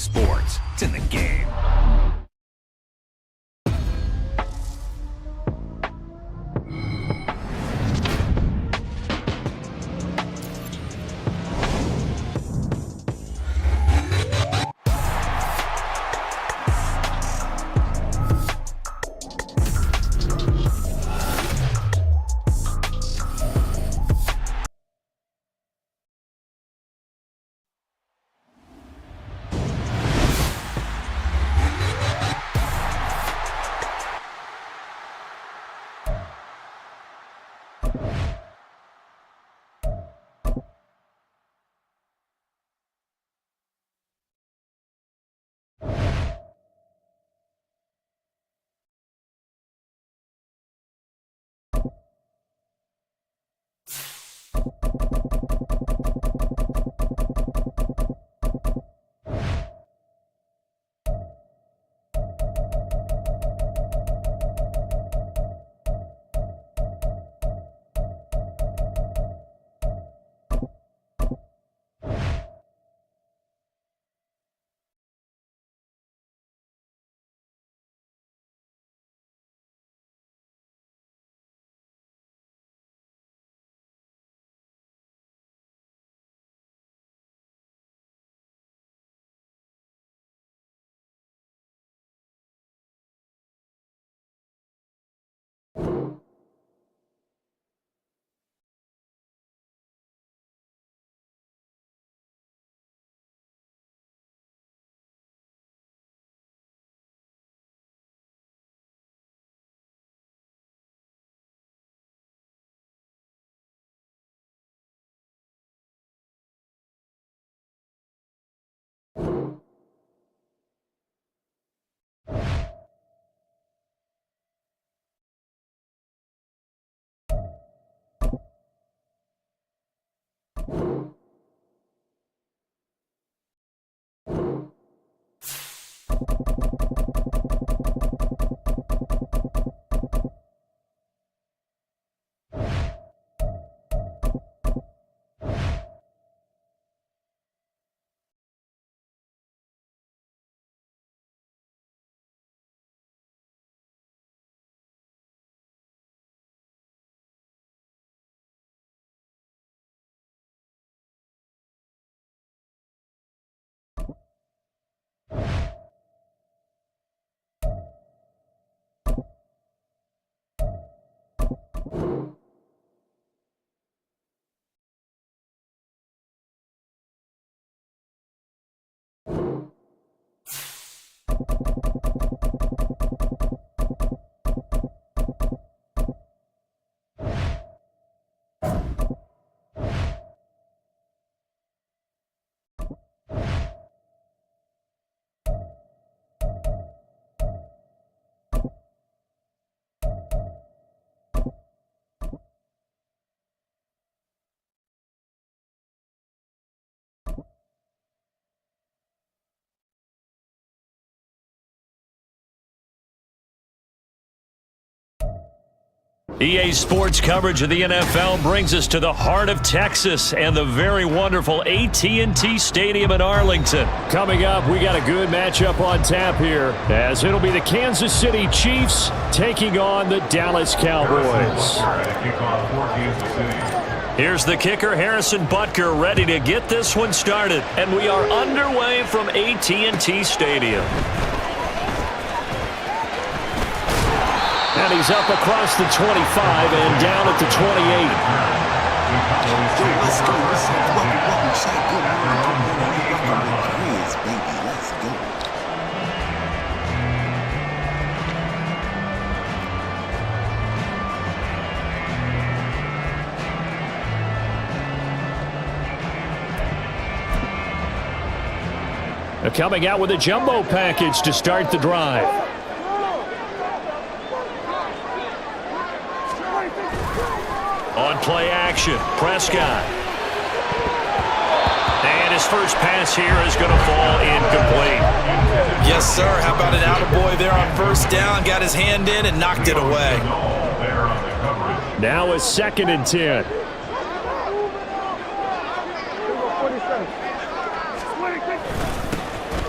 sports. It's in the game. EA Sports coverage of the NFL brings us to the heart of Texas and the very wonderful AT&T Stadium in Arlington. Coming up, we got a good matchup on tap here, as it'll be the Kansas City Chiefs taking on the Dallas Cowboys. Here's the kicker, Harrison Butker, ready to get this one started. And we are underway from AT&T Stadium. And he's up across the 25 and down at the 28. Let's go. Let's go. Coming out with a jumbo package to start the drive. On play action, Prescott. And his first pass here is going to fall incomplete. Yes, sir. How about an attaboy there on first down? Got his hand in and knocked it away. Now a 2nd and 10.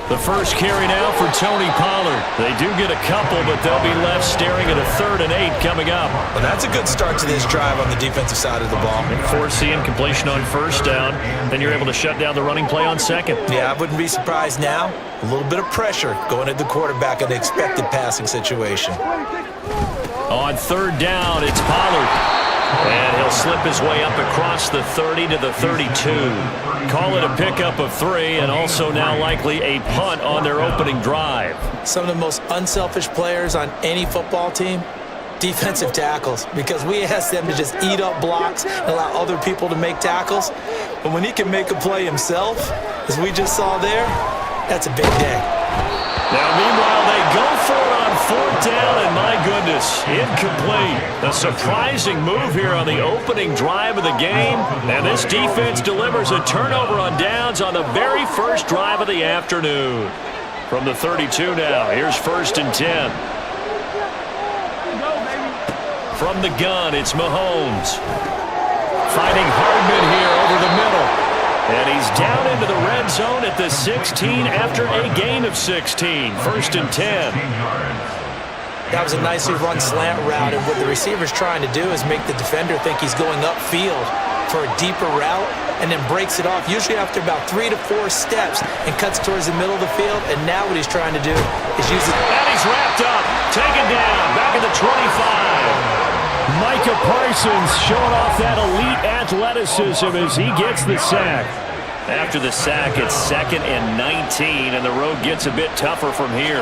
The first carry now for Tony Pollard. They do get a couple, but they'll be left staring at a 3rd and 8 coming up. Well, that's a good start to this drive on the defensive side of the ball. Force the incompletion on 1st down. Then you're able to shut down the running play on 2nd. Yeah, I wouldn't be surprised now. A little bit of pressure going at the quarterback in the expected passing situation. On 3rd down, it's Pollard. And he'll slip his way up across the 30 to the 32. Call it a pickup of 3, and also now likely a punt on their opening drive. Some of the most unselfish players on any football team, defensive tackles, because we ask them to just eat up blocks and allow other people to make tackles. But when he can make a play himself, as we just saw there, that's a big day. Now, meanwhile, they go for it on 4th down, and my goodness, incomplete. A surprising move here on the opening drive of the game, and this defense delivers a turnover on downs on the very first drive of the afternoon. From the 32 now, here's 1st and 10. From the gun, it's Mahomes. Finding Hardman here over the middle. And he's down into the red zone at the 16 after a gain of 16. 1st and 10. That was a nicely run slant route, and what the receiver's trying to do is make the defender think he's going upfield for a deeper route, and then breaks it off, usually after about 3 to 4 steps, and cuts towards the middle of the field. And now what he's trying to do is use it. And he's wrapped up, taken down, back at the 25. Micah Parsons showing off that elite athleticism as he gets the sack. After the sack, it's 2nd and 19, and the road gets a bit tougher from here.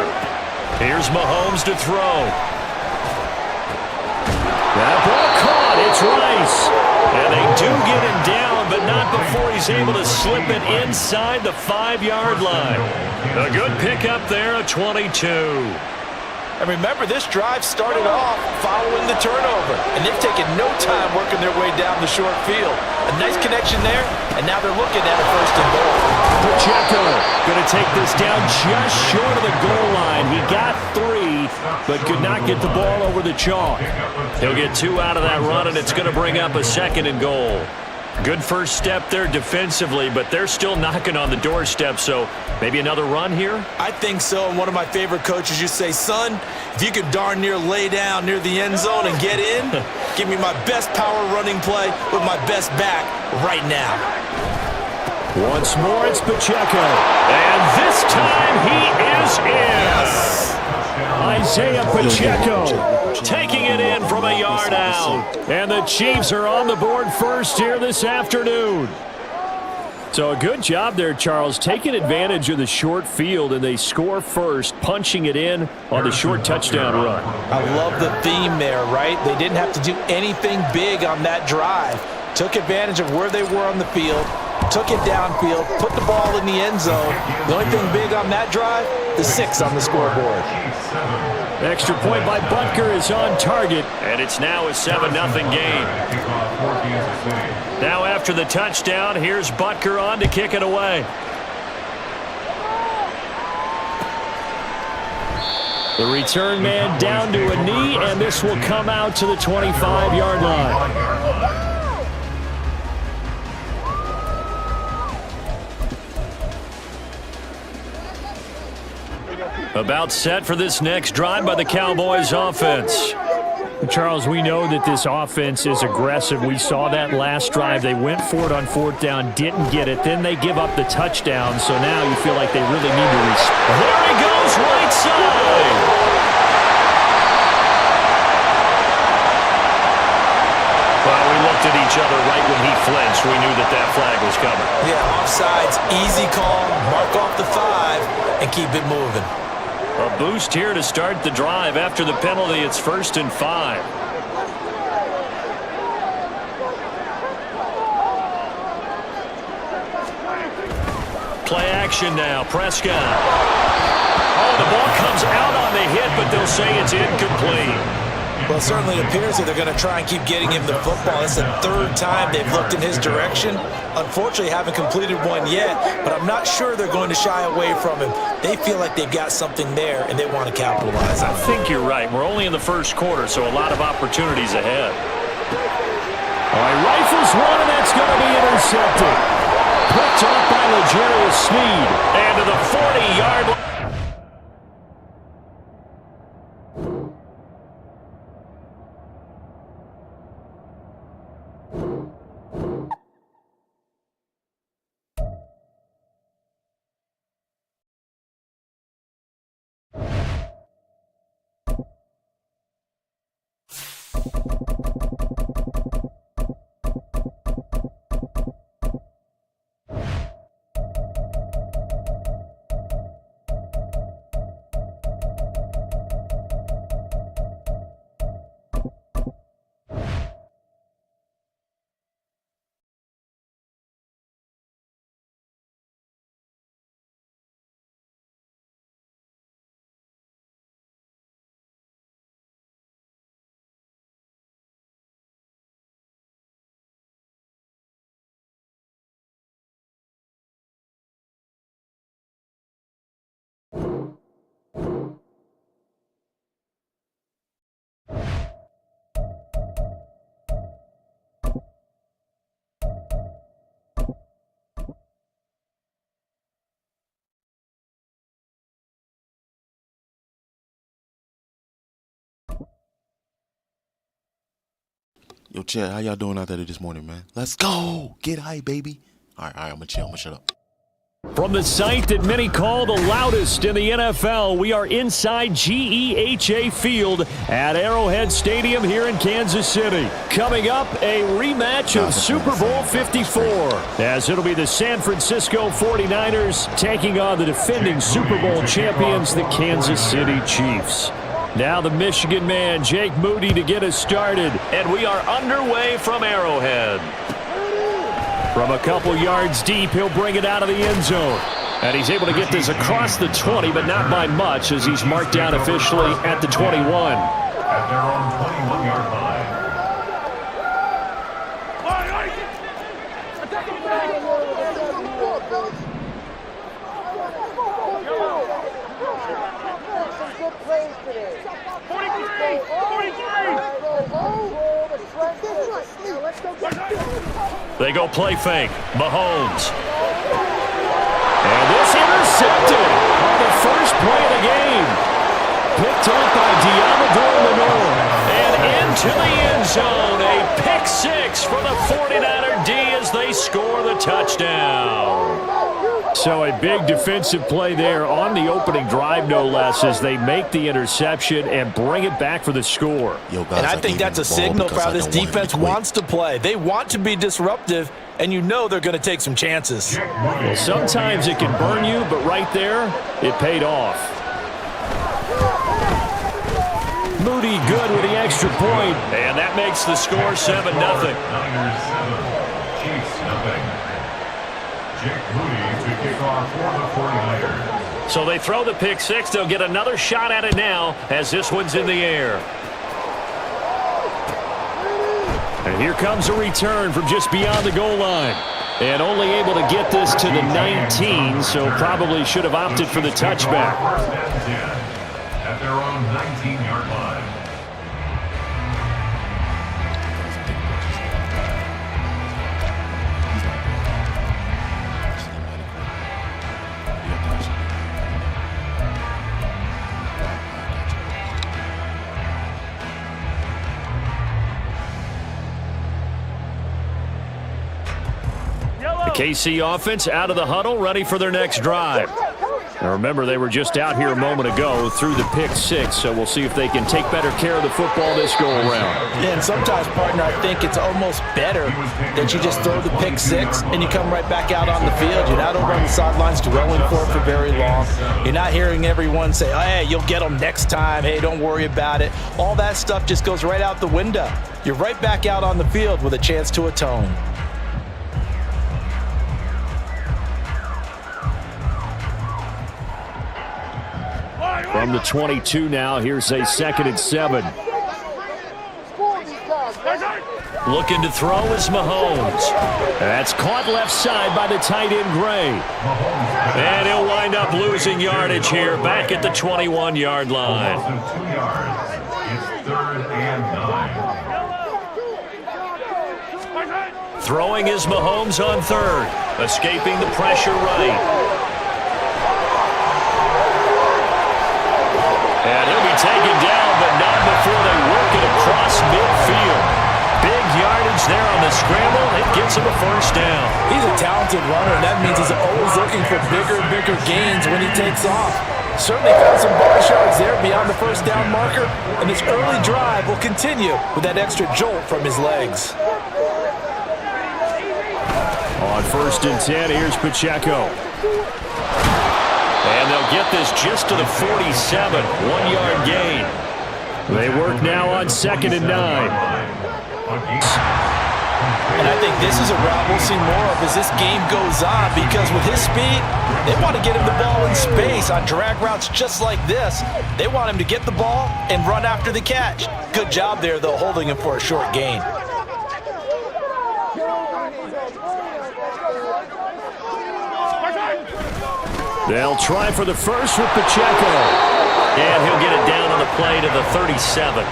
Here's Mahomes to throw. That ball caught. It's Rice. And they do get him down, but not before he's able to slip it inside the 5-yard line. A good pickup there, a 22. And remember, this drive started off following the turnover, and they've taken no time working their way down the short field. A nice connection there, and now they're looking at a 1st and goal. Pacheco going to take this down just short of the goal line. He got 3, but could not get the ball over the chalk. He'll get 2 out of that run, and it's going to bring up a 2nd and goal. Good first step there defensively, but they're still knocking on the doorstep, so maybe another run here? I think so, and one of my favorite coaches used to say, son, if you could darn near lay down near the end zone and get in, give me my best power running play with my best back right now. Once more, it's Pacheco, and this time he is in. Yes. Isaiah Pacheco taking it in from a yard out. And the Chiefs are on the board first here this afternoon. So a good job there, Charles, taking advantage of the short field, and they score first, punching it in on the short touchdown run. I love the theme there, right? They didn't have to do anything big on that drive. Took advantage of where they were on the field, took it downfield, put the ball in the end zone. The only thing big on that drive, the 6 on the scoreboard. Extra point by Butker is on target, and it's now a 7-0 game. Now after the touchdown, here's Butker on to kick it away. The return man down to a knee, and this will come out to the 25-yard line. About set for this next drive by the Cowboys offense. Charles, we know that this offense is aggressive. We saw that last drive. They went for it on 4th down, didn't get it. Then they give up the touchdown, so now you feel like they really need to respond. There he goes, right side. Well, we looked at each other right when he flinched. We knew that that flag was coming. Yeah, offsides, easy call, mark off the 5, and keep it moving. A boost here to start the drive. After the penalty, it's 1st and 5. Play action now. Prescott. Oh, the ball comes out on the hit, but they'll say it's incomplete. Well, it certainly appears that they're going to try and keep getting him the football. It's the 3rd time they've looked in his direction. Unfortunately, haven't completed one yet, but I'm not sure they're going to shy away from him. They feel like they've got something there, and they want to capitalize on it. I think you're right. We're only in the first quarter, so a lot of opportunities ahead. All right, rifles one, and that's going to be intercepted. Picked off by L'Jarius Sneed. And to the 40-yard line. Yo, Chad, how y'all doing out there this morning, man? Let's go. Get hype, baby. All right, I'm going to chill. I'm going to shut up. From the site that many call the loudest in the NFL, we are inside GEHA Field at Arrowhead Stadium here in Kansas City. Coming up, a rematch of Super Bowl 54, as it'll be the San Francisco 49ers taking on the defending Super Bowl champions, the Kansas City Chiefs. Now the Michigan man, Jake Moody, to get us started. And we are underway from Arrowhead. From a couple yards deep, he'll bring it out of the end zone. And he's able to get this across the 20, but not by much, as he's marked down officially at the 21. At their own 21-yard line. They go play fake. Mahomes. And this intercepted on the first play of the game. Picked off by Diamador Lenore. And into the end zone. A pick six for the 49er D as they score the touchdown. So a big defensive play there on the opening drive, no less, as they make the interception and bring it back for the score. Yo, guys, and I think that's a signal for how this defense wants to play. They want to be disruptive, and you know they're going to take some chances. Well, sometimes it can burn you, but right there, it paid off. Moody good with the extra point, and that makes the score 7-0. Niners 7, Chiefs nothing. Jake Moody to kick off for the 49ers. So they throw the pick six. They'll get another shot at it now as this one's in the air. And here comes a return from just beyond the goal line. And only able to get this to the 19, so probably should have opted for the touchback. First and 10 at their own 19-yard line. KC offense out of the huddle, ready for their next drive. Now remember, they were just out here a moment ago through the pick six, so we'll see if they can take better care of the football this go-around. Yeah, and sometimes, partner, I think it's almost better that you just throw the pick six and you come right back out on the field. You're not over on the sidelines dwelling for it for very long. You're not hearing everyone say, oh, hey, you'll get them next time. Hey, don't worry about it. All that stuff just goes right out the window. You're right back out on the field with a chance to atone. From the 22 now, here's a 2nd and 7. Looking to throw is Mahomes. That's caught left side by the tight end Gray. And he'll wind up losing yardage here back at the 21-yard line. 2 yards. It's 3rd and 9. Throwing is Mahomes on 3rd. Escaping the pressure right. And he'll be taken down, but not before they work it across midfield. Big yardage there on the scramble. It gets him a first down. He's a talented runner, and that means he's always looking for bigger and bigger gains when he takes off. Certainly found some bonus yards there beyond the first down marker, and this early drive will continue with that extra jolt from his legs. On 1st and 10, here's Pacheco. And they'll get this just to the 47, 1-yard gain. They work now on 2nd and 9. And I think this is a route we'll see more of as this game goes on, because with his speed, they want to get him the ball in space on drag routes just like this. They want him to get the ball and run after the catch. Good job there, though, holding him for a short gain. They'll try for the first with Pacheco. And he'll get it down on the play to the 37.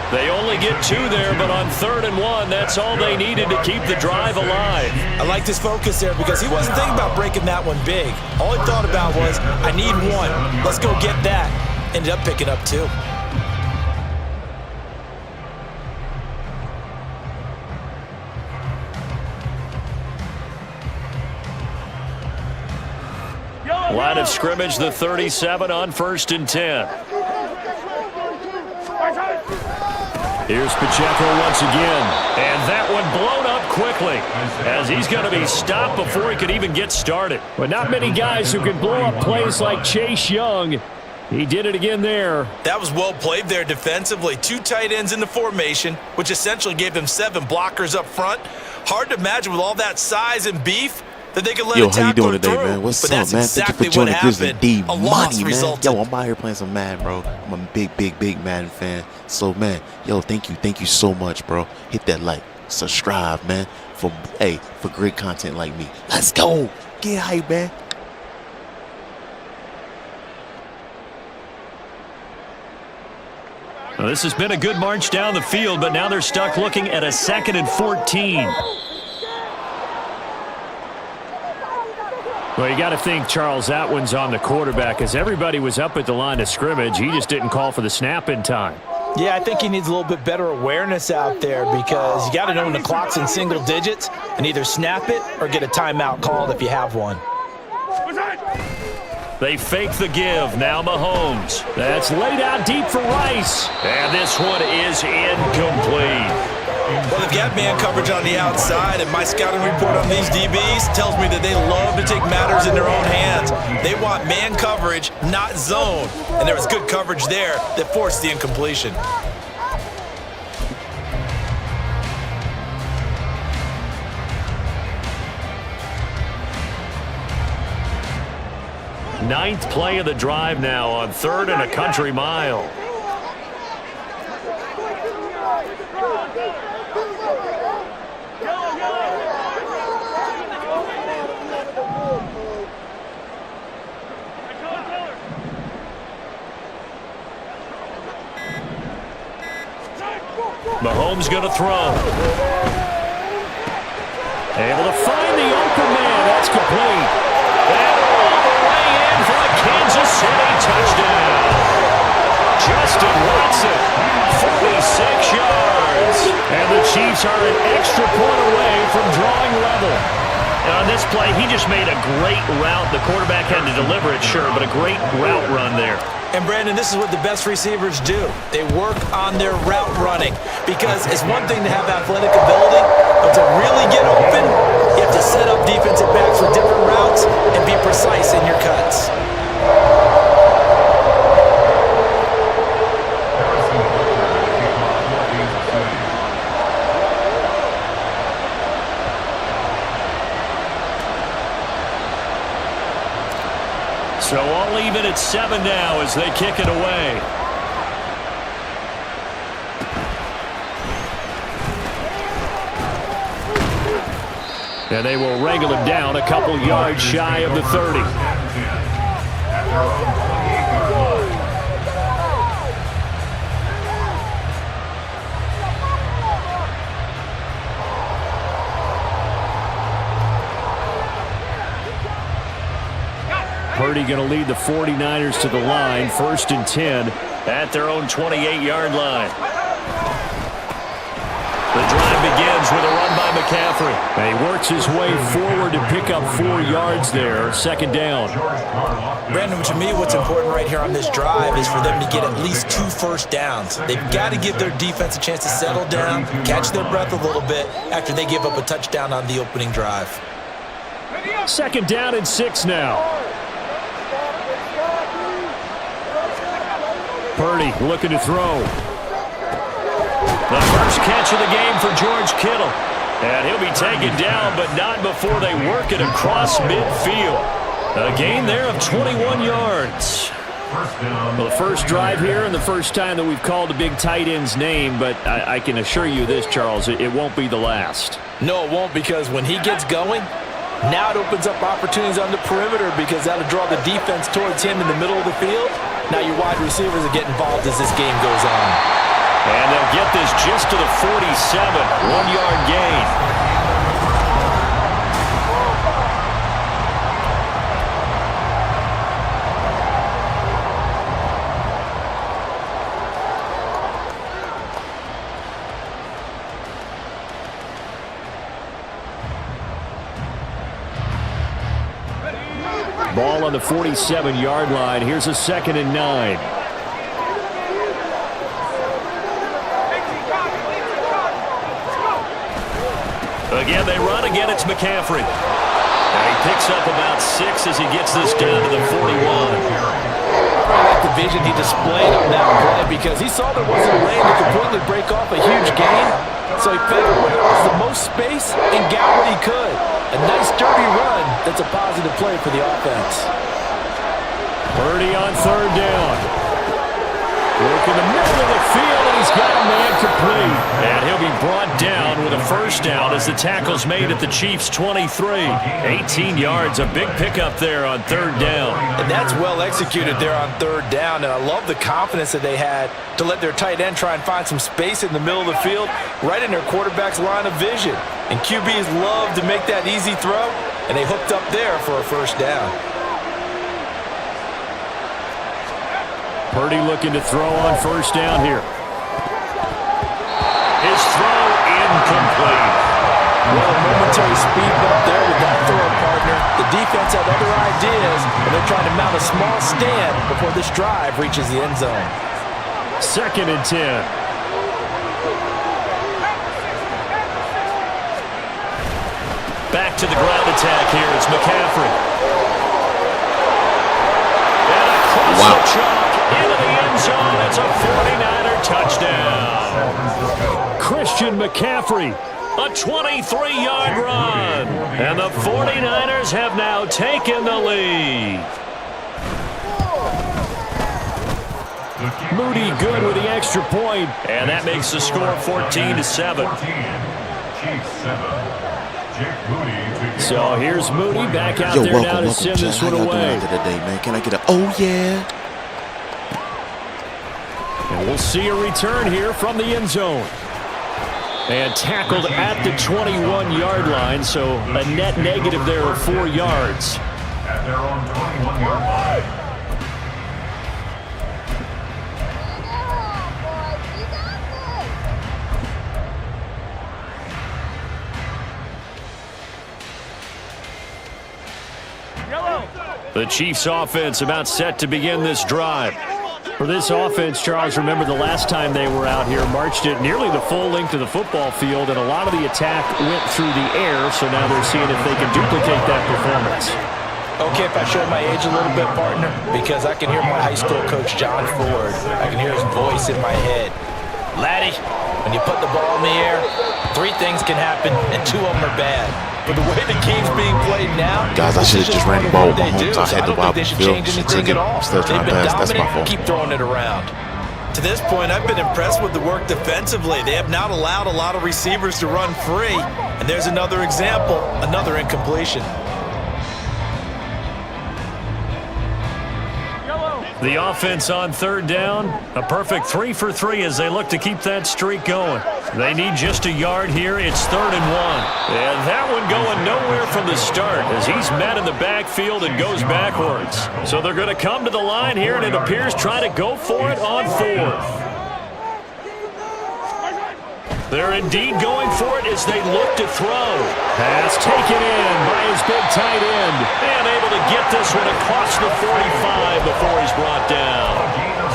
They only get 2 there, but on 3rd and 1, that's all they needed to keep the drive alive. I liked his focus there because he wasn't thinking about breaking that one big. All he thought about was, I need 1. Let's go get that. Ended up picking up 2. Line of scrimmage, the 37 on 1st and 10. Here's Pacheco once again. And that one blown up quickly as he's going to be stopped before he could even get started. But not many guys who can blow up plays like Chase Young. He did it again there. That was well played there defensively. 2 tight ends in the formation, which essentially gave them 7 blockers up front. Hard to imagine with all that size and beef that they could let a how you doing tackler today, through. man? What's but up, that's man? exactly Thank you for what joining Grizzly happened. D A loss Money, man. resulted. Yo, I'm out here playing some Madden, bro. I'm a big Madden fan. So, man, yo, thank you so much, bro. Hit that like, subscribe, man, for great content like me. Let's go. Get hype, man. Well, this has been a good march down the field, but now they're stuck looking at a 2nd and 14. Well, you got to think, Charles, that one's on the quarterback, as everybody was up at the line of scrimmage. He just didn't call for the snap in time. Yeah, I think he needs a little bit better awareness out there, because you got to know when the clock's in single digits and either snap it or get a timeout called if you have one. They fake the give. Now Mahomes. That's laid out deep for Rice. And this one is incomplete. Well, they've got man coverage on the outside, and my scouting report on these DBs tells me that they love to take matters in their own hands. They want man coverage, not zone. And there was good coverage there that forced the incompletion. Ninth play of the drive now on 3rd and a country mile. Mahomes going to throw. Able to find the open man. That's complete. And all the way in for a Kansas City touchdown. Justin Watson, 46 yards. And the Chiefs are an extra point away from drawing level. And on this play, he just made a great route. The quarterback had to deliver it, sure, but a great route run there. And, Brandon, this is what the best receivers do. They work on their route running, because it's one thing to have athletic ability, but to really get open, you have to set up defensive backs for different routes and be precise in your cuts. So all even at 7 now as they kick it away. And they will wrangle him down a couple yards shy of the 30. Purdy going to lead the 49ers to the line, 1st and 10 at their own 28-yard line. The drive begins with a run by McCaffrey. And he works his way forward to pick up 4 yards there, 2nd down. Brandon, to me, what's important right here on this drive is for them to get at least 2 first downs. They've got to give their defense a chance to settle down, catch their breath a little bit after they give up a touchdown on the opening drive. 2nd down and 6 now. Purdy looking to throw. The first catch of the game for George Kittle. And he'll be taken down, but not before they work it across midfield. A gain there of 21 yards. Well, the first drive here and the first time that we've called a big tight end's name, but I can assure you this, Charles, it won't be the last. No, it won't, because when he gets going, now it opens up opportunities on the perimeter because that'll draw the defense towards him in the middle of the field. Now your wide receivers will get involved as this game goes on. And they'll get this just to the 47, 1-yard gain. Ball on the 47-yard line. Here's a 2nd and 9. Again, they run. Again, it's McCaffrey. And he picks up about 6 as he gets this down to the 41. I like the vision he displayed on that play because he saw there wasn't a lane to completely break off a huge gain. So he figured where there was the most space and got what he could. A nice, dirty run that's a positive play for the offense. Purdy on 3rd down. Work in the middle of the field, and he's got a man complete. And he'll be brought down with a 1st down as the tackle's made at the Chiefs' 23. 18 yards, a big pickup there on 3rd down. And that's well executed there on 3rd down, and I love the confidence that they had to let their tight end try and find some space in the middle of the field, right in their quarterback's line of vision. And QBs love to make that easy throw, and they hooked up there for a 1st down. Purdy looking to throw on 1st down here. His throw incomplete. Well, a momentary speed bump there with that throw, partner. The defense had other ideas, and they're trying to mount a small stand before this drive reaches the end zone. 2nd and 10. Back to the ground attack here. It's McCaffrey. And across the chalk into the end zone. It's a 49er touchdown. Christian McCaffrey, a 23-yard run. And the 49ers have now taken the lead. Moody good with the extra point, and that makes the score 14-7. So here's Moody back out there now to send this one away. Today, man. Can I get a oh yeah? And we'll see a return here from the end zone. And tackled at the 21-yard line, so a net negative there of 4 yards. At their own 21-yard line. The Chiefs offense about set to begin this drive. For this offense, Charles, remember the last time they were out here, marched it nearly the full length of the football field, and a lot of the attack went through the air, so now they're seeing if they can duplicate that performance. Okay, if I show my age a little bit, partner, because I can hear my high school coach, John Ford. I can hear his voice in my head. Laddie, when you put the ball in the air, 3 things can happen, and 2 of them are bad. But the way the game's being played now, guys, I should have just ran the ball with my homes. I had to wobble the field. Anything at all. Still trying to pass. That's my fault. Keep throwing it around. To this point, I've been impressed with the work defensively. They have not allowed a lot of receivers to run free. And there's another example, another incompletion. The offense on third down, a perfect 3 for 3 as they look to keep that streak going. They need just a yard here. It's 3rd and 1. And that one going nowhere from the start as he's met in the backfield and goes backwards. So they're going to come to the line here, and it appears trying to go for it on 4th. They're indeed going for it as they look to throw. Pass taken in by his big tight end. And able to get this one across the 45 before he's brought down.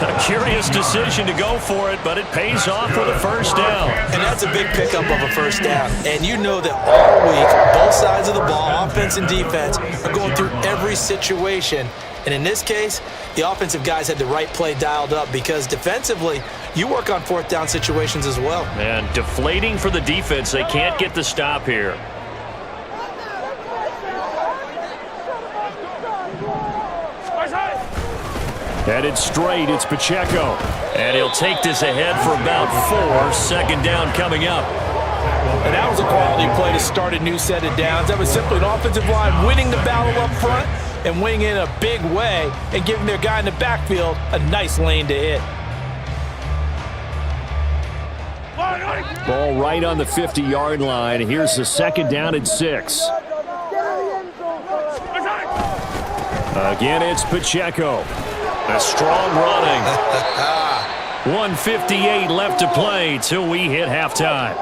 A curious decision to go for it, but it pays off with a first down. And that's a big pickup of a first down. And you know that all week, both sides of the ball, offense and defense, are going through every situation. And in this case, the offensive guys had the right play dialed up because defensively, you work on 4th down situations as well. And deflating for the defense. They can't get the stop here. Headed straight, it's Pacheco. And he'll take this ahead for about 4. 2nd down coming up. And that was a quality play to start a new set of downs. That was simply an offensive line winning the battle up front and winning in a big way and giving their guy in the backfield a nice lane to hit. Ball right on the 50-yard line. Here's the 2nd down and 6. Again, it's Pacheco. A strong running. 1:58 left to play till we hit halftime.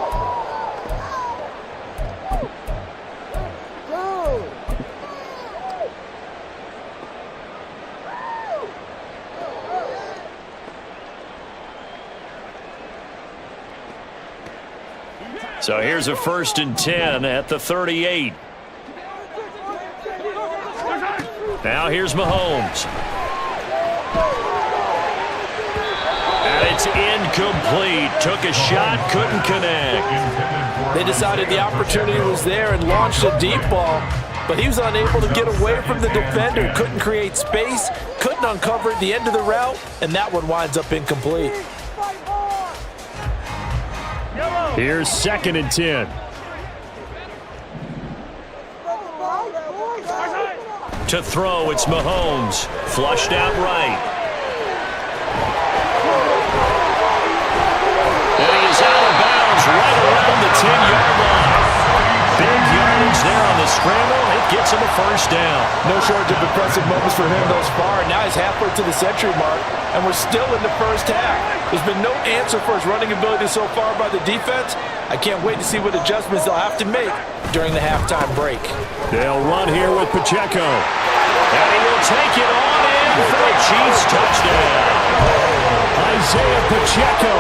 So here's a 1st and 10 at the 38. Now here's Mahomes. And it's incomplete. Took a shot, couldn't connect. They decided the opportunity was there and launched a deep ball, but he was unable to get away from the defender. Couldn't create space, couldn't uncover the end of the route, and that one winds up incomplete. Here's 2nd and 10. To throw, it's Mahomes. Flushed out right. And he is out of bounds right around the 10-yard line. Big yardage there on the scramble. It gets him a first down. No shortage of impressive moments for him thus far. Now he's halfway to the century mark, and we're still in the first half. There's been no answer for his running ability so far by the defense. I can't wait to see what adjustments they'll have to make during the halftime break. They'll run here with Pacheco. And he will take it on in for a Chiefs touchdown. Isaiah Pacheco,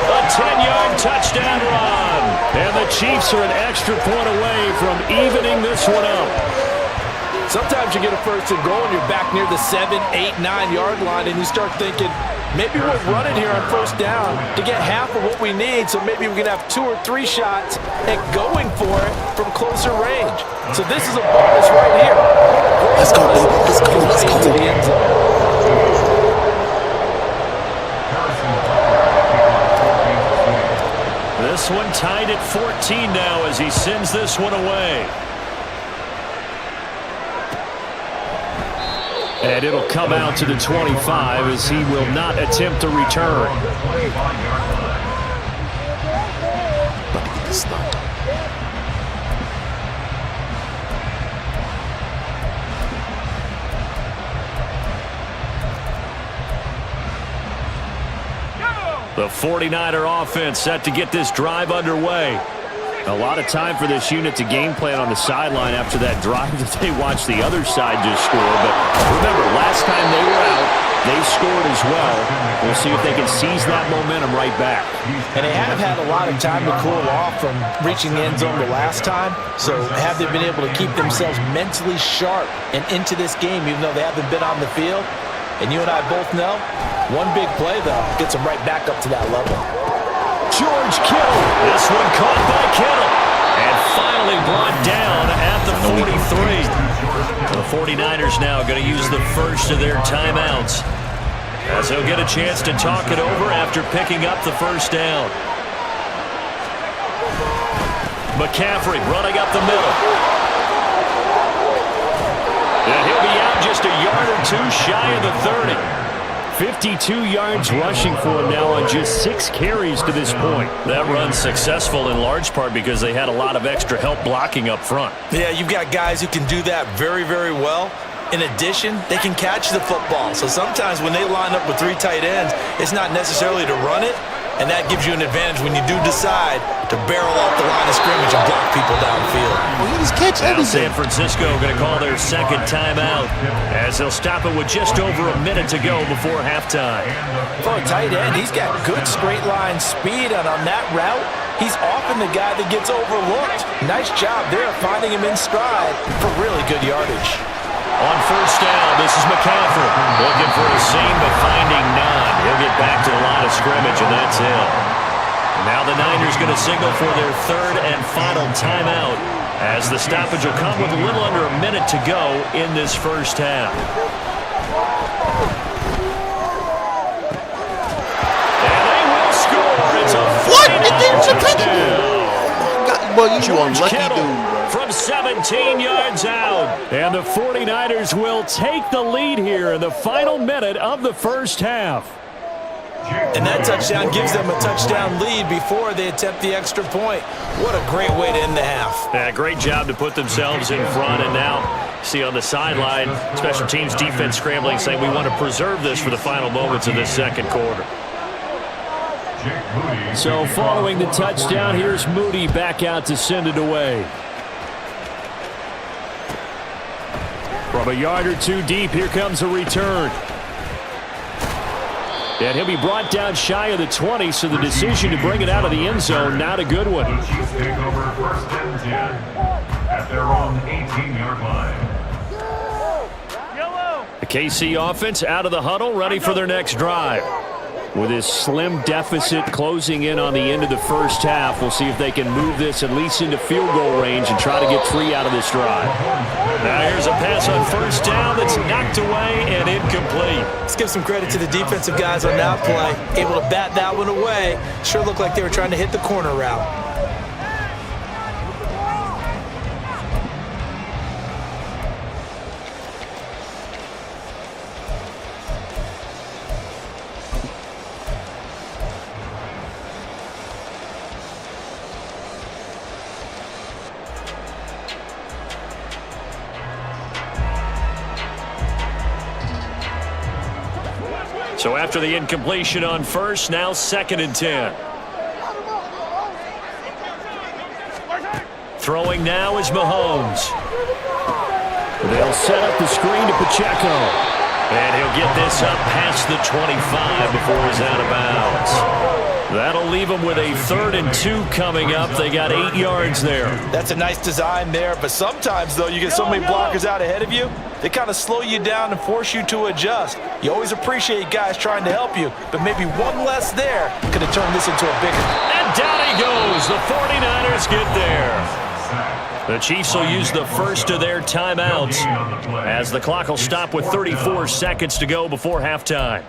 a 10-yard touchdown run. And the Chiefs are an extra point away from evening this one up. Sometimes you get a 1st and goal and you're back near the 7, 8, 9-yard line and you start thinking, maybe we'll run it here on 1st down to get half of what we need, so maybe we can have 2 or 3 shots at going for it from closer range. So this is a bonus right here. Let's go, baby. Let's go. Let's go. To the end zone. This one tied at 14 now as he sends this one away. And it'll come out to the 25 as he will not attempt to return. About to get this stop. The 49er offense set to get this drive underway. A lot of time for this unit to game plan on the sideline after that drive that they watched the other side just score. But remember, last time they were out, they scored as well. We'll see if they can seize that momentum right back. And they have had a lot of time to cool off from reaching the end zone the last time. So have they been able to keep themselves mentally sharp and into this game even though they haven't been on the field? And you and I both know, one big play, though, gets them right back up to that level. George Kittle. This one caught by Kittle. And finally brought down at the 43. The 49ers now going to use the first of their timeouts, as they'll get a chance to talk it over after picking up the first down. McCaffrey running up the middle. And he'll be out just a yard or two shy of the 30. 52 yards rushing for him now on just 6 carries to this point. That run's successful in large part because they had a lot of extra help blocking up front. Yeah, you've got guys who can do that very, very well. In addition, they can catch the football. So sometimes when they line up with 3 tight ends, it's not necessarily to run it, and that gives you an advantage when you do decide to barrel off the line of scrimmage and block people downfield. Well, he just catch Now everything. San Francisco going to call their second timeout as they'll stop it with just over a minute to go before halftime. For a tight end, he's got good straight line speed, and on that route, he's often the guy that gets overlooked. Nice job there finding him in stride for really good yardage. On first down, this is McCaffrey. Looking for a seam, but finding none. He'll get back to the line of scrimmage, and that's it. Now the Niners going to signal for their third and final timeout as the stoppage will come with a little under a minute to go in this first half. And they will score. It's a What? touchdown. Well, you unlucky dude, bro. From 17 yards out. And the 49ers will take the lead here in the final minute of the first half. And that touchdown gives them a touchdown lead before they attempt the extra point. What a great way to end the half. Yeah, great job to put themselves in front. And now, see on the sideline, special teams defense scrambling, saying we want to preserve this for the final moments of this second quarter. So following the touchdown, here's Moody back out to send it away. From a yard or 2 deep, here comes a return. And he'll be brought down shy of the 20, so the decision to bring it out of the end zone, not a good one. Chiefs take over first and 10 at their own 18-yard line. The KC offense out of the huddle, ready for their next drive. With this slim deficit closing in on the end of the first half, we'll see if they can move this at least into field goal range and try to get 3 out of this drive. Now here's a pass on first down that's knocked away and incomplete. Let's give some credit to the defensive guys on that play. Able to bat that one away. Sure looked like they were trying to hit the corner route. So after the incompletion on first, now 2nd and 10. Throwing now is Mahomes. They'll set up the screen to Pacheco. And he'll get this up past the 25 before he's out of bounds. That'll leave him with a 3rd and 2 coming up. They got 8 yards there. That's a nice design there, but sometimes, though, you get so many blockers out ahead of you, they kind of slow you down and force you to adjust. You always appreciate guys trying to help you, but maybe one less there could have turned this into a bigger. And down he goes. The 49ers get there. The Chiefs will use the first of their timeouts as the clock will stop with 34 seconds to go before halftime.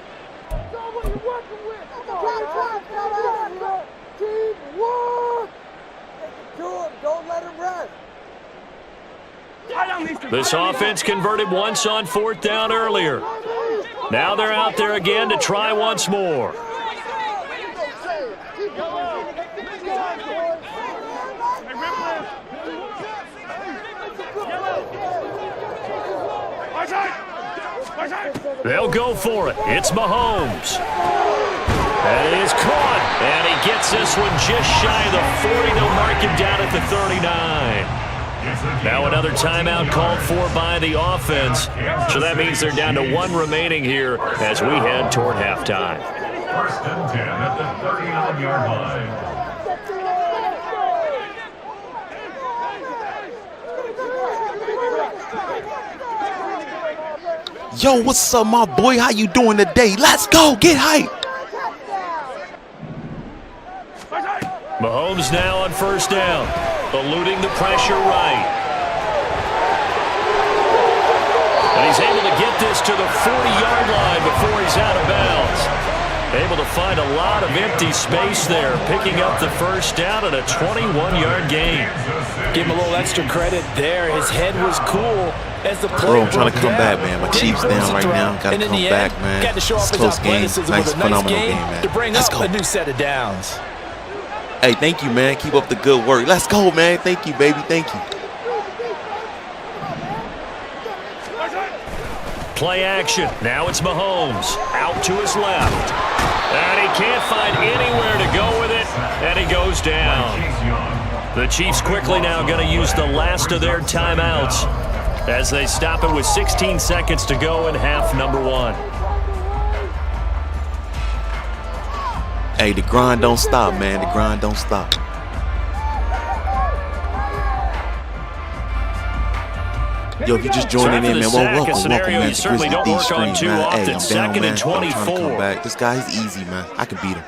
This offense converted once on 4th down earlier. Now they're out there again to try once more. They'll go for it. It's Mahomes. And it is caught. And he gets this one just shy of the 40. They'll mark him down at the 39. Now another timeout called for by the offense. So that means they're down to 1 remaining here as we head toward halftime. First and 10 at the 39-yard line. Yo, what's up, my boy? How you doing today? Let's go. Get hype. Mahomes now on first down, eluding the pressure right. And he's able to get this to the 40-yard line before he's out of bounds. Able to find a lot of empty space there, picking up the first down and a 21-yard gain. Give him a little extra credit there. His head was cool as the play. Bro, I'm trying to come back, man. My Chiefs down right now. Got to come back, man. Got to show off It's a his close game. athleticism Nice, with a nice phenomenal game game, man. to bring Let's up go. a new set of downs. Hey, thank you, man. Keep up the good work. Let's go, man. Thank you, baby. Thank you. Play action. Now it's Mahomes. Out to his left. And he can't find anywhere to go with it. And he goes down. The Chiefs quickly now going to use the last of their timeouts as they stop it with 16 seconds to go in half number 1. Hey, the grind don't stop, man. The grind don't stop. Yo, if you just joining in, man, welcome, man, to Grizzly D Stream, man. Hey, I'm down, man. I'm trying to come back. This guy is easy, man. I can beat him.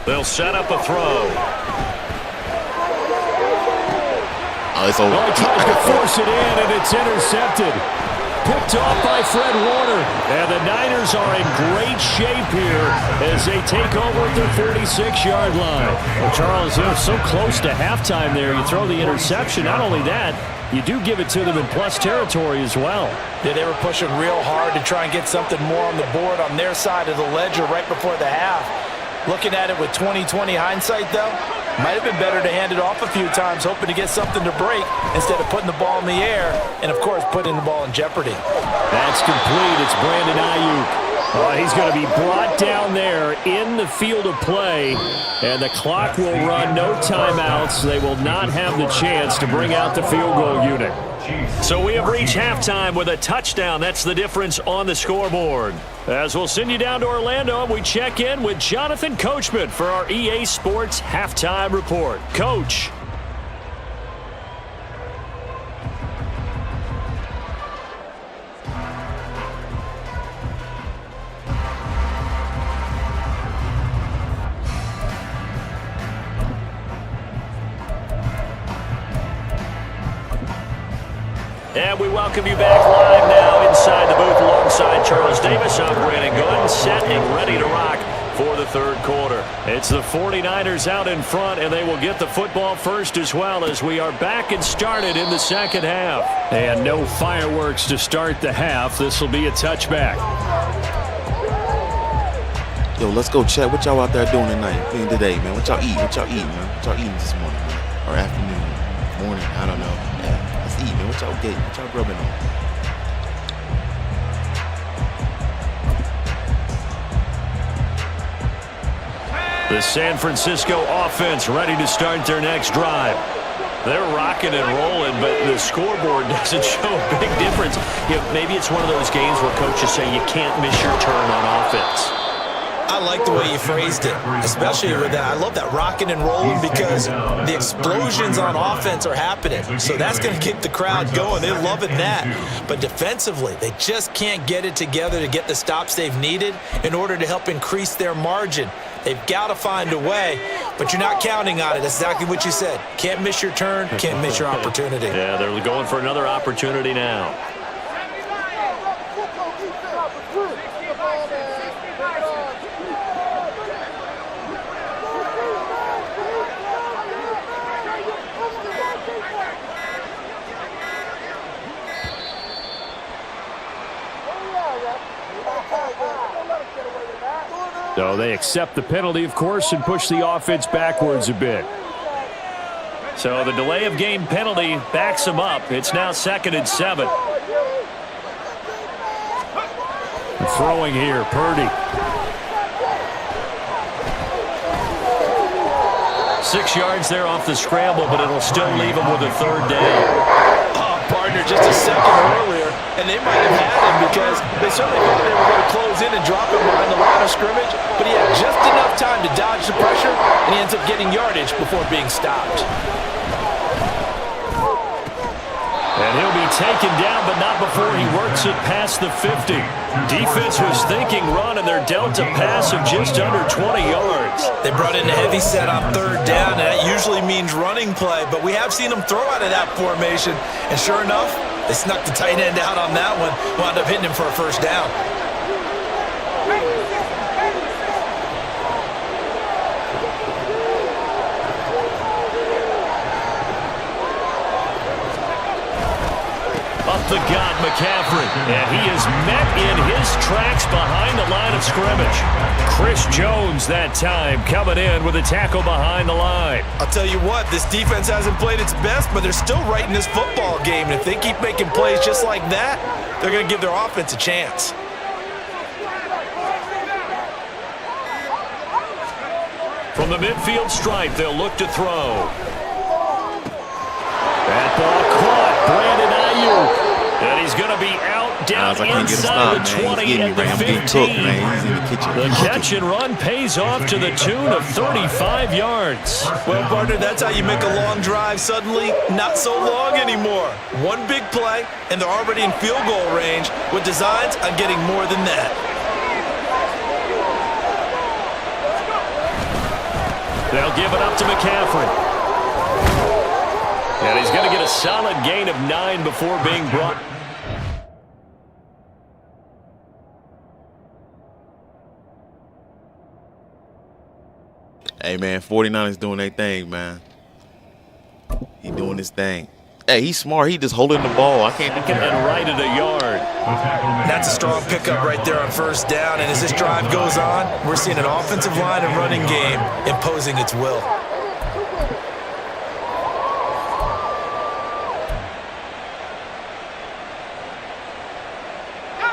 They'll set up a throw. Oh, it's over. Oh, he tries to force it in, and it's intercepted. Picked off by Fred Warner. And the Niners are in great shape here as they take over at the 36-yard line. Well, Charles, you know, so close to halftime there. You throw the interception. Not only that, you do give it to them in plus territory as well. Yeah, they were pushing real hard to try and get something more on the board on their side of the ledger right before the half. Looking at it with 20/20 hindsight, though, might have been better to hand it off a few times, hoping to get something to break instead of putting the ball in the air and, of course, putting the ball in jeopardy. That's complete. It's Brandon Ayuk. He's going to be brought down there in the field of play, and the clock will run. No timeouts. They will not have the chance to bring out the field goal unit. So we have reached halftime with a touchdown. That's the difference on the scoreboard. As we'll send you down to Orlando, and we check in with Jonathan Coachman for our EA Sports Halftime Report. Coach. And we welcome you back live now inside the booth alongside Charles Davis. I'm Brandon Gunn, set and ready to rock for the third quarter. It's the 49ers out in front, and they will get the football first as well as we are back and started in the second half. And no fireworks to start the half. This will be a touchback. Yo, let's go check. What y'all out there doing tonight? Today, man. What y'all eating? What y'all eating, man? What y'all eating this morning, man? Or afternoon, morning? I don't know. Yeah. Eat, man. What y'all getting? What y'all grubbing on? The San Francisco offense ready to start their next drive. They're rocking and rolling, but the scoreboard doesn't show a big difference. You know, maybe it's one of those games where coaches say you can't miss your turn on offense. I like the way you phrased it, especially with that. I love that rocking and rolling because the explosions on offense are happening. So that's going to keep the crowd going. They're loving that. But defensively, they just can't get it together to get the stops they've needed in order to help increase their margin. They've got to find a way, but you're not counting on it. That's exactly what you said. Can't miss your turn, can't miss your opportunity. Yeah, they're going for another opportunity now. So they accept the penalty, of course, and push the offense backwards a bit. So the delay of game penalty backs them up. It's now 2nd and 7. Throwing here, Purdy. 6 yards there off the scramble, but it'll still leave him with a 3rd down. Oh, partner, just a second earlier, and they might have had him because they certainly thought they were going to close in and drop him behind the line of scrimmage, but he had just enough time to dodge the pressure, and he ends up getting yardage before being stopped. And he'll be taken down, but not before he works it past the 50. Defense was thinking run, and they're dealt a pass of just under 20 yards. They brought in a heavy set on 3rd down, and that usually means running play, but we have seen them throw out of that formation, and sure enough, They snuck the tight end out on that one. Wound up hitting him for a first down. Up the gut, McCaffrey. And he is met in his tracks behind the line of scrimmage. Chris Jones that time coming in with a tackle behind the line. I'll tell you what, this defense hasn't played its best, but they're still right in this football game. And if they keep making plays just like that, they're going to give their offense a chance. From the midfield stripe, they'll look to throw. That ball caught. Brandon Ayuk. And he's going to be out down inside the 20 at the 15. The catch and run pays off to the tune of 35 yards. Well, partner, that's how you make a long drive suddenly not so long anymore. One big play, and they're already in field goal range with designs on getting more than that. They'll give it up to McCaffrey. And he's going to get a solid gain of 9 before being brought. Hey, man, 49ers doing their thing, man. He doing his thing. Hey, he's smart. He just holding the ball. I can't do that. And right at a yard. That's a strong pickup right there on first down. And as this drive goes on, we're seeing an offensive line and running game imposing its will.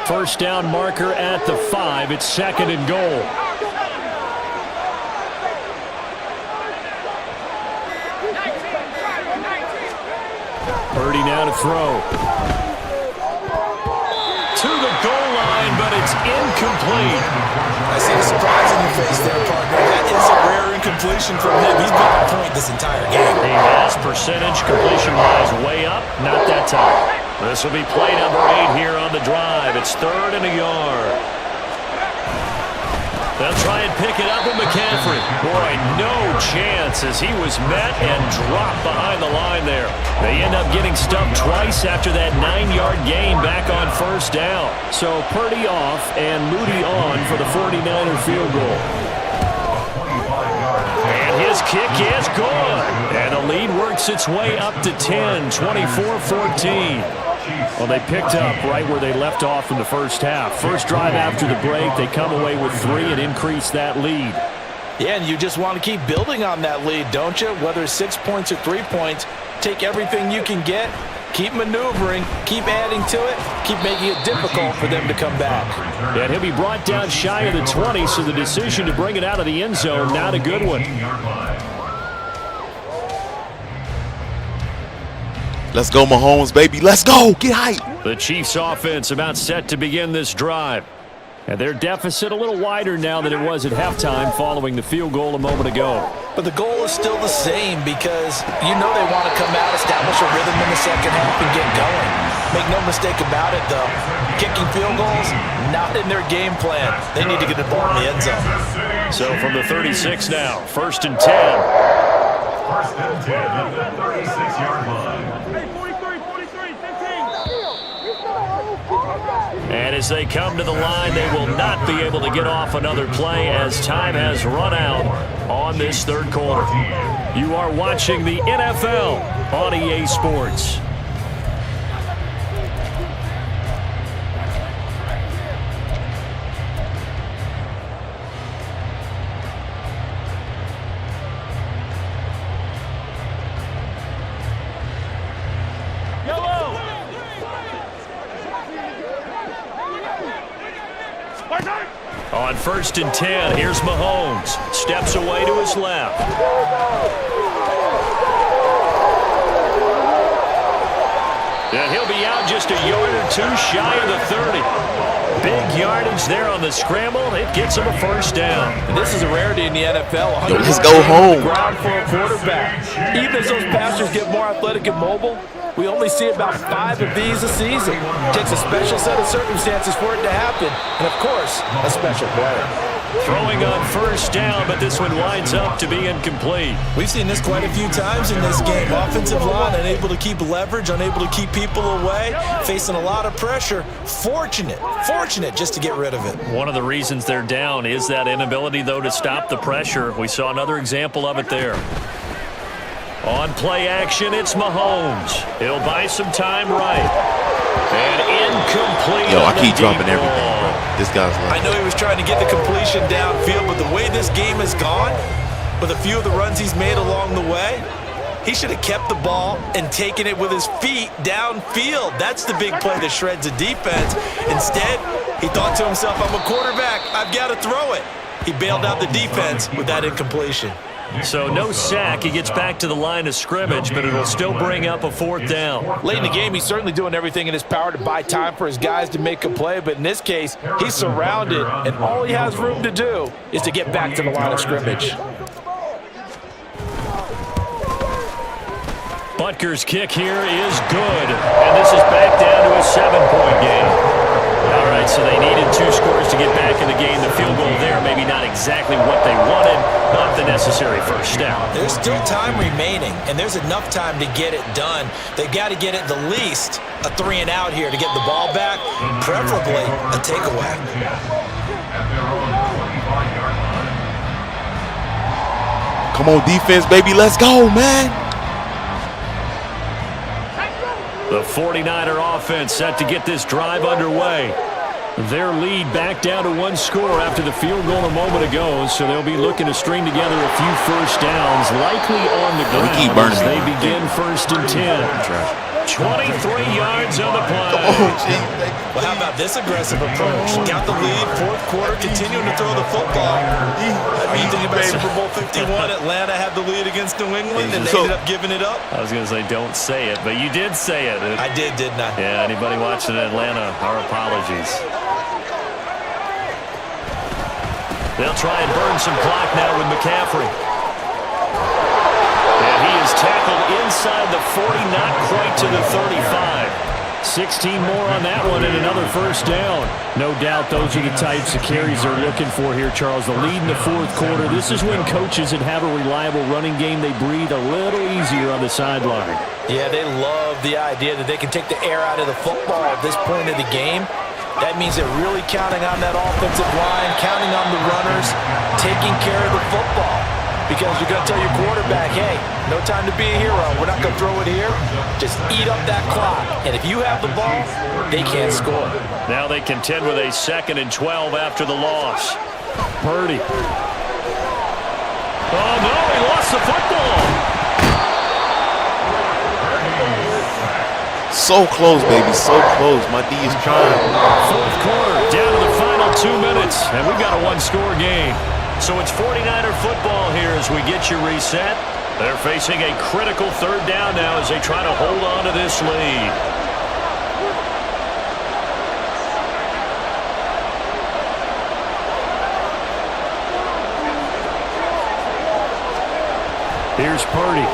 First down marker at the 5. It's 2nd and goal. Purdy now to throw. To the goal line, but it's incomplete. I see the surprise in your face there, partner. That is a rare incompletion from him. He's been on point this entire game. He has percentage completion-wise way up. Not that time. This will be play number 8 here on the drive. It's 3rd and a yard. They'll try and pick it up with McCaffrey. Boy, no chance as he was met and dropped behind the line there. They end up getting stumped twice after that 9-yard gain back on first down. So Purdy off and Moody on for the 49er field goal. And his kick is good. And the lead works its way up to 10, 24-14. Well, they picked up right where they left off in the first half. First drive after the break, they come away with 3 and increase that lead. Yeah, and you just want to keep building on that lead, don't you? Whether it's 6 points or 3 points, take everything you can get, keep maneuvering, keep adding to it, keep making it difficult for them to come back. And he'll be brought down shy of the 20, so the decision to bring it out of the end zone, not a good one. Let's go, Mahomes, baby. Let's go. Get hype. The Chiefs offense about set to begin this drive. And their deficit a little wider now than it was at halftime following the field goal a moment ago. But the goal is still the same because you know they want to come out, establish a rhythm in the second half, and get going. Make no mistake about it, though. Kicking field goals, not in their game plan. They need to get the ball in the end zone. So from the 36 now, 1st and 10. 1st and 10 at the 36-yard line. And as they come to the line, they will not be able to get off another play as time has run out on this 3rd quarter. You are watching the NFL on EA Sports. On 1st and 10, here's Mahomes. Steps away to his left. And he'll be out just a yard or 2 shy of the 30. Big yardage there on the scramble. It gets him a first down. And this is a rarity in the NFL. Let's go home. Ground for a quarterback. Even as those passers get more athletic and mobile, we only see about 5 of these a season. It takes a special set of circumstances for it to happen. And, of course, a special player. Throwing on first down, but this one winds up to be incomplete. We've seen this quite a few times in this game. Offensive line unable to keep leverage, unable to keep people away, facing a lot of pressure. Fortunate just to get rid of it. One of the reasons they're down is that inability, though, to stop the pressure. We saw another example of it there. On play action, it's Mahomes. He'll buy some time right. And incomplete. Yo, I keep dropping everything, bro. This guy's like, I know he was trying to get the completion downfield, but the way this game has gone, with a few of the runs he's made along the way, he should have kept the ball and taken it with his feet downfield. That's the big play that shreds the defense. Instead, he thought to himself, I'm a quarterback. I've got to throw it. He bailed out the defense with that incompletion. So no sack. He gets back to the line of scrimmage, but it'll still bring up a fourth down. Late in the game, he's certainly doing everything in his power to buy time for his guys to make a play, but in this case, he's surrounded, and all he has room to do is to get back to the line of scrimmage. Butker's kick here is good, and this is back down to a 7-point game. All right, so they needed 2 scores to get back in the game. The field goal there, maybe not exactly what they wanted, not the necessary first down. There's still time remaining, and there's enough time to get it done. They've got to get it the least a 3-and-out here to get the ball back, preferably a takeaway. come on, defense, baby. Let's go, man. The 49er offense set to get this drive underway. Their lead back down to 1 score after the field goal a moment ago, so they'll be looking to string together a few first downs, likely on the ground as they begin 1st and 10. 23 yards on the play. Well, how about this aggressive approach? Got the lead, 4th quarter, continuing to throw the football. That means thinking about Super Bowl 51, Atlanta had the lead against New England, and they ended up giving it up. I was going to say, don't say it, but you did say it. I did, didn't I? Yeah, anybody watching Atlanta, our apologies. They'll try and burn some clock now with McCaffrey. And he is tackled inside the 40, not quite to the 35. 16 more on that one and another first down. No doubt those are the types of carries they're looking for here, Charles. The lead in the 4th quarter. This is when coaches that have a reliable running game, they breathe a little easier on the sideline. Yeah, they love the idea that they can take the air out of the football at this point of the game. That means they're really counting on that offensive line, counting on the runners, taking care of the football. Because you're going to tell your quarterback, hey, no time to be a hero. We're not going to throw it here. Just eat up that clock. And if you have the ball, they can't score. Now they contend with a 2nd and 12 after the loss. Purdy. Oh, no, he lost the football. So close, baby, so close. My D is trying. 4th quarter, down to the final 2 minutes, and we've got a 1-score game. So it's 49er football here as we get you reset. They're facing a critical 3rd down now as they try to hold on to this lead. Here's Purdy.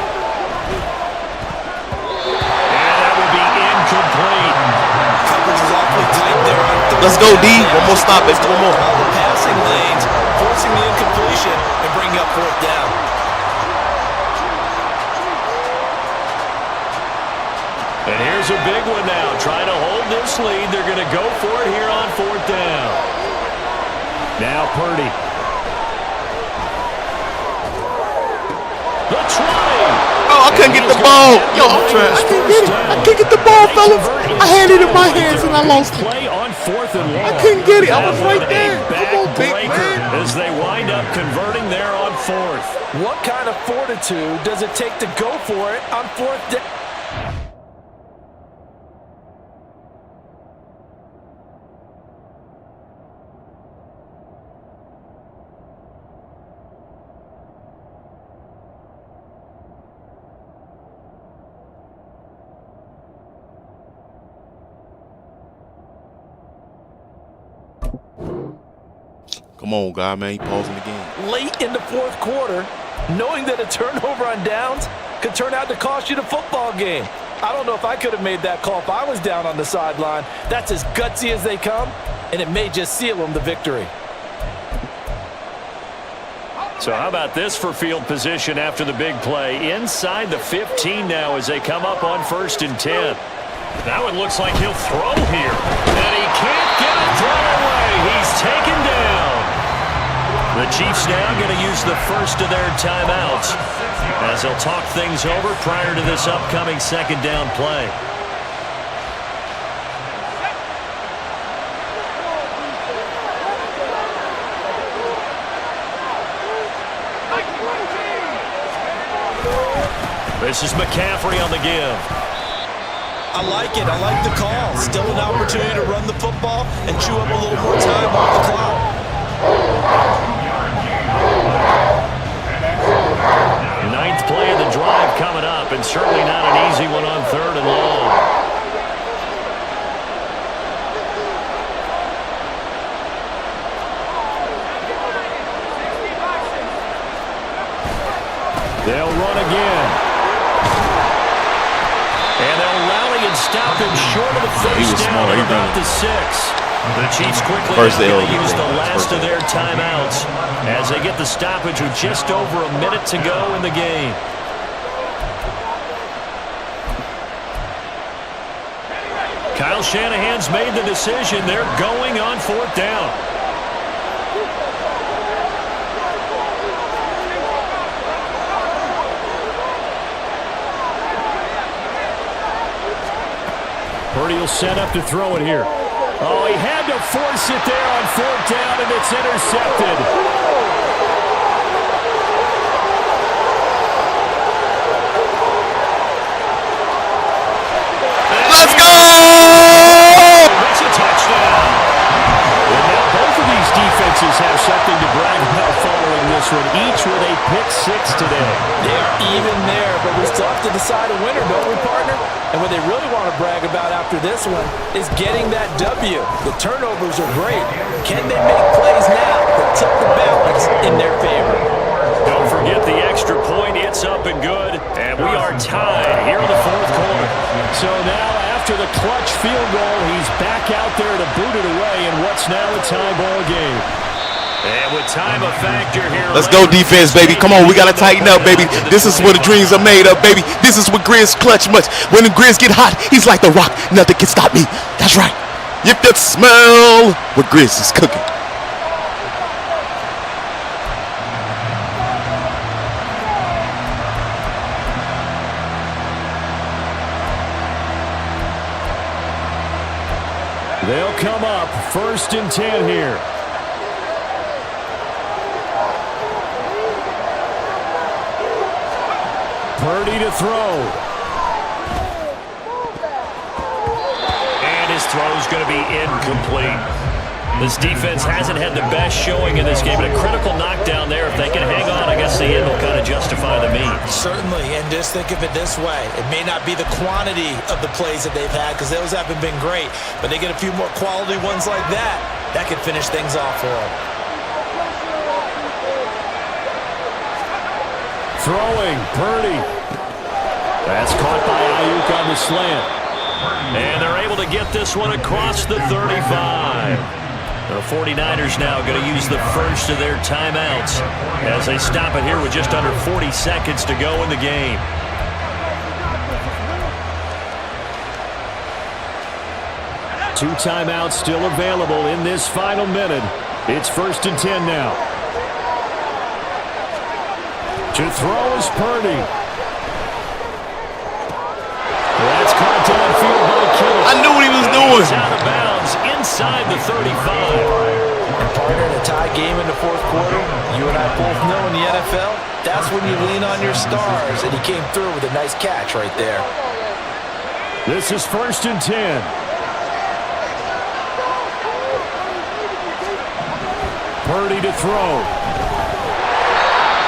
Let's go, D. One more stop, baby. One more. All the passing lanes, forcing the incompletion and bringing up 4th down. And here's a big one now. Trying to hold this lead. They're going to go for it here on 4th down. Now Purdy. The 20. Oh, I couldn't get the ball. Yo, I'm trying. I couldn't get the ball, fellas. I had it in my hands and I lost it. Play on 4th and long. I couldn't get it. I was right there. Come on, big man. As they wind up converting there on 4th. What kind of fortitude does it take to go for it on 4th down? Come on, God, man. He pausing the game. Late in the 4th quarter, knowing that a turnover on downs could turn out to cost you the football game. I don't know if I could have made that call if I was down on the sideline. That's as gutsy as they come, and it may just seal them the victory. So how about this for field position after the big play? Inside the 15 now as they come up on 1st and 10. That one looks like he'll throw here. And he can't get a throw away. He's taken down. The Chiefs now going to use the first of their timeouts as they'll talk things over prior to this upcoming 2nd down play. This is McCaffrey on the give. I like it. I like the call. Still an opportunity to run the football and chew up a little more time off the clock. Ninth play of the drive coming up, and certainly not an easy one on 3rd and long. They'll run again. And they'll rally and stop him short of the first down at about the 6. The Chiefs quickly use the last of their timeouts as they get the stoppage with just over a minute to go in the game. Kyle Shanahan's made the decision. They're going on 4th down. Purdy will set up to throw it here. Oh, he had to force it there on 4th down, and it's intercepted. Let's go! That's a touchdown. And now both of these defenses have something to brag about following this one, each with a pick 6 today. They are even there, but we still have to decide a winner, don't we, partner? And what they really want to brag about after this one is getting that W. The turnovers are great. Can they make plays now that tip the balance in their favor? Don't forget the extra point. It's up and good. And we are tied here in the 4th quarter. So now after the clutch field goal, he's back out there to boot it away in what's now a tie ball game. And with time a factor here. Let's go defense, baby. Come on, we got to tighten up, baby. This is where the dreams are made of, baby. This is what Grizz clutch much. When the Grizz get hot, he's like the Rock. Nothing can stop me. That's right. You can smell what Grizz is cooking. They'll come up 1st and 10 here. Purdy to throw. And his throw's going to be incomplete. This defense hasn't had the best showing in this game, but a critical knockdown there. If they can hang on, I guess the end will kind of justify the means. Certainly, and just think of it this way. It may not be the quantity of the plays that they've had, because those haven't been great, but they get a few more quality ones like that. That could finish things off for them. Throwing, Purdy. That's caught by Ayuk on the slant. And they're able to get this one across the 35. The 49ers now going to use the first of their timeouts as they stop it here with just under 40 seconds to go in the game. Two timeouts still available in this final minute. It's 1st and 10 now. To throw is Purdy. That's caught downfield by Kittle. I knew what he was doing. He's out of bounds inside the 35. And partner, in a tie game in the 4th quarter, you and I both know in the NFL, that's when you lean on your stars, and he came through with a nice catch right there. This is 1st and 10. Purdy to throw.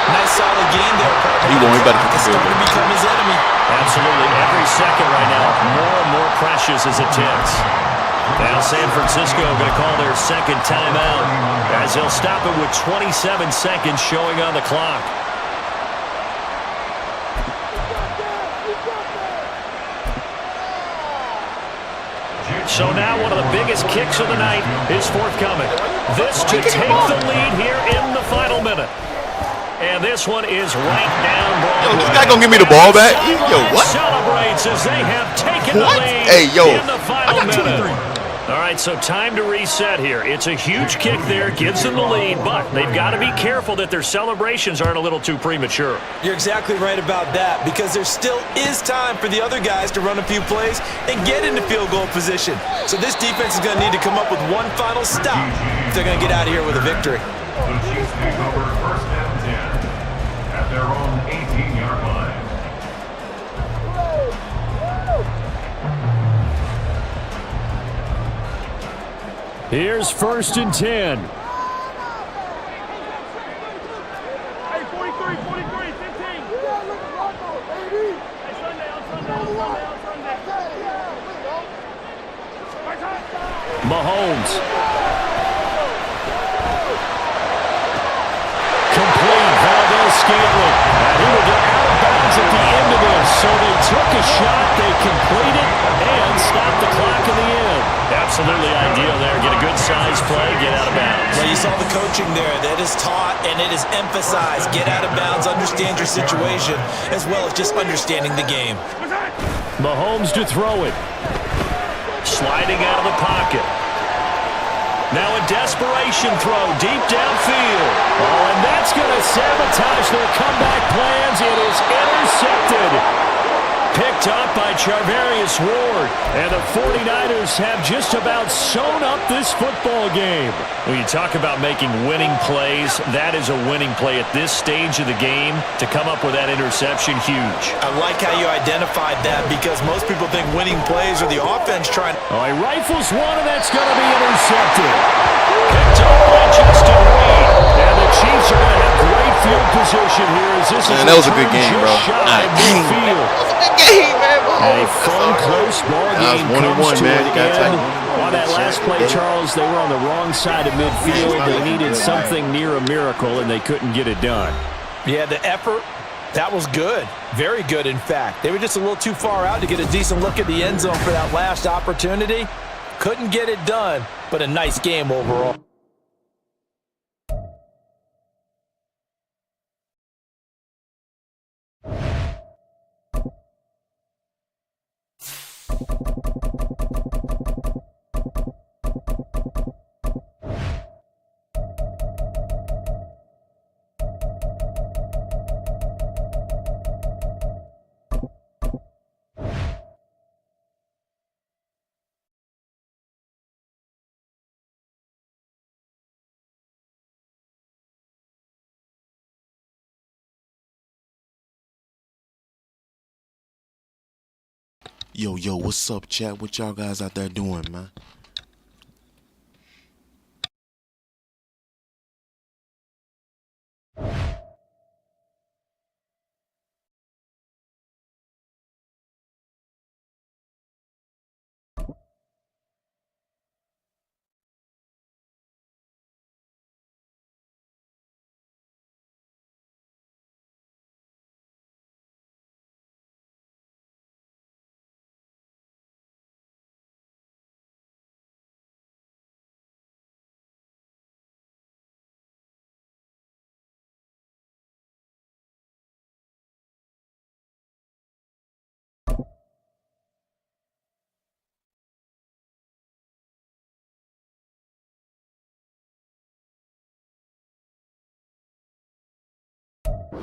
Nice solid game there, partner. He won't. He better It's starting to become his enemy. Absolutely. Every second right now, more and more precious as it ticks. Now San Francisco going to call their 2nd timeout as they'll stop it with 27 seconds showing on the clock. So now one of the biggest kicks of the night is forthcoming. This to take the lead here in the final minute. And this one is right down Broadway. Yo, this guy gonna give me the ball back? Yo, what? Celebrates as they have taken What? the lead Hey, yo, in the final I got minute. 23. All right, so time to reset here. It's a huge kick there, gives them the lead, but they've got to be careful that their celebrations aren't a little too premature. You're exactly right about that, because there still is time for the other guys to run a few plays and get into field goal position. So this defense is going to need to come up with one final stop if they're going to get out of here with a victory. The Chiefs take over first and 10 at their own 18-yard line. Here's first and 10. Hey, 43, 43, 15. Hey, Sunday, on Sunday. Mahomes. Complete. Valdez-Scantling. And he will get out of bounds at the end of this. So they took a shot, they completed, and stopped the clock in the end. Absolutely ideal there. Get a good size play, get out of bounds. Well, you saw the coaching there. That is taught and it is emphasized. Get out of bounds, understand your situation, as well as just understanding the game. Mahomes to throw it. Sliding out of the pocket. Now a desperation throw deep downfield. Oh, and that's going to sabotage their comeback plans. It is intercepted. Picked up by Charvarius Ward. And the 49ers have just about sewn up this football game. When you talk about making winning plays, that is a winning play at this stage of the game. To come up with that interception, huge. I like how you identified that, because most people think winning plays are the offense trying. Oh, he rifles one, and that's going to be intercepted. Picked up by Justin Reed. And the Chiefs are going to have great field position here. As this Man, is that was a good game, bro. Game, man. And a fun, close ball game comes to an end. On that last play, Charles, they were on the wrong side of midfield. They needed something near a miracle, and they couldn't get it done. Yeah, the effort, that was good. Very good, in fact. They were just a little too far out to get a decent look at the end zone for that last opportunity. Couldn't get it done, but a nice game overall. Yo, what's up, chat? What y'all guys out there doing, man?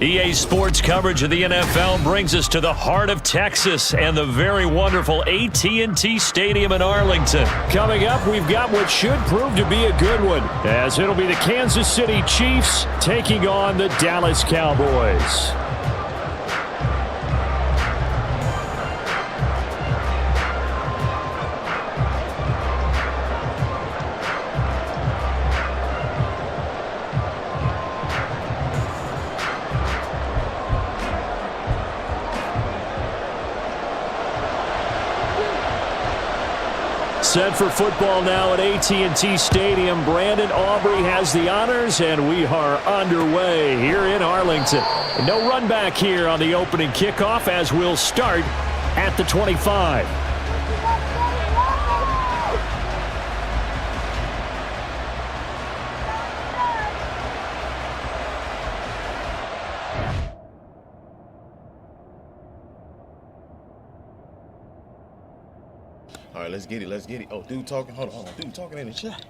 EA Sports coverage of the NFL brings us to the heart of Texas and the very wonderful AT&T Stadium in Arlington. Coming up, we've got what should prove to be a good one, as it'll be the Kansas City Chiefs taking on the Dallas Cowboys. Set for football now at AT&T Stadium. Brandon Aubrey has the honors, and we are underway here in Arlington. No run back here on the opening kickoff, as we'll start at the 25. All right, let's get it. Let's get it. Oh, dude talking. Hold on. Dude talking in the chat.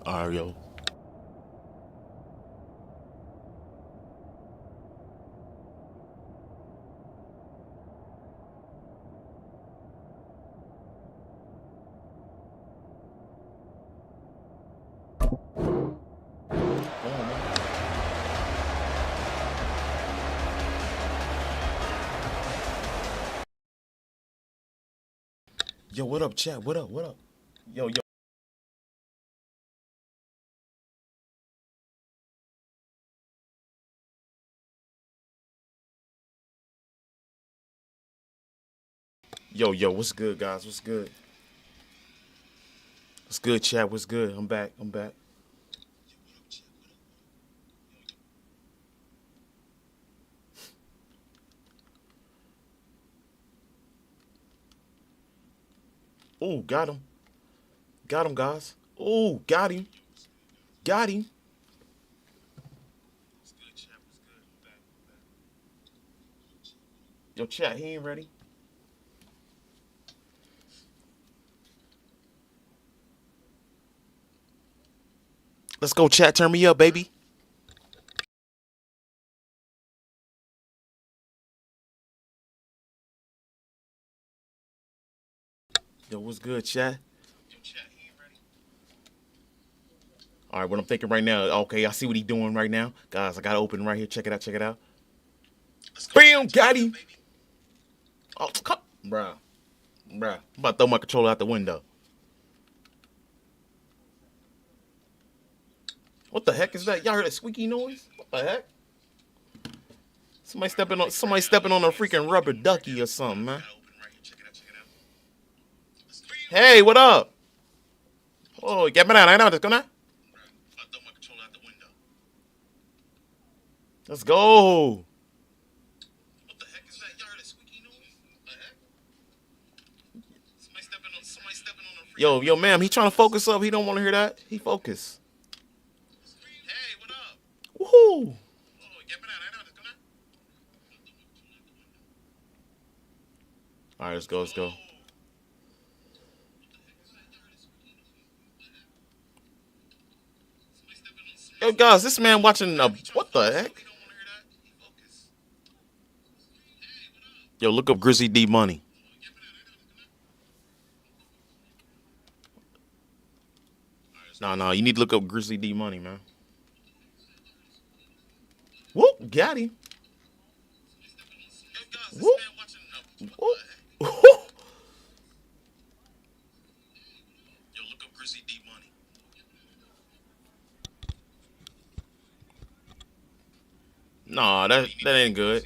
All right, yo. Yo, what up, chat? What up? What up? Yo. Yo, what's good, guys? What's good? What's good, chat? What's good? I'm back. Oh, got him. Got him, guys. Oh, got him. Got him. What's good, chat? What's good? I'm back. Yo, chat, he ain't ready. Let's go, chat. Turn me up, baby. Yo, what's good, chat? Yo, chat, he ain't ready. All right, what I'm thinking right now. Okay, I see what he's doing right now. Guys, I got to open right here. Check it out. Bam, got him. Oh, come. Bruh. I'm about to throw my controller out the window. What the heck is that? Y'all heard that squeaky noise? What the heck? Somebody stepping on a freaking rubber ducky or something, man. Hey, what up? Oh, get me down. I know what's going on. Let's go. What the heck is that? Y'all heard that squeaky noise? What the heck? Somebody stepping on a freaking... Yo, ma'am, he trying to focus up. He don't want to hear that. He focus. Hey, what up? Woohoo. All right, let's go. Yo, guys, this man watching what the heck? Yo, look up Grizzly D Money. No, you need to look up Grizzly D Money, man. Whoop, got him. Whoop. Whoop. Yo, look up Grizzly D Money. Nah, that ain't good.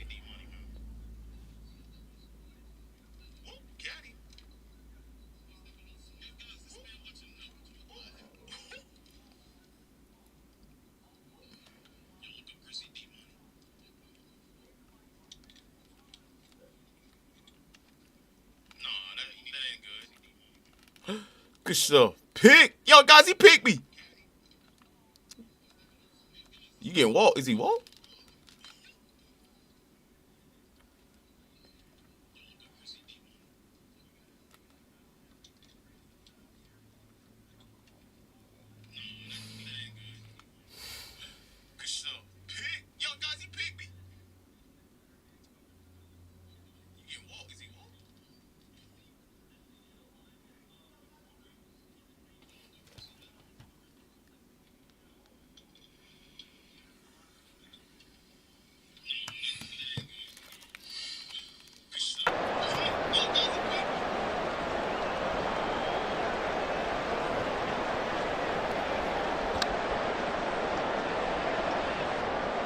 Good stuff. Pick. Yo, guys, he picked me. You getting walk? Is he walk? Good stuff. Pick. Yo, guys, he picked me. You getting walk? Is he walk?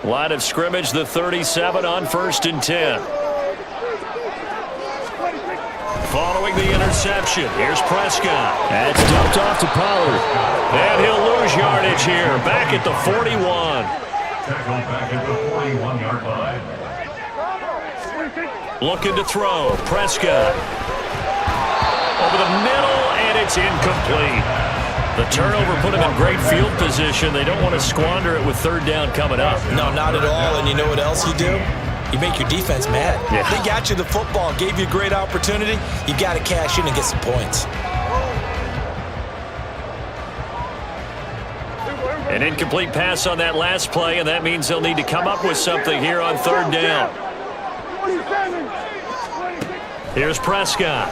Line of scrimmage, the 37 on 1st and 10. Following the interception, here's Prescott. That's dumped off to Pollard. And he'll lose yardage here, back at the 41. Tackled back at the 41-yard line. Looking to throw. Prescott. Over the middle, and it's incomplete. The turnover put him in great field position. They don't want to squander it with third down coming up. No, not at all. And you know what else you do? You make your defense mad. Yeah. They got you the football, gave you a great opportunity. You got to cash in and get some points. An incomplete pass on that last play, and that means they'll need to come up with something here on third down. Here's Prescott.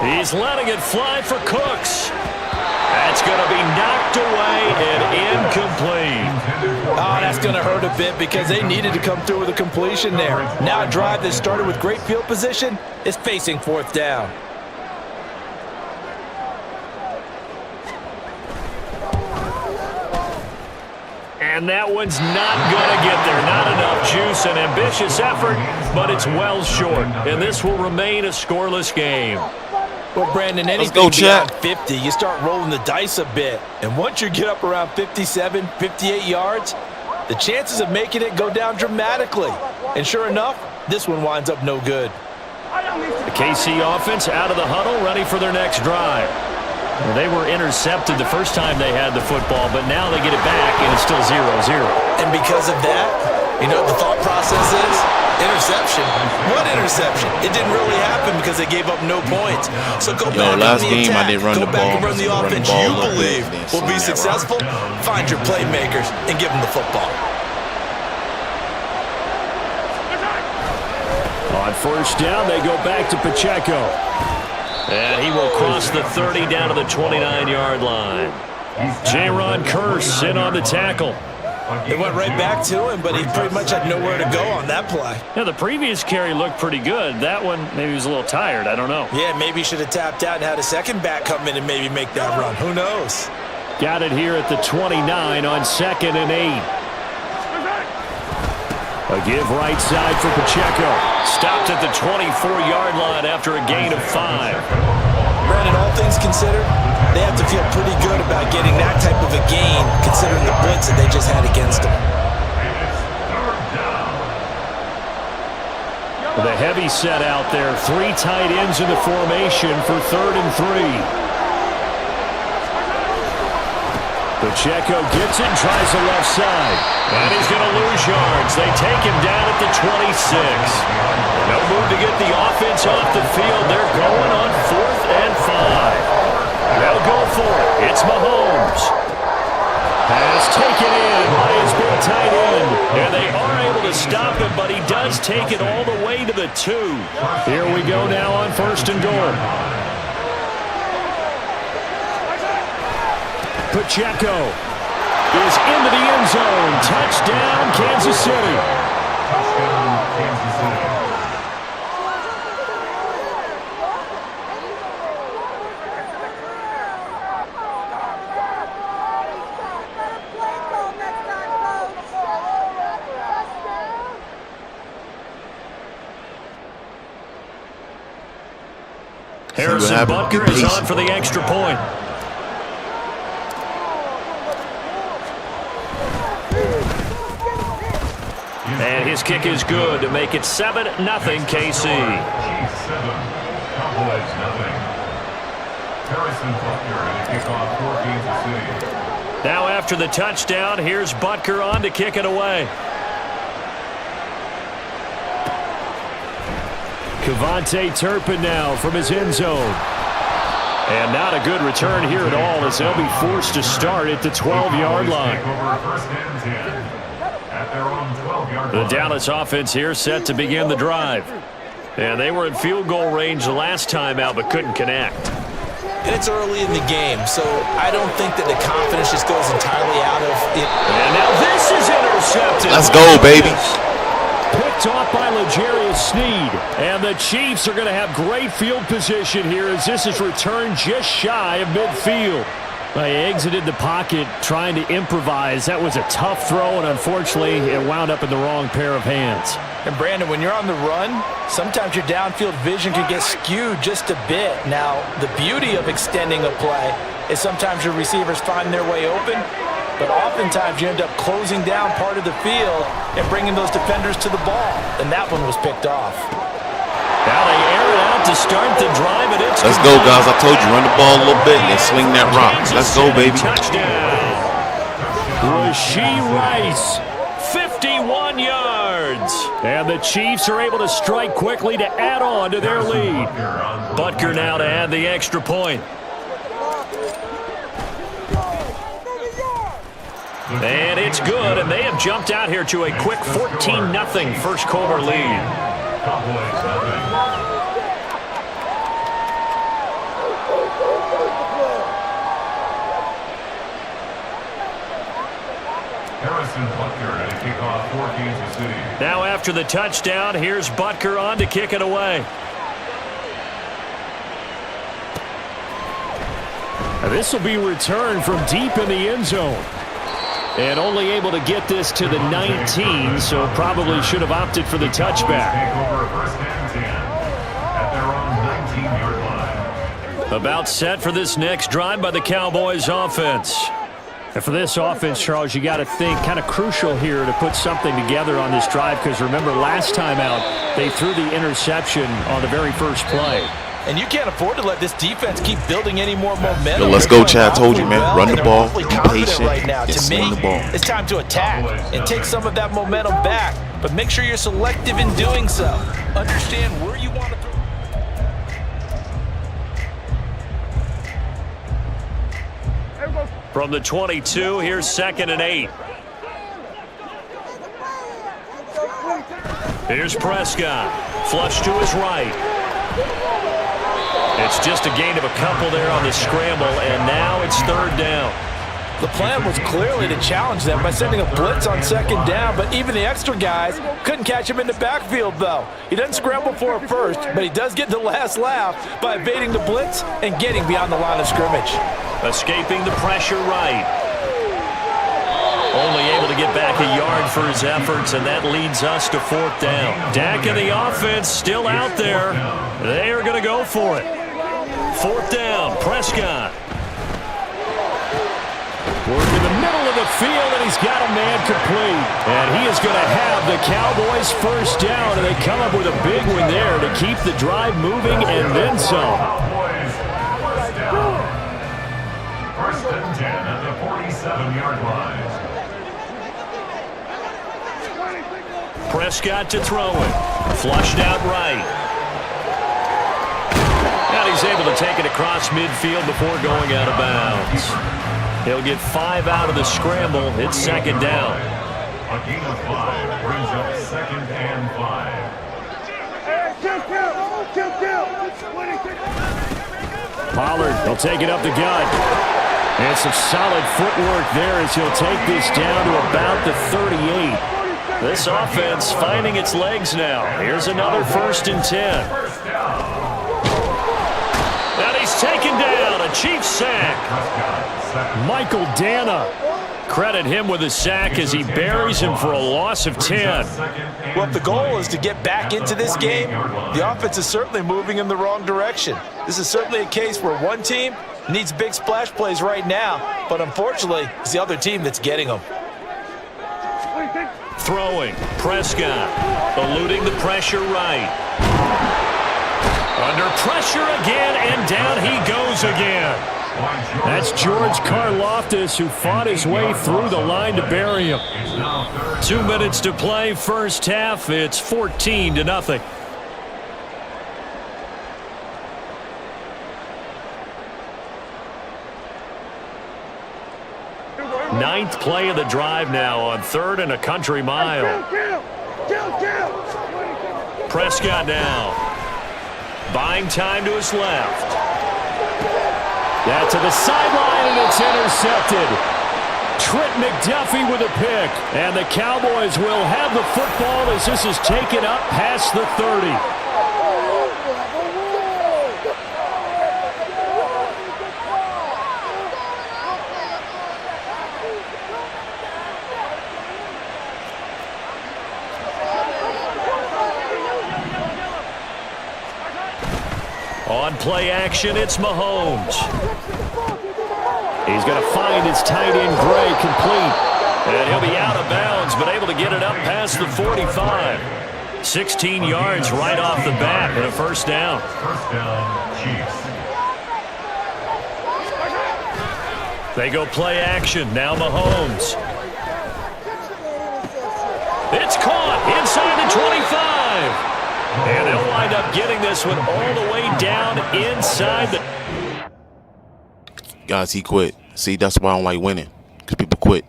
He's letting it fly for Cooks. That's going to be knocked away and incomplete. Oh, that's going to hurt a bit because they needed to come through with a completion there. Now a drive that started with great field position is facing fourth down. And that one's not going to get there. Not enough juice. An ambitious effort, but it's well short. And this will remain a scoreless game. Well, Brandon, anything beyond 50, you start rolling the dice a bit. And once you get up around 57, 58 yards, the chances of making it go down dramatically. And sure enough, this one winds up no good. The KC offense out of the huddle, ready for their next drive. Well, they were intercepted the first time they had the football, but now they get it back, and it's still 0-0. And because of that, you know what the thought process is? Interception. What interception? It didn't really happen because they gave up no points. So go back last on the game attack. I didn't run go the back ball. and run the offense you believe will be successful. Find your playmakers and give them the football. On first down, they go back to Pacheco. And he will cross the 30 down to the 29-yard line. J-Ron Kearse in on the tackle. They went right back to him, but he pretty much had nowhere to go on that play. Yeah, the previous carry looked pretty good. That one, maybe he was a little tired. I don't know. Yeah, maybe he should have tapped out and had a second back come in and maybe make that run. Who knows? Got it here at the 29 on 2nd and 8. A give right side for Pacheco. Stopped at the 24-yard line after a gain of 5. Brandon, all things considered, they have to feel pretty good about getting that type of a gain considering the blitz that they just had against them. The heavy set out there. 3 tight ends in the formation for 3rd and 3. Pacheco gets it and tries the left side. And he's going to lose yards. They take him down at the 26. No move to get the offense off the field. They're going on 4th and 5. They'll go for it. It's Mahomes. Pass taken in by his big tight end. And they are able to stop him, but he does take it all the way to the 2. Here we go now on 1st and goal. Pacheco is into the end zone. Touchdown, Kansas City. Touchdown, Kansas City. Harrison Butker is on for the extra point. And his kick is good to make it 7-0 KC. Chiefs 7, Cowboys 0. Harrison Butker and a kickoff for Kansas City. Now after the touchdown, here's Butker on to kick it away. Kevontae Turpin now from his end zone. And not a good return here at all as they'll be forced to start at the 12-yard line. The Dallas offense here set to begin the drive. And they were in field goal range the last time out but couldn't connect. And it's early in the game, so I don't think that the confidence just goes entirely out of it. And now this is intercepted. Let's go, baby. Picked off by L'Jarius Sneed. And the Chiefs are going to have great field position here as this is returned just shy of midfield. Well, he exited the pocket trying to improvise. That was a tough throw, and unfortunately, it wound up in the wrong pair of hands. And Brandon, when you're on the run, sometimes your downfield vision can get skewed just a bit. Now, the beauty of extending a play is sometimes your receivers find their way open, but oftentimes you end up closing down part of the field and bringing those defenders to the ball, and that one was picked off. Now they air it out to start the drive, and it's Let's go, guys. I told you, run the ball a little bit and then sling that rock. Let's go, baby. Touchdown. Rashee Rice, 51 yards. And the Chiefs are able to strike quickly to add on to their lead. Butker now to add the extra point. And it's good, and they have jumped out here to a quick 14-0 first quarter lead. Now after the touchdown, here's Butker on to kick it away. This will be returned from deep in the end zone. And only able to get this to the 19, so probably should have opted for the touchback. About set for this next drive by the Cowboys offense. And for this offense, Charles, you got to think kind of crucial here to put something together on this drive, because remember last time out they threw the interception on the very first play. And you can't afford to let this defense keep building any more momentum. Yo, let's go, Chad. I told you, man. Run the ball, be patient, right now. and swing the ball. It's time to attack and take some of that momentum back. But make sure you're selective in doing so. Understand where you want to throw. From the 22, here's 2nd and 8. Here's Prescott. Flush to his right. It's just a gain of a couple there on the scramble, and now it's 3rd down. The plan was clearly to challenge them by sending a blitz on 2nd down, but even the extra guys couldn't catch him in the backfield, though. He doesn't scramble for it first, but he does get the last laugh by evading the blitz and getting beyond the line of scrimmage. Escaping the pressure right. Only able to get back a yard for his efforts, and that leads us to 4th down. Dak and the offense still out there. They are going to go for it. 4th down, Prescott. Work in the middle of the field, and he's got a man complete. And he is going to have the Cowboys first down, and they come up with a big one there to keep the drive moving and then some. First and 10 at the 47-yard line. Prescott to throw it. Flushed out right. And he's able to take it across midfield before going out of bounds. He'll get 5 out of the scramble. It's 2nd down. A gain of 5 brings up 2nd and 5. Pollard will take it up the gut. And some solid footwork there as he'll take this down to about the 38. This offense finding its legs now. Here's another 1st and 10. And he's taken down. A Chiefs sack. Michael Dana. Credit him with a sack as he buries him for a loss of 10. Well, if the goal is to get back into this game, the offense is certainly moving in the wrong direction. This is certainly a case where one team needs big splash plays right now, but unfortunately, it's the other team that's getting them. Throwing, Prescott, eluding the pressure right. Under pressure again, and down he goes again. That's George Karlaftis, who fought his way through the line to bury him. 2 minutes to play, first half. It's 14-0. Ninth play of the drive now on 3rd and a country mile. Prescott now. Buying time to his left. That to the sideline, and it's intercepted. Trent McDuffie with a pick. And the Cowboys will have the football as this is taken up past the 30. On play action, it's Mahomes. He's going to find his tight end, Gray, complete. And he'll be out of bounds, but able to get it up past the 45. 16 yards right off the bat and a first down. First down, Chiefs. They go play action. Now Mahomes. It's caught inside the 25. And they'll wind up getting this one all the way down inside the... Guys, he quit. See, that's why I don't like winning, because people quit.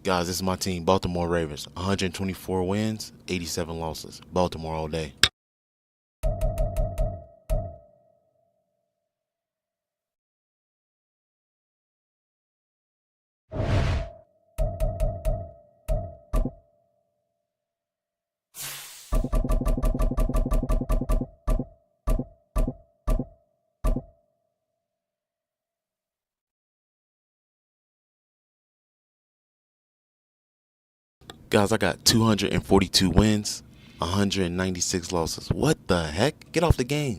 Guys, this is my team, Baltimore Ravens. 124 wins, 87 losses. Baltimore all day. Guys, I got 242 wins, 196 losses. What the heck? Get off the game.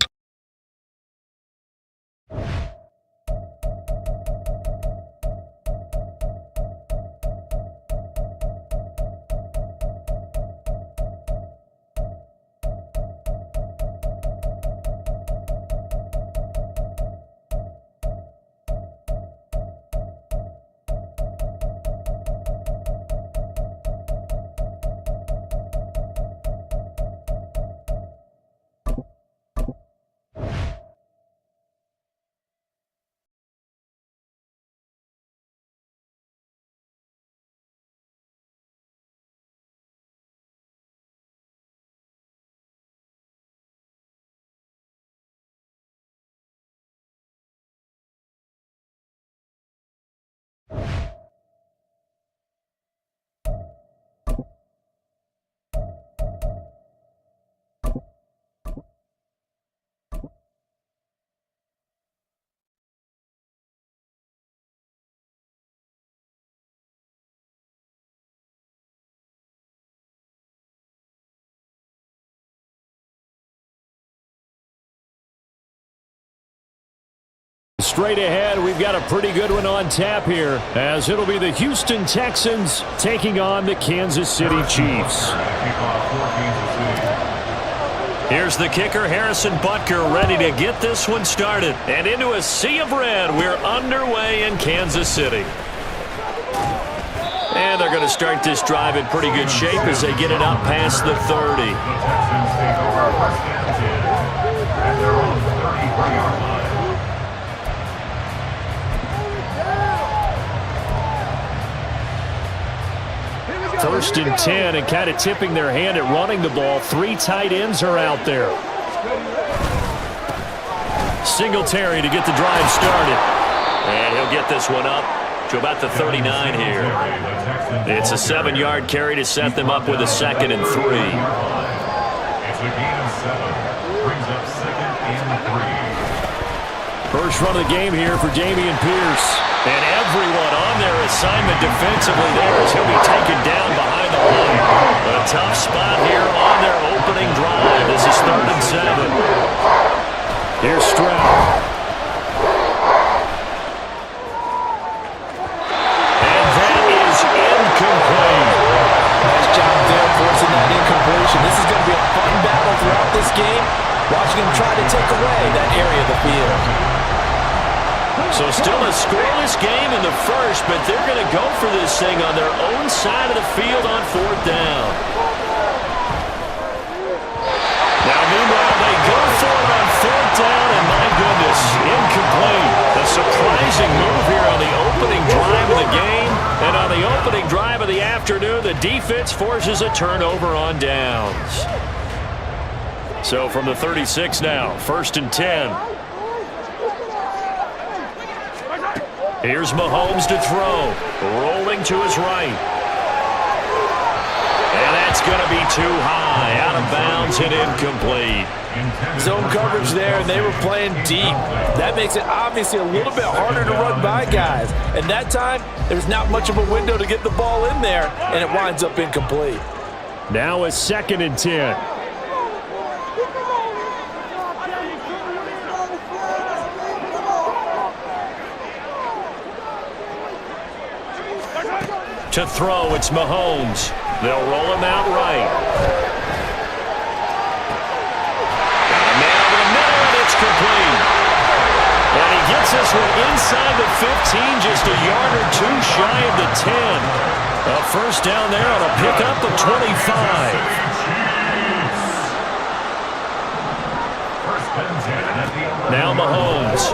Straight ahead, we've got a pretty good one on tap here, as it'll be the Houston Texans taking on the Kansas City Chiefs. Here's the kicker, Harrison Butker, ready to get this one started. And into a sea of red, we're underway in Kansas City. And they're going to start this drive in pretty good shape as they get it up past the 30. The Texans take over first and 10. And they're on the 33-yard line. First and 10, and kind of tipping their hand at running the ball. 3 tight ends are out there. Singletary to get the drive started. And he'll get this one up to about the 39 here. It's a 7-yard carry to set them up with a 2nd and 3. It's a gain of 7. Brings up 2nd and 3. First run of the game here for Dameon Pierce. And everyone on their assignment defensively there as he'll be taken down behind the line. A tough spot here on their opening drive. This is 3rd and 7. Here's Stroud. And that is incomplete. watching him try to take away that area of the field. So still a scoreless game in the first, but they're going to go for this thing on their own side of the field on 4th down. Now, meanwhile, they go for it on 4th down, and my goodness, incomplete. A surprising move here on the opening drive of the game, and on the opening drive of the afternoon, the defense forces a turnover on downs. So from the 36 now, 1st and 10. Here's Mahomes to throw, rolling to his right. And that's going to be too high, out of bounds and incomplete. Zone coverage there, and they were playing deep. That makes it obviously a little bit harder to run by guys. And that time, there's not much of a window to get the ball in there, and it winds up incomplete. Now a 2nd and 10. To throw, it's Mahomes. They'll roll him out right. Got a man over the middle, and it's complete. And he gets this one inside the 15, just a yard or two shy of the 10. A 1st down there on a pickup of 25. Now Mahomes.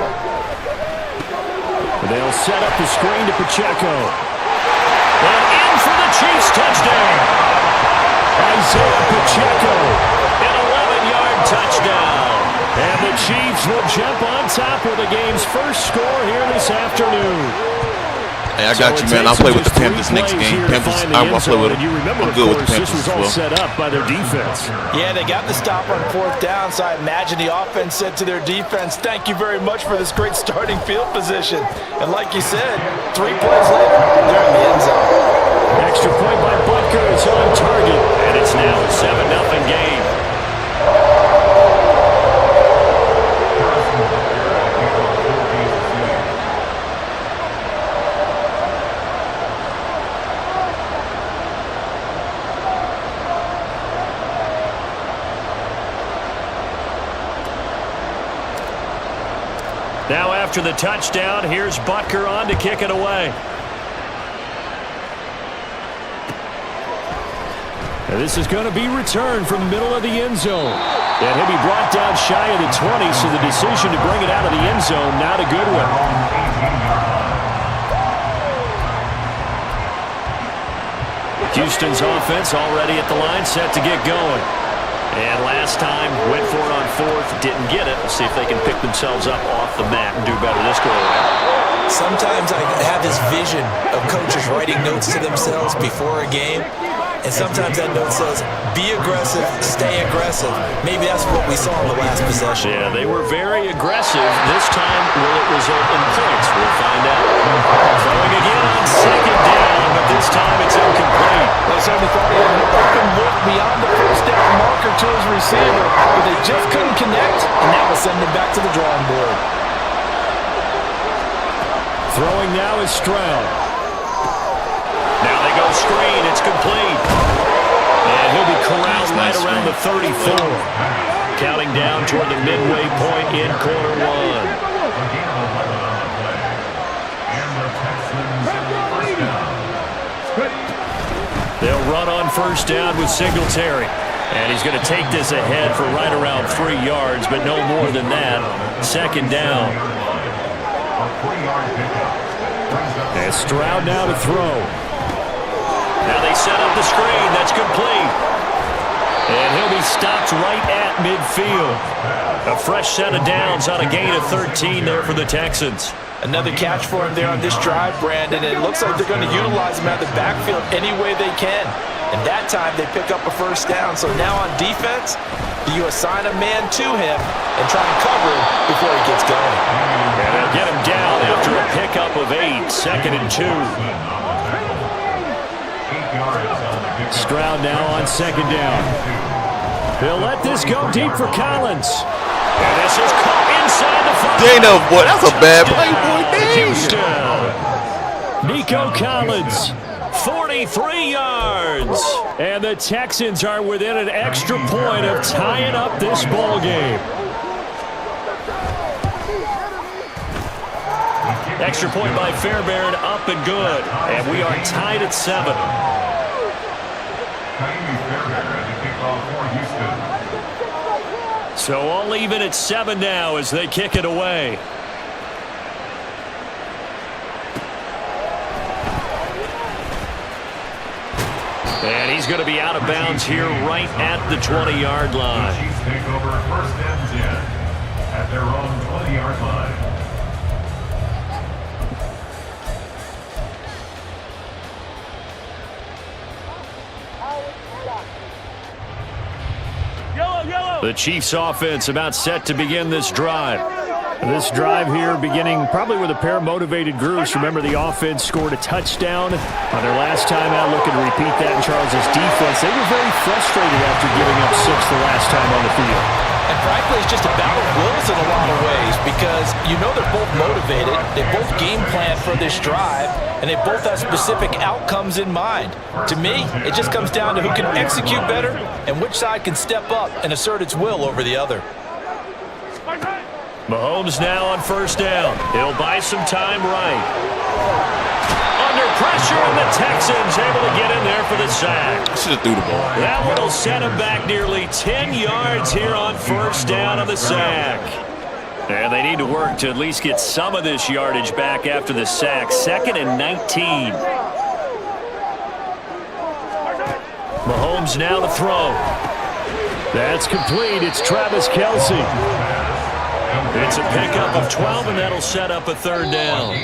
They'll set up the screen to Pacheco. And in for the Chiefs touchdown. Isaiah Pacheco, an 11-yard touchdown. And the Chiefs will jump on top with the game's first score here this afternoon. Hey, I got you, man. I'll play with the Panthers next game. Panthers, I'll play with them. I'm good with the Panthers as well. This was all set up by their defense. Yeah, they got the stop on 4th down, so I imagine the offense said to their defense, thank you very much for this great starting field position. And like you said, 3 plays later, they're in the end zone. Extra point by Butker is on target, and it's now a 7-0 game. Now after the touchdown, here's Butker on to kick it away. And this is going to be returned from the middle of the end zone. And he'll be brought down shy of the 20, so the decision to bring it out of the end zone, not a good one. Houston's offense already at the line, set to get going. And last time, went for it on 4th, didn't get it. We'll see if they can pick themselves up off the mat and do better this go around. Sometimes I have this vision of coaches writing notes to themselves before a game. And sometimes that note says, be aggressive, stay aggressive. Maybe that's what we saw in the last possession. Yeah, they were very aggressive. This time, will it result in points? We'll find out. Throwing again on 2nd down, but this time it's incomplete. They certainly thought they had an open look beyond the 1st down marker to his receiver, but they just couldn't connect, and that will send him back to the drawing board. Throwing now is Stroud. Now they go screen. It's complete. And he'll be corralled right around the 34. Counting down toward the midway point in quarter 1. They'll run on 1st down with Singletary. And he's going to take this ahead for right around 3 yards, but no more than that. 2nd down. And Stroud now to throw. Now they set up the screen. That's complete. And he'll be stopped right at midfield. A fresh set of downs on a gain of 13 there for the Texans. Another catch for him there on this drive, Brandon. And it looks like they're going to utilize him out of the backfield any way they can. And that time they pick up a 1st down. So now on defense, you assign a man to him and try and cover him before he gets going. And they'll get him down after a pickup of 8. 2nd and 2. Stroud now on 2nd down. He'll let this go deep for Collins. And this is caught inside the 5. Dana, boy, that's a bad play, boy. Houston. Nico Collins, 43 yards. And the Texans are within an extra point of tying up this ball game. Extra point by Fairbairn, up and good. And we are tied at 7. So all even at 7 now as they kick it away. And he's going to be out of bounds here right at the 20-yard line. The Chiefs take over first and 10 at their own 20-yard line. The Chiefs offense about set to begin this drive. This drive here beginning probably with a pair of motivated groups. Remember, the offense scored a touchdown on their last time out, looking to repeat that in Charles's defense. They were very frustrated after giving up 6 the last time on the field. And frankly, it's just a battle of wills in a lot of ways because you know they're both motivated. They both game plan for this drive, and they both have specific outcomes in mind. To me, it just comes down to who can execute better and which side can step up and assert its will over the other. Mahomes now on first down. He'll buy some time right. Under pressure, and the Texans able to get in there for the sack. Should have threw the ball. That one will set him back nearly 10 yards here on first down of the sack. And they need to work to at least get some of this yardage back after the sack. 2nd and 19. Mahomes now to throw. That's complete. It's Travis Kelce. It's a pickup of 12, and that'll set up a third down.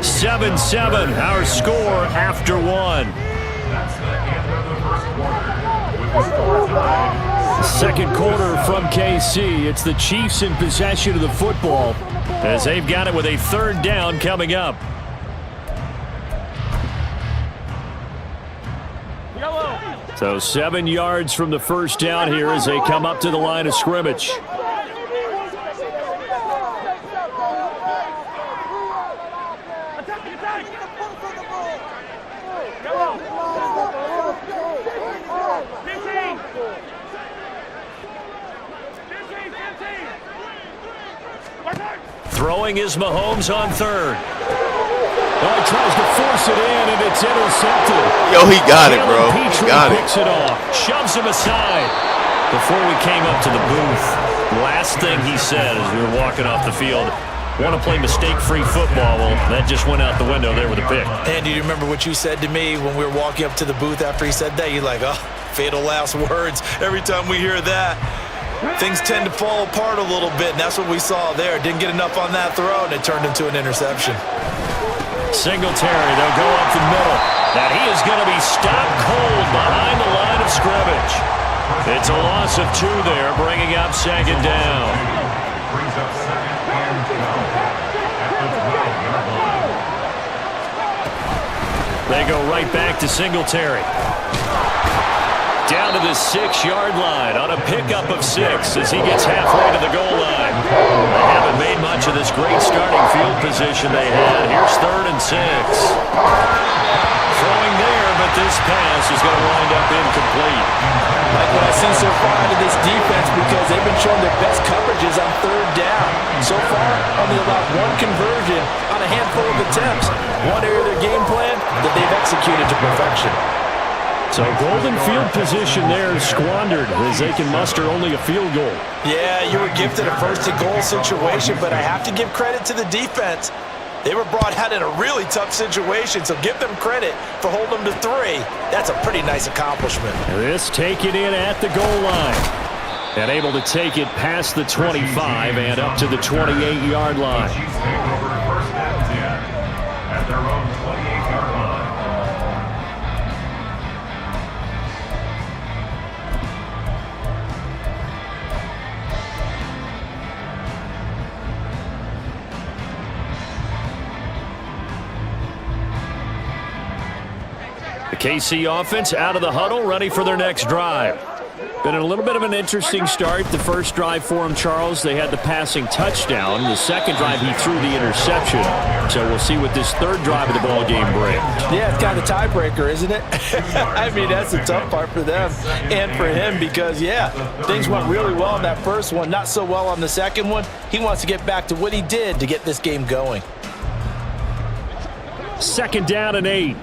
7-7, our score after 1. That's the end of the first quarter. With the score tied. Second quarter from KC. It's the Chiefs in possession of the football as they've got it with a third down coming up. So 7 yards from the first down here as they come up to the line of scrimmage. Throwing is Mahomes on third. Oh, he tries to force it in, and it's intercepted. Yo, he got it, bro. He got it. Picks it off, shoves him aside. Before we came up to the booth, last thing he said as we were walking off the field, want to play mistake-free football. Well, that just went out the window there with a pick. And do you remember what you said to me when we were walking up to the booth after he said that? You're like, oh, fatal last words. Every time we hear that, things tend to fall apart a little bit, and that's what we saw there. Didn't get enough on that throw, and it turned into an interception. Singletary, they'll go up the middle. And he is going to be stopped cold behind the line of scrimmage. It's a loss of 2 there, bringing up second down. Brings up 2nd and 12 at the 12-yard line. They go right back to Singletary. Down to the 6-yard line on a pickup of 6 as he gets halfway to the goal line. They haven't made much of this great starting field position they had. Here's 3rd and 6. Throwing there, but this pass is going to wind up incomplete. Like what I've seen so far out of this defense because they've been showing their best coverages on 3rd down. So far, only allowed 1 conversion on a handful of attempts. One area of their game plan that they've executed to perfection. So golden field position there squandered as they can muster only a field goal. Yeah, you were gifted a 1st-and-goal situation, but I have to give credit to the defense. They were brought out in a really tough situation, so give them credit for holding them to 3. That's a pretty nice accomplishment. This taken in at the goal line. And able to take it past the 25 and up to the 28-yard line. The Chiefs take over first and 10 at their own 28-yard line. The KC offense out of the huddle, ready for their next drive. Been a little bit of an interesting start. The first drive for him, Charles, they had the passing touchdown. The second drive, he threw the interception. So we'll see what this third drive of the ball game brings. Yeah, it's kind of a tiebreaker, isn't it? I mean, that's the tough part for them and for him because, yeah, things went really well in that first one, not so well on the second one. He wants to get back to what he did to get this game going. 2nd down and 8.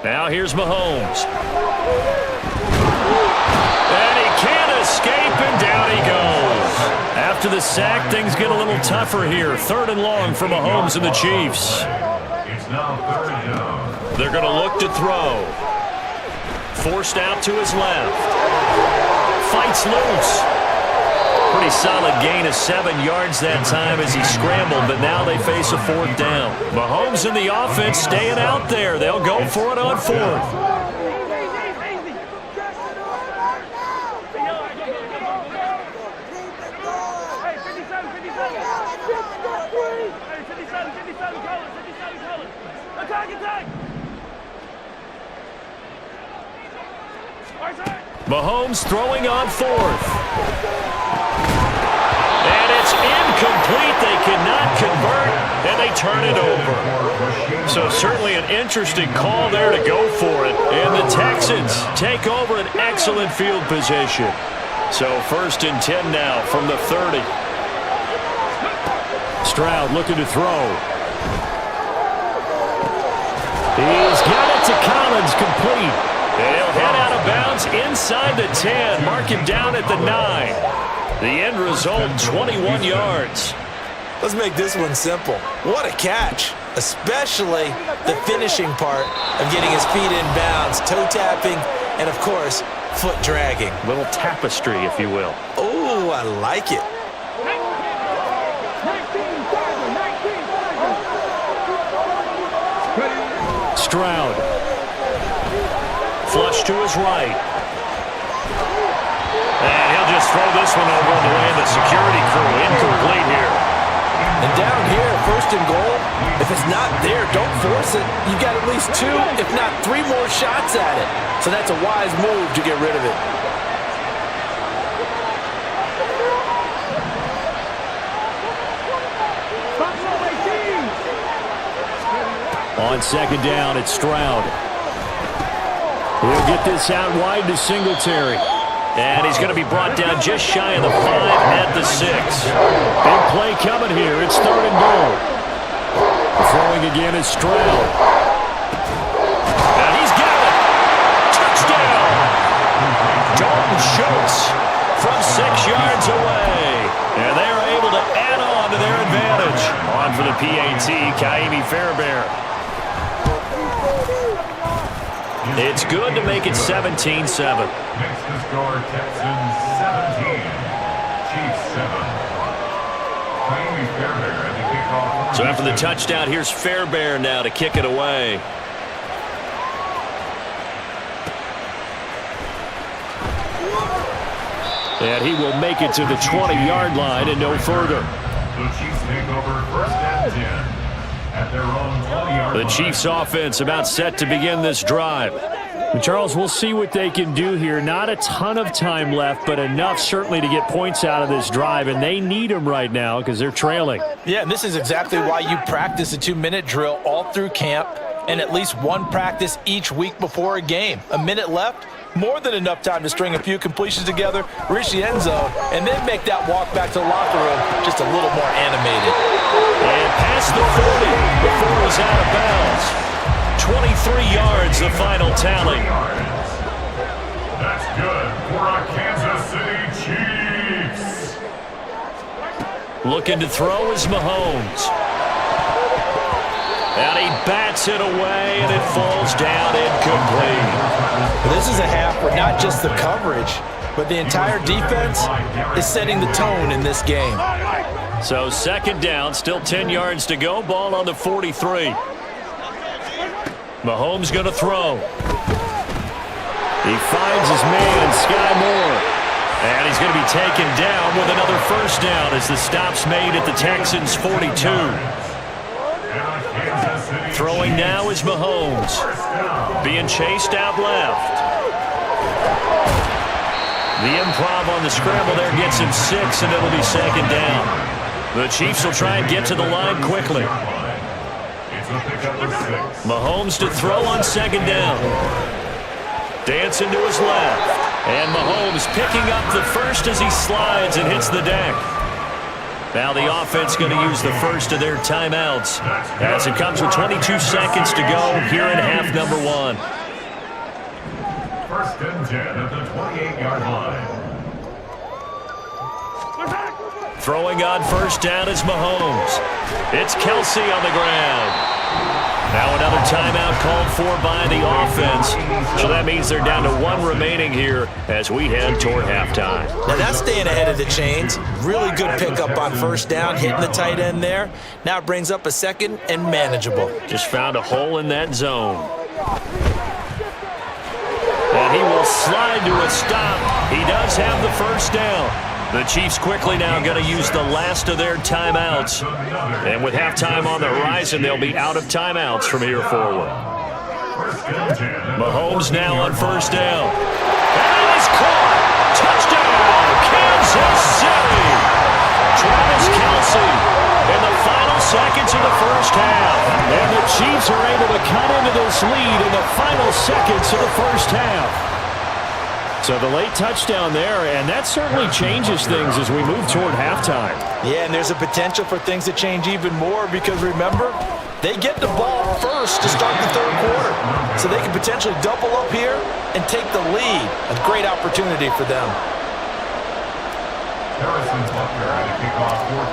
Now here's Mahomes. And he can't escape, and down he goes. After the sack, things get a little tougher here. 3rd and long for Mahomes and the Chiefs. It's now 3rd down. They're going to look to throw. Forced out to his left. Fights loose. Pretty solid gain of 7 yards that time as he scrambled, but now they face a 4th down. Mahomes and the offense staying out there. They'll go for it on 4th. Hey, 57, 57. Hey, 57, 57, color, 57, color. Attack, attack. Right side. Mahomes throwing on 4th. And it's incomplete. They cannot convert, and they turn it over. So certainly an interesting call there to go for it. And the Texans take over an excellent field position. So 1st and 10 now from the 30. Stroud looking to throw. He's got it to Collins, complete. They'll head out of bounds inside the 10. Mark him down at the 9. The end result, 21 yards. Let's make this one simple. What a catch, especially the finishing part of getting his feet in bounds, toe tapping, and of course, foot dragging. Little tapestry, if you will. Oh, I like it. Stroud. Flush to his right. And he'll just throw this one over on the way of the security crew. Incomplete here. And down here, 1st and goal, if it's not there, don't force it. You've got at least 2, if not 3 more shots at it. So that's a wise move to get rid of it. On 2nd down, it's Stroud. He'll get this out wide to Singletary. And he's going to be brought down just shy of the 5 at the 6. Big play coming here. It's 3rd and goal. Throwing again is Stroud. And he's got it. Touchdown. Dalton Schultz from 6 yards away. And they're able to add on to their advantage. On for the PAT, Kaimi Fairbairn. It's good to make it 17-7. Makes the score Texans 17, Chiefs 7. Kaimi Fairbairn at the kickoff. So after the touchdown, here's Fairbairn now to kick it away. And he will make it to the 20-yard line and no further. The Chiefs take over 1st and 10 at their own 20-yard line. The Chiefs offense about set to begin this drive. And Charles, we'll see what they can do here. Not a ton of time left, but enough certainly to get points out of this drive, and they need them right now because they're trailing. Yeah, and this is exactly why you practice a 2-minute drill all through camp and at least one practice each week before a game. A minute left, more than enough time to string a few completions together, reach the end zone, and then make that walk back to the locker room just a little more animated. And past the 40 before it was out of bounds. 23 yards, the final tally. That's good for our Kansas City Chiefs. Looking to throw is Mahomes. And he bats it away, and it falls down incomplete. This is a half where not just the coverage, but the entire defense is setting the tone in this game. So 2nd down, still 10 yards to go. Ball on the 43. Mahomes going to throw. He finds his man, Sky Moore. And he's going to be taken down with another 1st down as the stop's made at the Texans' 42. Throwing now is Mahomes. Being chased out left. The improv on the scramble there gets him 6, and it'll be second down. The Chiefs will try and get to the line quickly. Mahomes to throw on second down. Dancing to his left. And Mahomes picking up the first as he slides and hits the deck. Now the offense going to use the first of their timeouts as it comes with 22 seconds to go here in half number 1. First and 10 at the 28-yard line. Throwing on first down is Mahomes. It's Kelsey on the ground. Now another timeout called for by the offense. So that means they're down to 1 remaining here as we head toward halftime. Now that's staying ahead of the chains. Really good pickup on first down, hitting the tight end there. Now it brings up a second and manageable. Just found a hole in that zone. And he will slide to a stop. He does have the first down. The Chiefs quickly now going to use the last of their timeouts. And with halftime on the horizon, they'll be out of timeouts from here forward. Mahomes now on first down. And it is caught. Touchdown, Kansas City. Travis Kelsey in the final seconds of the first half. And the Chiefs are able to cut into this lead in the final seconds of the first half. So the late touchdown there, and that certainly changes things as we move toward halftime. Yeah, and there's a potential for things to change even more because, remember, they get the ball first to start the third quarter. So they can potentially double up here and take the lead. A great opportunity for them.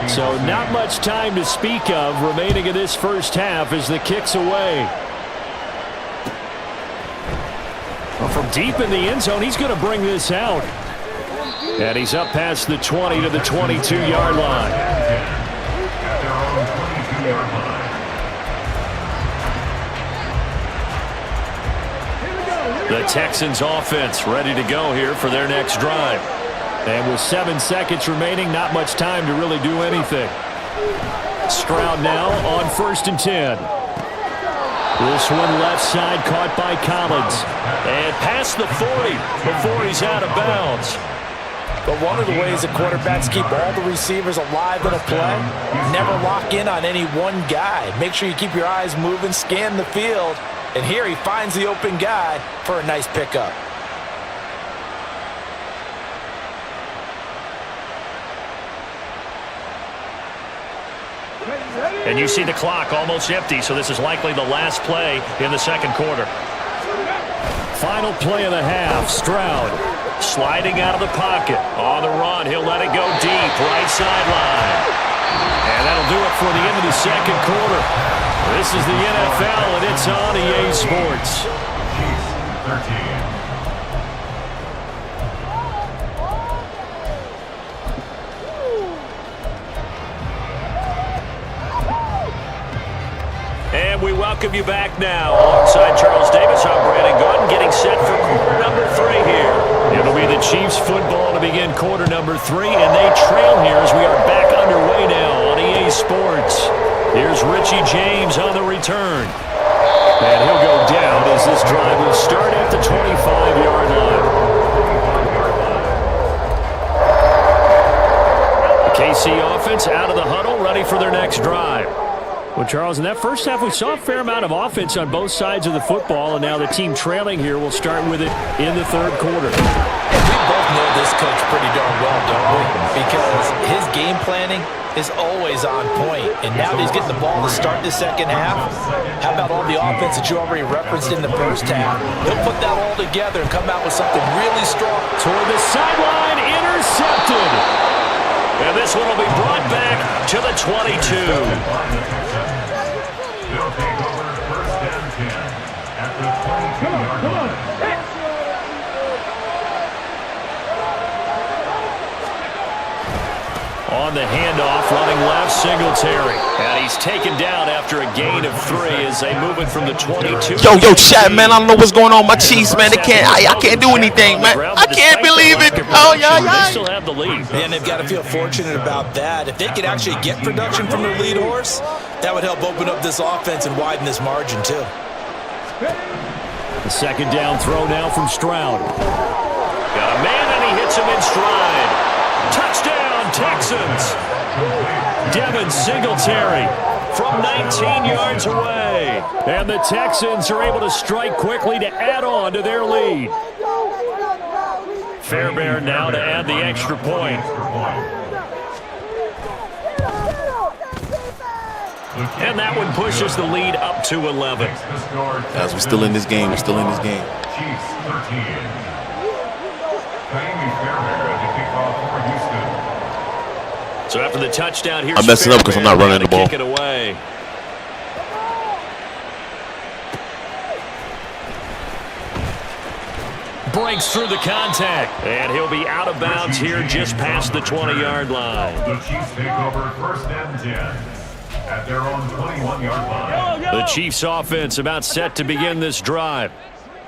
So not much time to speak of remaining in this first half as the kick's away. Well, from deep in the end zone, he's going to bring this out. And he's up past the 20 to the 22-yard line. The Texans offense ready to go here for their next drive. And with 7 seconds remaining, not much time to really do anything. Stroud now on first and 10. This one left side caught by Collins. And past the 40 before he's out of bounds. But one of the ways that quarterbacks keep all the receivers alive in a play, never lock in on any one guy. Make sure you keep your eyes moving, scan the field. And here he finds the open guy for a nice pickup. And you see the clock almost empty, so this is likely the last play in the second quarter. Final play of the half, Stroud sliding out of the pocket. On the run, he'll let it go deep, right sideline. And that'll do it for the end of the second quarter. This is the NFL, and it's on EA Sports. 13. And we welcome you back now. Alongside Charles Davis, I'm Brandon Gordon, getting set for quarter number 3 here. It'll be the Chiefs football to begin quarter number 3, and they trail here as we are back underway now on EA Sports. Here's Richie James on the return. And he'll go down as this drive will start at the 25-yard line. The KC offense out of the huddle, ready for their next drive. Well, Charles, in that first half, we saw a fair amount of offense on both sides of the football, and now the team trailing here will start with it in the third quarter. And we both know this coach pretty darn well, don't we? Because his game planning is always on point, and now that he's getting the ball to start the second half, how about all the offense that you already referenced in the first half? He'll put that all together and come out with something really strong. Toward the sideline, intercepted. And this one will be brought back to the 22. They'll take over first and 10 at the 22-yard line. On the handoff, running left, Singletary. And he's taken down after a gain of 3 as they move it from the 22. Yo, chat, man. I don't know what's going on. My Chiefs, man. I can't do anything, man. I can't believe it. Oh, yeah. They still have the lead. And they've got to feel fortunate about that. If they could actually get production from their lead horse, that would help open up this offense and widen this margin, too. The second down throw now from Stroud. Got a man, and he hits him in stride. Touchdown, Texans. Devin Singletary from 19 yards away. And the Texans are able to strike quickly to add on to their lead. Fairbairn now to add the extra point. And that one pushes the lead up to 11. Guys, we're still in this game. Chiefs 13. Fairbairn to kick off for Houston. So after the touchdown, here's I'm messing up because I'm not running the ball. Kick it away. Breaks through the contact, and he'll be out of bounds here just past the 20-yard line. The Chiefs take over 1st and 10 at their own 21-yard line. The Chiefs offense about set to begin this drive.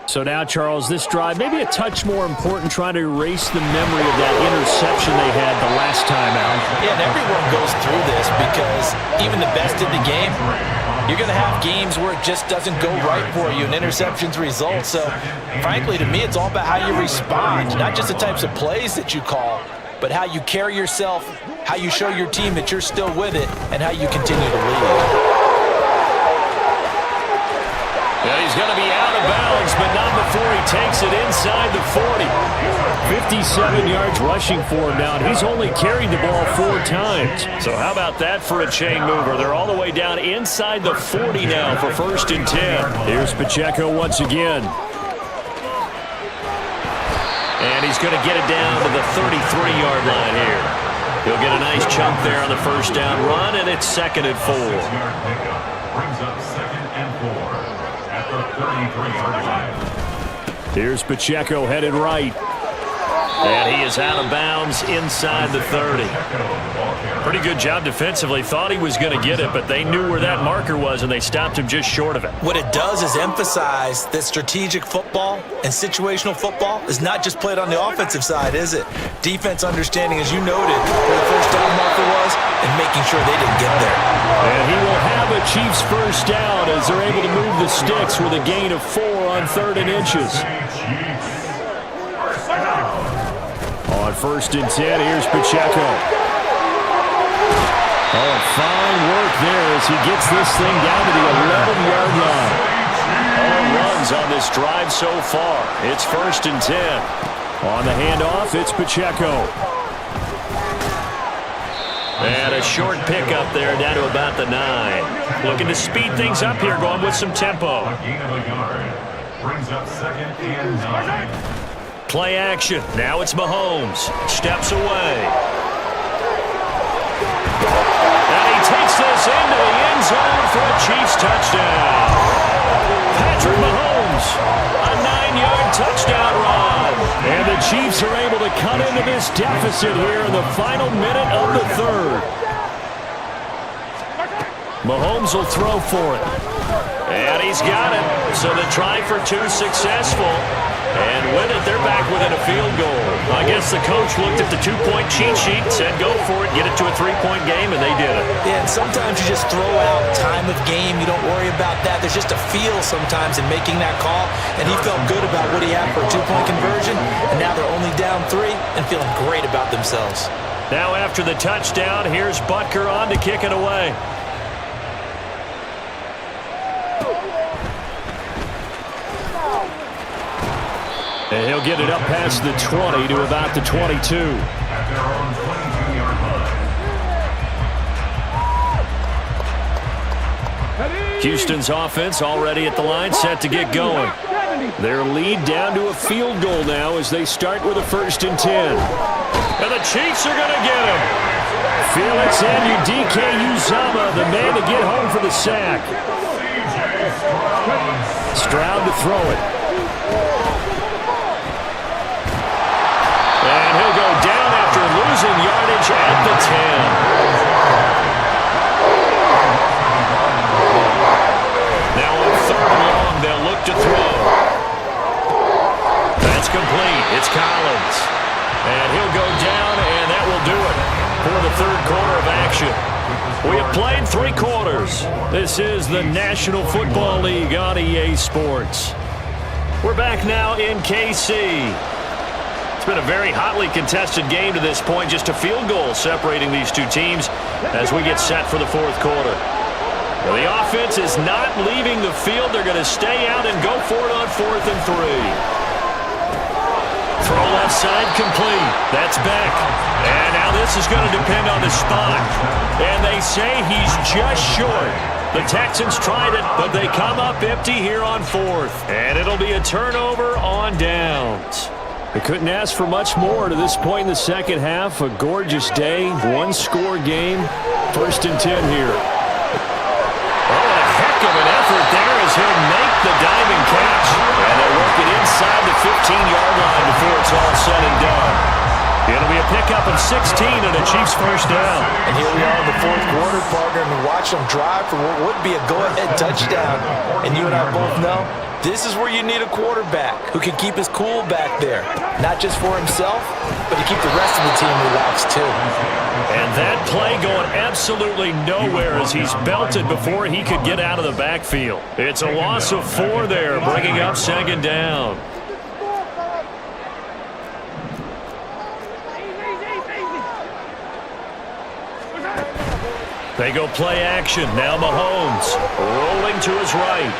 So now, Charles, this drive maybe a touch more important, trying to erase the memory of that interception they had the last time out. Yeah, and everyone goes through this because even the best in the game, you're going to have games where it just doesn't go right for you and interceptions result. So, frankly, to me, it's all about how you respond, not just the types of plays that you call, but how you carry yourself, how you show your team that you're still with it, and how you continue to lead. Yeah, he's going to be out of bounds, but not before he takes it inside the 40. 57 yards rushing for him now, and he's only carried the ball 4 times. So how about that for a chain mover? They're all the way down inside the 40 now for 1st and 10. Here's Pacheco once again. And he's going to get it down to the 33-yard line here. He'll get a nice chunk there on the 1st down run, and it's 2nd and 4. 6-yard pickup brings up 2nd and 4 at the 33-yard line. Here's Pacheco headed right. And he is out of bounds inside the 30. Pretty good job defensively. Thought he was going to get it, but they knew where that marker was, and they stopped him just short of it. What it does is emphasize that strategic football and situational football is not just played on the offensive side, is it? Defense understanding, as you noted, where the 1st down marker was and making sure they didn't get there. And he will have a Chiefs 1st down as they're able to move the sticks with a gain of 4 on 3rd and inches. On 1st and 10, here's Pacheco. Oh, fine work there as he gets this thing down to the 11-yard line. All runs on this drive so far. It's 1st and 10. On the handoff, it's Pacheco. And a short pickup there down to about the 9. Looking to speed things up here, going with some tempo. A gain of a yard brings up 2nd and 9. Play action. Now it's Mahomes. Steps away. And he takes this into the end zone for a Chiefs touchdown. Patrick Mahomes, a 9-yard touchdown run. And the Chiefs are able to cut into this deficit here in the final minute of the 3rd. Mahomes will throw for it. And he's got it. So the try for 2 successful. And with it, they're back within a field goal. I guess the coach looked at the 2-point cheat sheet and said, go for it, get it to a 3-point game, and they did it. Yeah, and sometimes you just throw out time of game. You don't worry about that. There's just a feel sometimes in making that call, and he felt good about what he had for a 2-point conversion, and now they're only down 3 and feeling great about themselves. Now after the touchdown, here's Butker on to kick it away. And he'll get it up past the 20 to about the 22. At their own 22-yard line. Houston's offense already at the line, set to get going. Their lead down to a field goal now as they start with a 1st and 10. And the Chiefs are going to get him. Felix Anudike-Uzomah, the man to get home for the sack. Stroud to throw it. And he'll go down after losing yardage yardage at the 10. Now on 3rd and long, they'll look to throw. That's complete. It's Collins. And he'll go down, and that will do it for the 3rd quarter of action. We have played 3 quarters. This is the National Football League on EA Sports. We're back now in KC. It's been a very hotly contested game to this point. Just a field goal separating these two teams as we get set for the 4th quarter. Well, the offense is not leaving the field. They're going to stay out and go for it on 4th and 3. Throw left side complete. That's Beck. And now this is going to depend on the spot. And they say he's just short. The Texans tried it, but they come up empty here on 4th. And it'll be a turnover on downs. They couldn't ask for much more to this point in the second half. A gorgeous day, 1-score game. 1st and 10 here. Oh, a heck of an effort there as he'll make the diving catch. And they'll work it inside the 15-yard line before it's all said and done. It'll be a pickup of 16 and a Chiefs first down. And here we are in the 4th quarter, partner, and watch them drive for what would be a go-ahead touchdown. And you and I both know this is where you need a quarterback who can keep his cool back there. Not just for himself, but to keep the rest of the team relaxed too. And that play going absolutely nowhere as he's belted before he could get out of the backfield. It's a loss of 4 there, bringing up 2nd down. They go play action. Now Mahomes rolling to his right.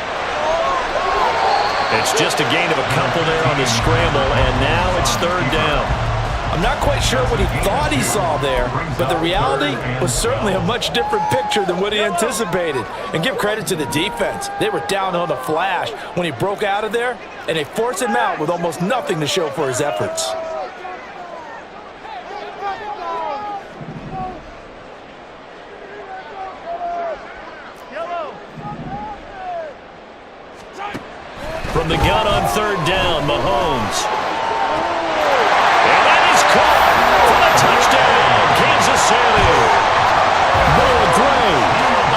It's just a gain of a couple there on the scramble, and now it's 3rd down. I'm not quite sure what he thought he saw there, but the reality was certainly a much different picture than what he anticipated. And give credit to the defense. They were down on the flash when he broke out of there, and they forced him out with almost nothing to show for his efforts. From the gun on 3rd down, Mahomes. And that is caught for the touchdown, Kansas City. Noah Gray,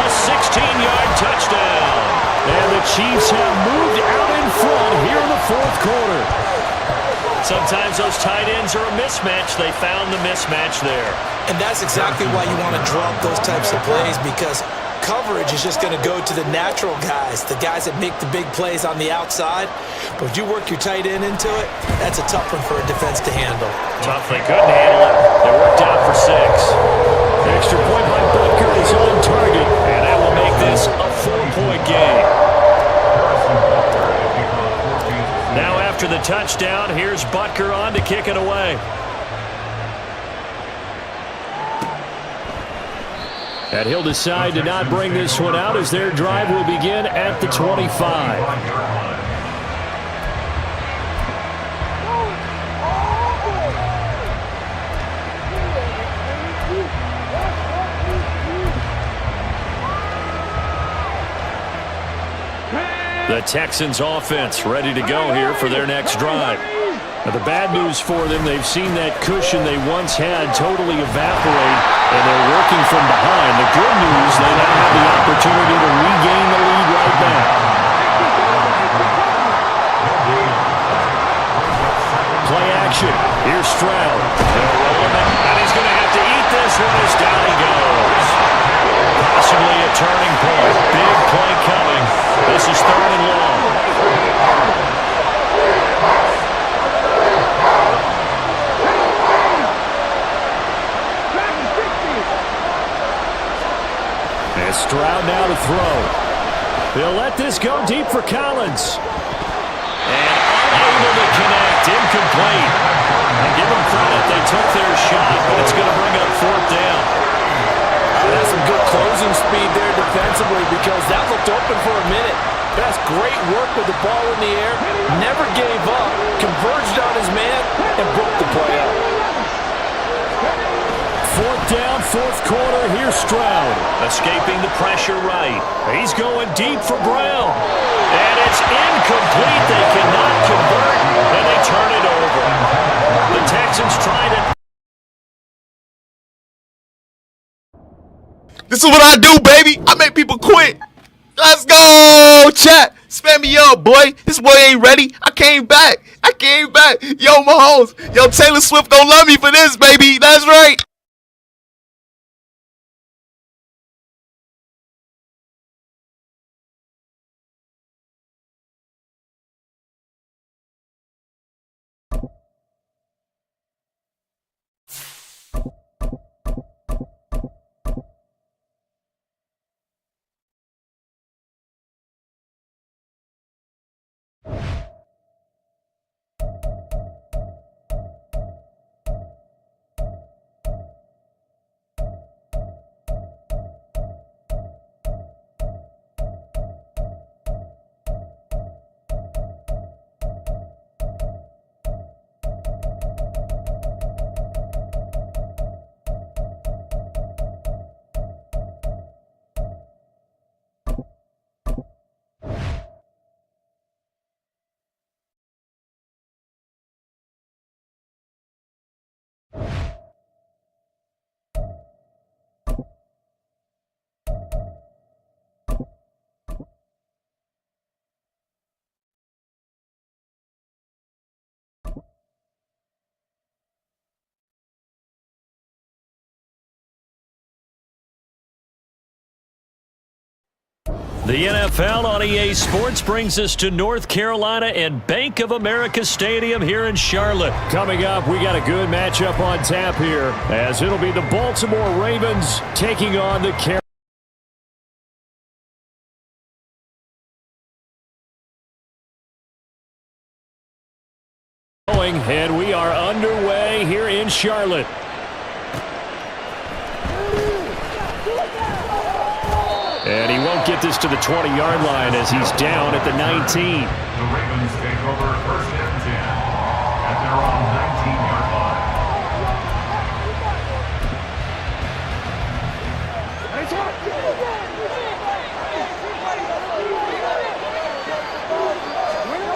a 16-yard touchdown. And the Chiefs have moved out in front here in the 4th quarter. Sometimes those tight ends are a mismatch. They found the mismatch there. And that's exactly why you want to draw up those types of plays, because coverage is just going to go to the natural guys, the guys that make the big plays on the outside. But if you work your tight end into it, that's a tough one for a defense to handle. Tough, they couldn't handle it. They worked out for 6. The extra point by Butker is on target, and that will make this a 4-point game. Now after the touchdown, here's Butker on to kick it away. And he'll decide to not bring this one out as their drive will begin at the 25. The Texans offense ready to go here for their next drive. Now, the bad news for them, they've seen that cushion they once had totally evaporate, and they're working from behind. The good news, they now have the opportunity to regain the lead right back. Play action. Here's Stroud. They'll roll him in, and he's going to have to eat this one as down he goes. Possibly a turning point. Big play coming. This is 3rd and long. Stroud now to throw. They'll let this go deep for Collins. And unable to connect. Incomplete. And give them credit. They took their shot, but it's going to bring up 4th down. That's some good closing speed there defensively, because that looked open for a minute. That's great work with the ball in the air. Never gave up. Converged on his man and broke the play up. 4th down, 4th quarter. Here's Stroud. Escaping the pressure right. He's going deep for Brown. And it's incomplete. They cannot convert, and they turn it over. The Texans tried it. This is what I do, baby. I make people quit. Let's go, chat. Spam me up, boy. This boy ain't ready. I came back. Yo, Mahomes. Yo, Taylor Swift gonna love me for this, baby. That's right. The NFL on EA Sports brings us to North Carolina and Bank of America Stadium here in Charlotte. Coming up, we got a good matchup on tap here, as it'll be the Baltimore Ravens taking on the Carolina. And we are underway here in Charlotte. And he won't get this to the 20-yard line as he's down at the 19. The Ravens take over first and 10 at their own 19-yard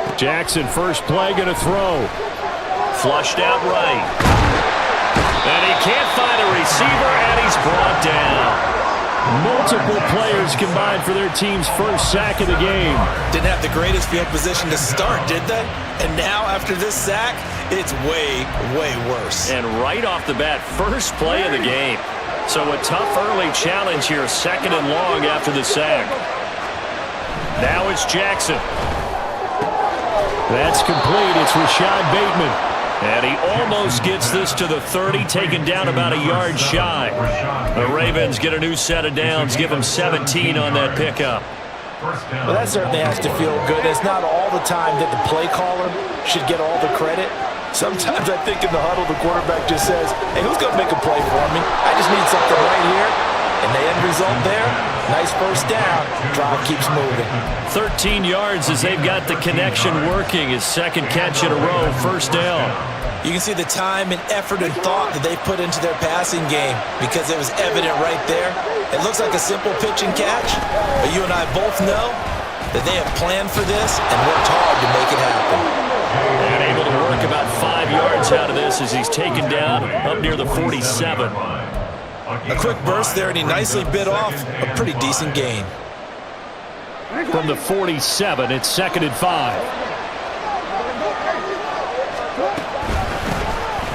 line. Jackson, first play, going to throw. Flushed out right. And he can't find a receiver, and he's brought down. Multiple players combined for their team's first sack of the game. Didn't have the greatest field position to start, did they? And now, after this sack, it's way, way worse. And right off the bat, first play of the game. So a tough early challenge here, second and long after the sack. Now it's Jackson. That's complete. It's Rashad Bateman. And he almost gets this to the 30, taken down about a yard shy. The Ravens get a new set of downs, give them 17 on that pickup. Well, that certainly has to feel good. It's not all the time that the play caller should get all the credit. Sometimes I think in the huddle, the quarterback just says, hey, who's going to make a play for me? I just need something right here. And the end result there, nice first down. Drive keeps moving. 13 yards as they've got the connection working. His second catch in a row, first down. You can see the time and effort and thought that they've put into their passing game because it was evident right there. It looks like a simple pitch and catch, but you and I both know that they have planned for this and worked hard to make it happen. And able to work about 5 yards out of this as he's taken down up near the 47. A quick burst there, and he nicely bit off a pretty decent gain. From the 47, it's 2nd and 5.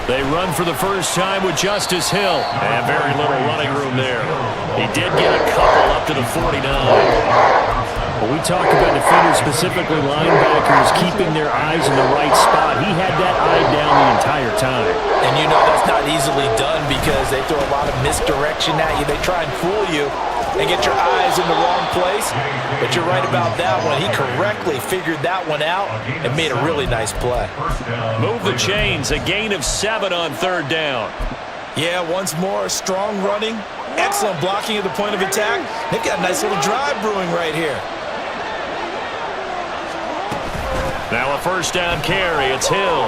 They run for the first time with Justice Hill. And very little running room there. He did get a couple up to the 49. When we talk about defenders, specifically linebackers, keeping their eyes in the right spot, he had that eye down the entire time. And you know that's not easily done because they throw a lot of misdirection at you. They try and fool you and get your eyes in the wrong place. But you're right about that one. He correctly figured that one out and made a really nice play. Move the chains. A gain of 7 on 3rd down. Yeah, once more, strong running, excellent blocking at the point of attack. They've got a nice little drive brewing right here. Now a first down carry. It's Hill.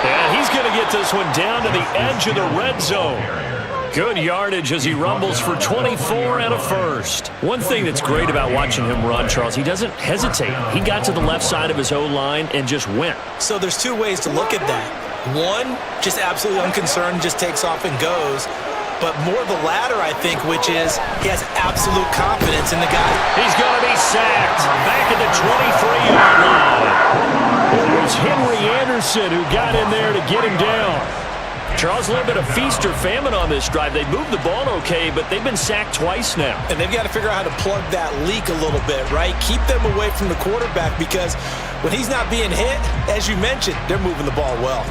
And he's going to get this one down to the edge of the red zone. Good yardage as he rumbles for 24 and a first. One thing that's great about watching him run, Charles, he doesn't hesitate. He got to the left side of his O-line and just went. So there's two ways to look at that. One, just absolutely unconcerned, just takes off and goes. but more the latter, I think, which is he has absolute confidence in the guy. He's going to be sacked back at the 23-yard line. It was Henry Anderson who got in there to get him down. Charles, a little bit of feast or famine on this drive. They moved the ball okay, but they've been sacked twice now. And they've got to figure out how to plug that leak a little bit, right? Keep them away from the quarterback because when he's not being hit, as you mentioned, they're moving the ball well.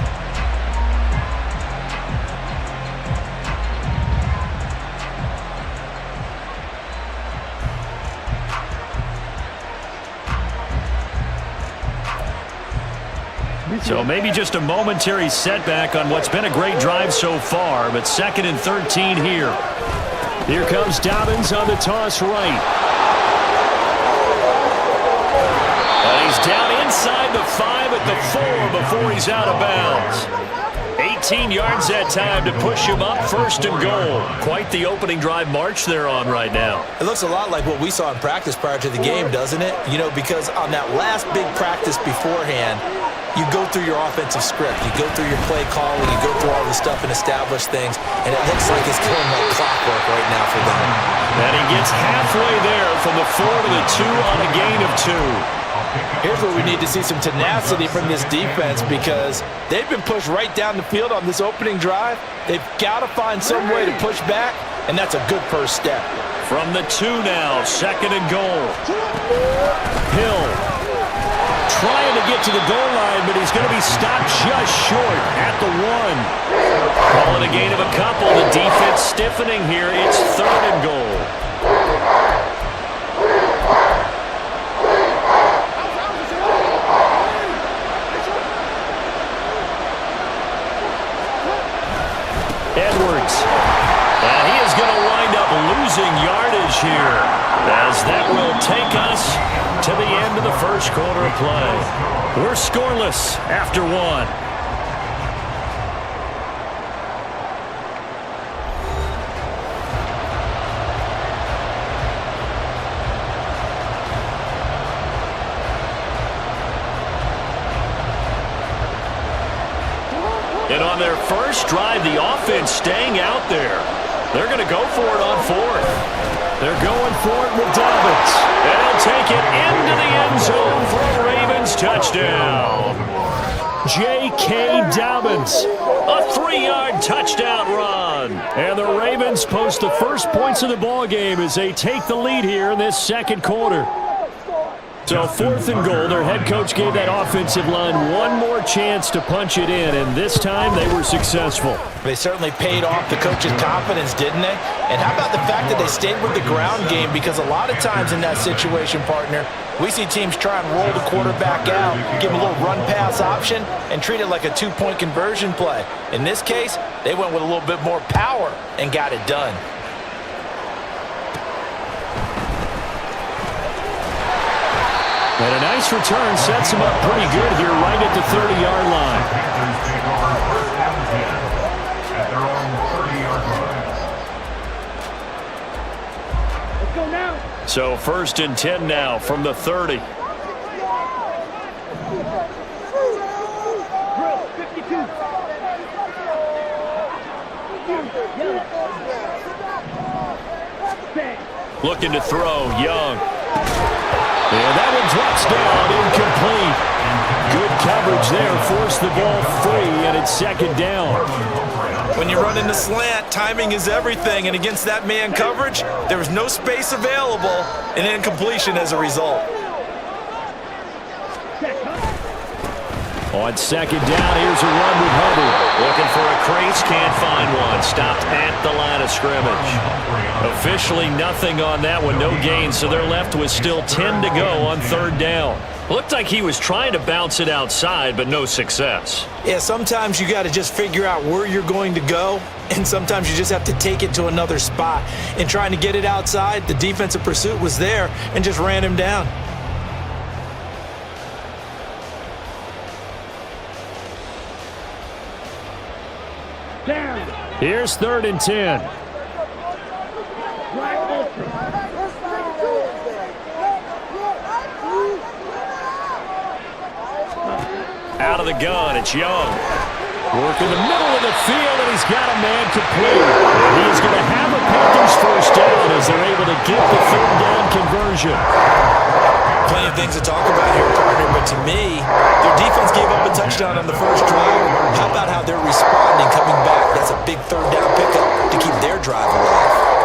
So maybe just a momentary setback on what's been a great drive so far, but 2nd and 13 here. Here comes Dobbins on the toss right. And he's down inside the 5 at the 4 before he's out of bounds. 18 yards that time to push him up 1st and goal. Quite the opening drive march they're on right now. It looks a lot like what we saw in practice prior to the game, doesn't it? You know, because on that last big practice beforehand, you go through your offensive script. You go through your play calling. You go through all the stuff and establish things. And it looks like it's going like clockwork right now for them. And he gets halfway there from the 4 to the 2 on a gain of 2. Here's where we need to see some tenacity from this defense because they've been pushed right down the field on this opening drive. They've got to find some way to push back, and that's a good first step. From the 2 now, 2nd and goal. Hill trying to get to the goal line, but he's going to be stopped just short at the 1. Calling a gain of a couple. The defense stiffening here. It's 3rd and goal. Edwards. And he is going to wind up losing yardage here, as that will take us to the end of the 1st quarter of play. We're scoreless after 1. And on their first drive, the offense staying out there. They're going to go for it on 4th. They're going for it with Dobbins. And he'll take it into the end zone for a Ravens touchdown. J.K. Dobbins, a 3-yard touchdown run. And the Ravens post the first points of the ball game as they take the lead here in this 2nd quarter. So 4th and goal, their head coach gave that offensive line one more chance to punch it in, and this time they were successful. They certainly paid off the coach's confidence, didn't they? And how about the fact that they stayed with the ground game? Because a lot of times in that situation, partner, we see teams try and roll the quarterback out, give him a little run-pass option, and treat it like a 2-point conversion play. In this case, they went with a little bit more power and got it done. And a nice return sets him up pretty good here right at the 30-yard line. At their own 30-yard line. Let's go now. So 1st and 10 now from the 30. Looking to throw, Young. And that one drops down, incomplete. Good coverage there, forced the ball free, and it's 2nd down. When you run in the slant, timing is everything, and against that man coverage, there was no space available, and incompletion as a result. On 2nd down, here's a run with Hubbard. Looking for a crease, can't find one. Stopped at the line of scrimmage. Officially nothing on that one, no gain, so they're left with still 10 to go on 3rd down. Looked like he was trying to bounce it outside, but no success. Yeah, sometimes you got to just figure out where you're going to go, and sometimes you just have to take it to another spot. In trying to get it outside, the defensive pursuit was there and just ran him down. Here's 3rd and 10. Out of the gun, it's Young. Work in the middle of the field, and he's got a man complete. He's going to have a Panthers first down as they're able to get the third down conversion. Plenty of things to talk about here, partner, but to me, their defense gave up a touchdown on the first drive. How about how they're responding, coming back? That's a big third down pickup to keep their drive alive.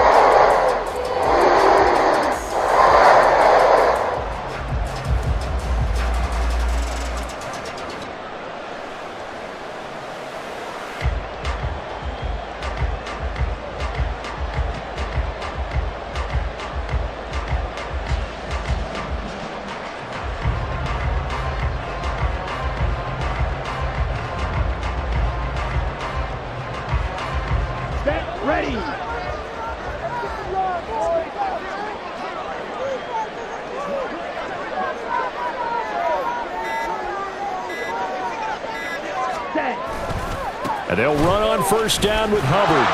Ready. And they'll run on first down with Hubbard.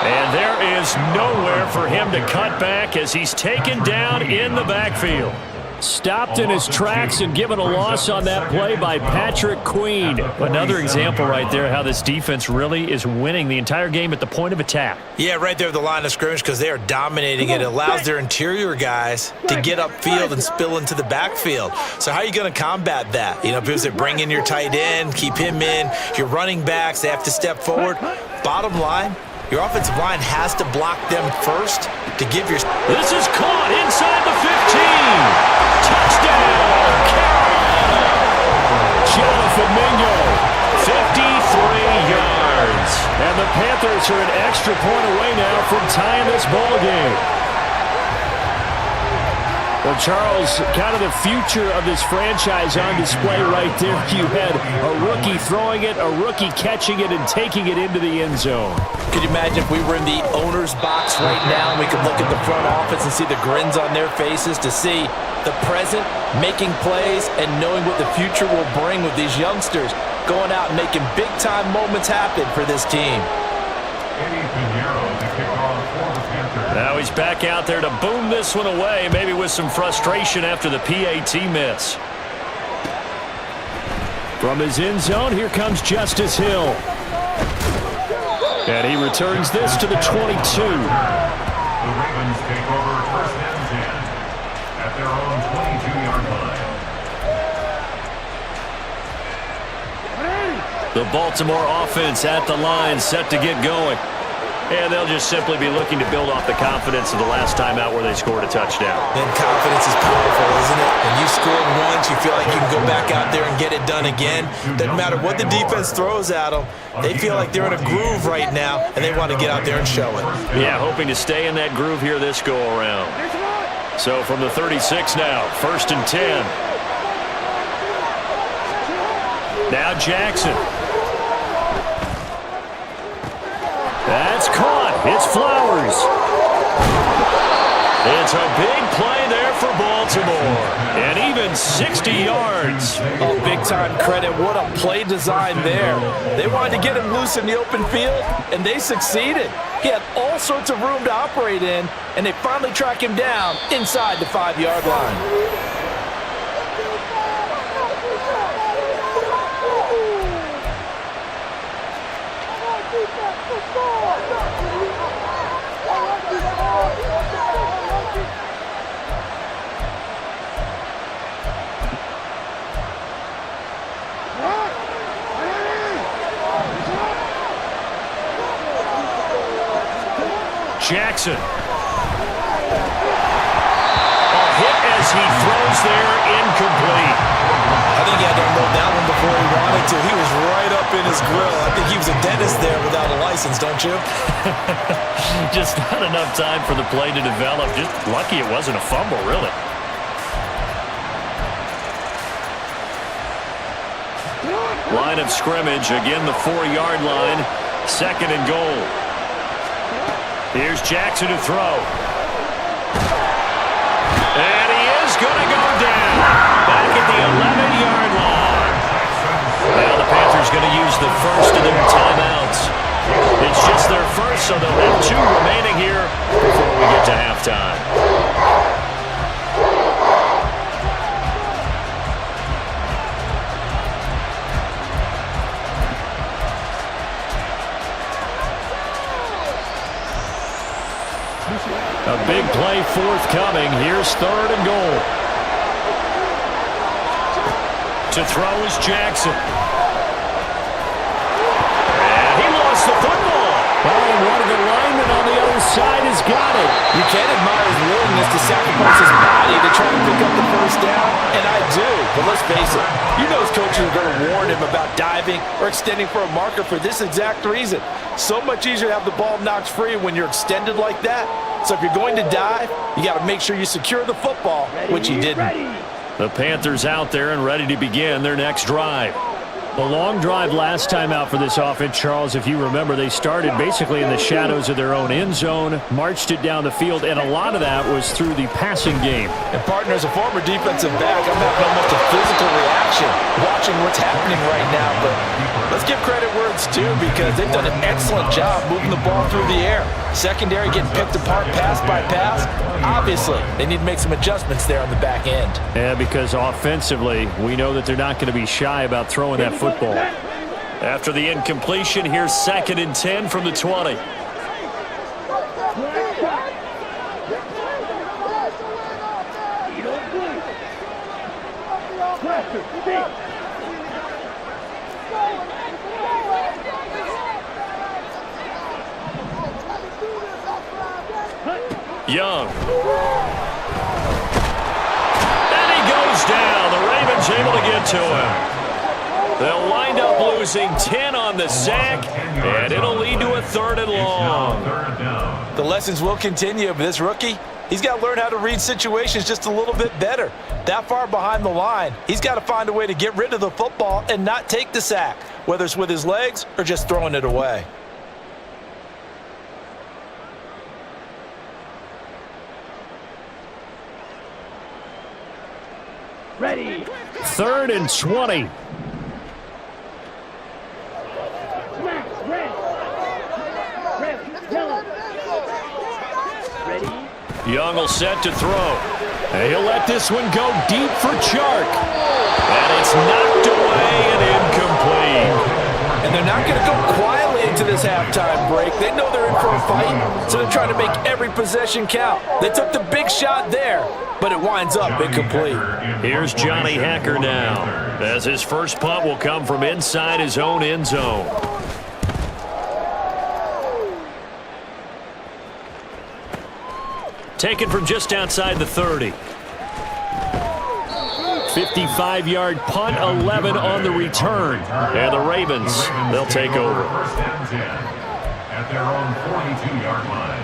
And there is nowhere for him to cut back as he's taken down in the backfield. Stopped in his tracks and given a loss on that play by Patrick Queen. Another example right there how this defense really is winning the entire game at the point of attack. Yeah, right there at the line of scrimmage because they are dominating it. It allows their interior guys to get upfield and spill into the backfield. So how are you going to combat that? You know, because they bring in your tight end, keep him in. Your running backs, they have to step forward. Bottom line, your offensive line has to block them first to give your... This is caught inside the 15. Touchdown, Carolina! Jonathan Mingo, 53 yards. And the Panthers are an extra point away now from tying this ball game. Well, Charles, kind of the future of this franchise on display right there. You had a rookie throwing it, a rookie catching it, and taking it into the end zone. Could you imagine if we were in the owner's box right now and we could look at the front office and see the grins on their faces to see the present making plays and knowing what the future will bring with these youngsters going out and making big-time moments happen for this team. Now he's back out there to boom this one away, maybe with some frustration after the PAT miss. From his end zone, here comes Justice Hill. And he returns this to the 22. The Ravens take over first and 10 at their own 22-yard line. The Baltimore offense at the line, set to get going. And they'll just simply be looking to build off the confidence of the last time out where they scored a touchdown. Then confidence is powerful, isn't it? When you scored once, you feel like you can go back out there and get it done again. Doesn't matter what the defense throws at them. They feel like they're in a groove right now, and they want to get out there and show it. Yeah, hoping to stay in that groove here this go-around. So from the 36 now, first and 10. Now Jackson. That's caught. It's Flowers. It's a big play there for Baltimore. And even 60 yards. Oh, big-time credit. What a play design there. They wanted to get him loose in the open field, and they succeeded. He had all sorts of room to operate in, and they finally track him down inside the 5-yard line. Jackson. A hit as he throws there, incomplete. I think he had to unload that one before he wanted to. He was right up in his grill. I think he was a dentist there without a license, don't you? Just not enough time for the play to develop. Just lucky it wasn't a fumble, really. Line of scrimmage, again the 4-yard line, second and goal. Here's Jackson to throw. And he is going to go down. Back at the 11-yard line. Now the Panthers going to use the first of their timeouts. It's just their first, so they'll have 2 remaining here before we get to halftime. forthcoming. Here's 3rd and goal. To throw is Jackson. And he lost the football. Oh, and one of the linemen on the other side has got it. You can't admire his willingness to sacrifice his body to try to pick up the first down, and I do. But let's face it, you know his coaches are going to warn him about diving or extending for a marker for this exact reason. So much easier to have the ball knocked free when you're extended like that. So if you're going to dive, you got to make sure you secure the football, which he didn't. The Panthers out there and ready to begin their next drive. The long drive last time out for this offense, Charles, if you remember, they started basically in the shadows of their own end zone, marched it down the field, and a lot of that was through the passing game. And, partner, as a former defensive back, I'm having almost a physical reaction watching what's happening right now. But let's give credit where it's due because they've done an excellent job moving the ball through the air. Secondary getting picked apart pass by pass. Obviously, they need to make some adjustments there on the back end. Yeah, because offensively, we know that they're not going to be shy about throwing that football. After the incompletion, here's 2nd and 10 from the 20. Young. And he goes down. The Ravens able to get to him. They'll wind up losing 10 on the sack, and it'll lead to a 3rd and long. The lessons will continue, but this rookie, he's got to learn how to read situations just a little bit better. That far behind the line, he's got to find a way to get rid of the football and not take the sack, whether it's with his legs or just throwing it away. Ready. 3rd and 20. Young will set to throw. And he'll let this one go deep for Chark. And it's knocked away and incomplete. And they're not going to go quietly into this halftime break. They know they're in for a fight, so they're trying to make every possession count. They took the big shot there, but it winds up incomplete. Here's Johnny Hacker now, as his first punt will come from inside his own end zone. Taken from just outside the 30. 55-yard punt, 11 on the return. And the Ravens, they'll take over. At their own 42-yard line.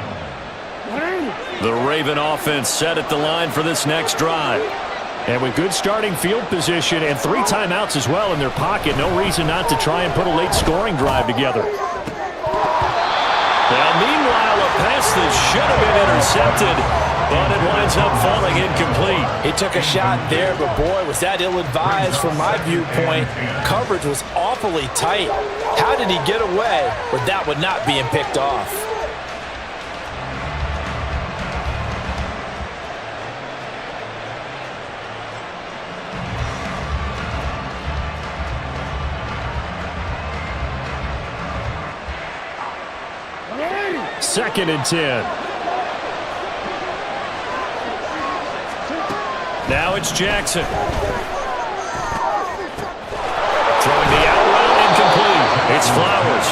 The Raven offense set at the line for this next drive. And with good starting field position and 3 timeouts as well in their pocket, no reason not to try and put a late scoring drive together. Now, meanwhile, a pass that should have been intercepted, but it winds up falling incomplete. He took a shot there, but boy, was that ill-advised from my viewpoint. Coverage was awfully tight. How did he get away with that one not being picked off? Second and 10. Now it's Jackson. Throwing the out route incomplete. It's Flowers.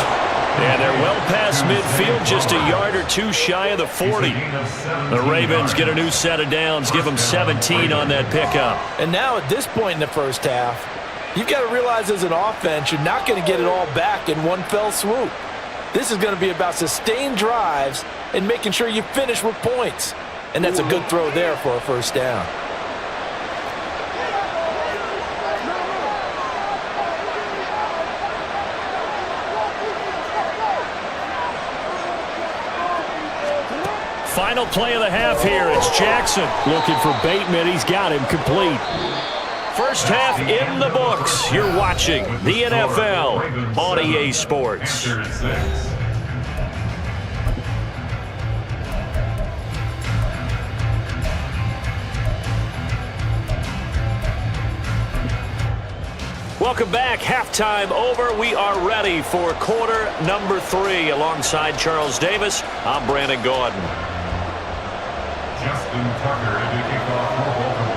And they're well past midfield, just a yard or two shy of the 40. The Ravens get a new set of downs, give them 17 on that pickup. And now at this point in the first half, you've got to realize as an offense, you're not going to get it all back in one fell swoop. This is going to be about sustained drives and making sure you finish with points. And that's a good throw there for a first down. Final play of the half here. It's Jackson looking for Bateman. He's got him complete. First half in the books. You're watching the NFL on EA Sports. Welcome back. Halftime over. We are ready for quarter number 3. Alongside Charles Davis, I'm Brandon Gordon. Just Tucker to kick off for Baltimore.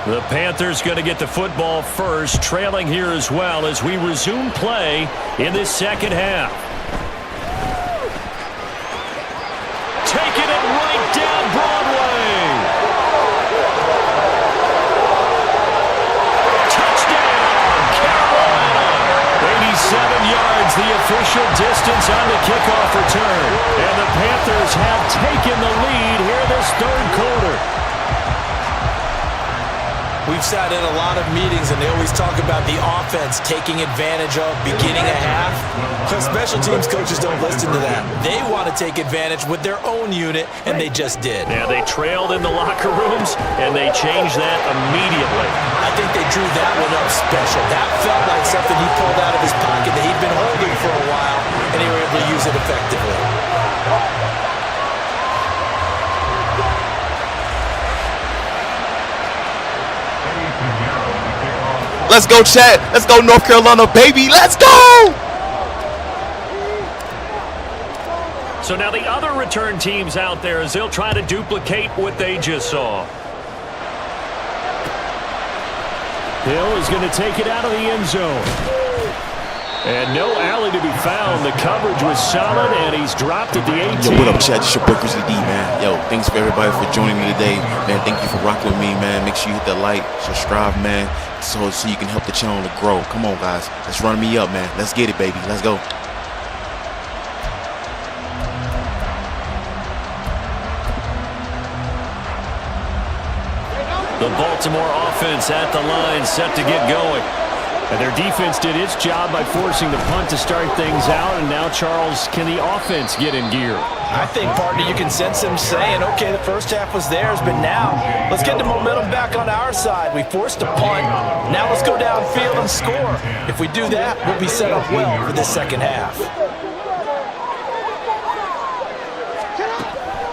The Panthers going to get the football first, trailing here as well as we resume play in this second half. Taking it right down Broadway. Touchdown, Carolina. 87 yards, the official distance on the kickoff return. And the Panthers have taken the lead here this third quarter. We've sat in a lot of meetings, and they always talk about the offense taking advantage of beginning a half. But special teams coaches don't listen to that. They want to take advantage with their own unit, and they just did. Yeah, they trailed in the locker rooms, and they changed that immediately. I think they drew that one up special. That felt like something he pulled out of his pocket that he'd been holding for a while, and they were able to use it effectively. Let's go, Chad. Let's go, North Carolina, baby. Let's go. So now the other return teams out there as they'll try to duplicate what they just saw. Hill is going to take it out of the end zone. And no alley to be found. The coverage was solid, and he's dropped at the 18. Yo, what up, Chad? This your boy, Grizzly D, man. Yo, thanks for everybody for joining me today. Man, thank you for rocking with me, man. Make sure you hit that like, subscribe, man, so you can help the channel to grow. Come on, guys. Let's run me up, man. Let's get it, baby. Let's go. The Baltimore offense at the line, set to get going. And their defense did its job by forcing the punt to start things out. And now, Charles, can the offense get in gear? I think, partner, you can sense him saying, okay, the first half was theirs, but now let's get the momentum back on our side. We forced a punt. Now let's go downfield and score. If we do that, we'll be set up well for this second half.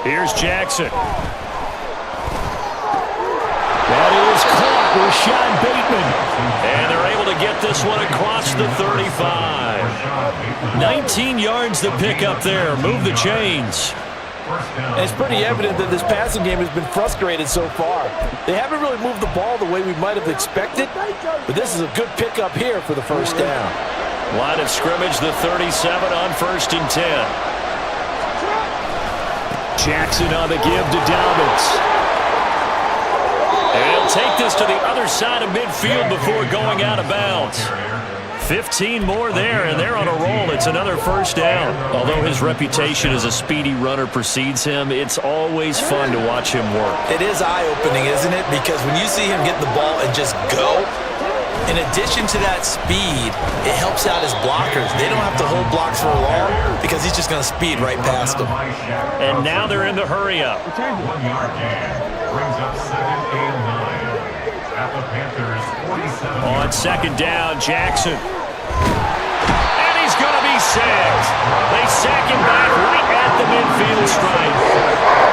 Here's Jackson. That is caught. Rashad Bateman. And they're able to get this one across the 35. 19 yards to pick up there. Move the chains. And it's pretty evident that this passing game has been frustrated so far. They haven't really moved the ball the way we might have expected, but this is a good pickup here for the first down. Line of scrimmage, the 37 on 1st and 10. Jackson on the give to Dobbins. And he'll take this to the other side of midfield before going out of bounds. 15 more there, and they're on a roll. It's another first down. Although his reputation as a speedy runner precedes him, it's always fun to watch him work. It is eye-opening, isn't it? Because when you see him get the ball and just go, in addition to that speed, it helps out his blockers. They don't have to hold blocks for long because he's just going to speed right past them. And now they're in the hurry-up. 1 yard gain brings up 2nd and 9 at the Panthers 47. On second down, Jackson. And he's going to be sacked. They sack him back right at the midfield stripe.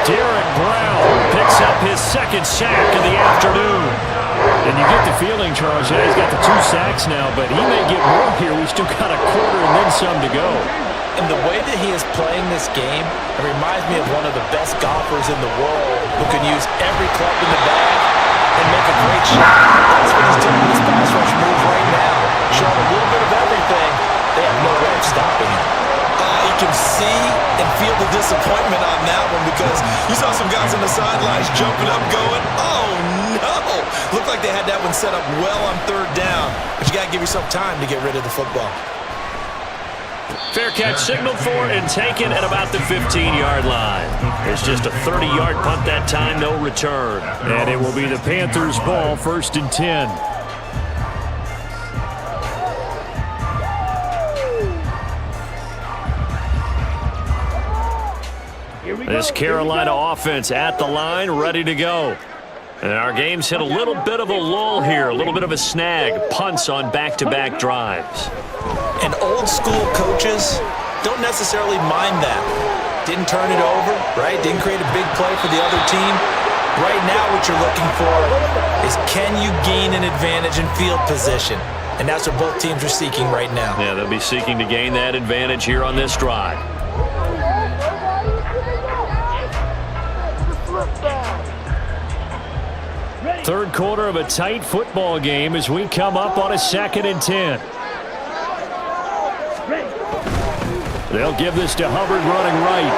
Derek Brown picks up his second sack of the afternoon. And you get the feeling, Charles, yeah, he's got the 2 sacks now, but he may get more here. We still got a quarter and then some to go. And the way that he is playing this game, it reminds me of one of the best golfers in the world who can use every club in the bag and make a great shot. That's what he's doing with his pass rush move right now. Showing a little bit of everything. They have no way of stopping him. You can see and feel the disappointment on that one because you saw some guys on the sidelines jumping up going, oh no! Looked like they had that one set up well on 3rd down, but you got to give yourself time to get rid of the football. Fair catch signaled for and taken at about the 15-yard line. It's just a 30-yard punt that time, no return. And it will be the Panthers' ball, 1st and 10. This Carolina offense at the line, ready to go. And our game's hit a little bit of a lull here, a little bit of a snag. Punts on back-to-back drives. And old-school coaches don't necessarily mind that. Didn't turn it over, right? Didn't create a big play for the other team. Right now what you're looking for is can you gain an advantage in field position? And that's what both teams are seeking right now. Yeah, they'll be seeking to gain that advantage here on this drive. Third quarter of a tight football game as we come up on a 2nd and 10. They'll give this to Hubbard running right.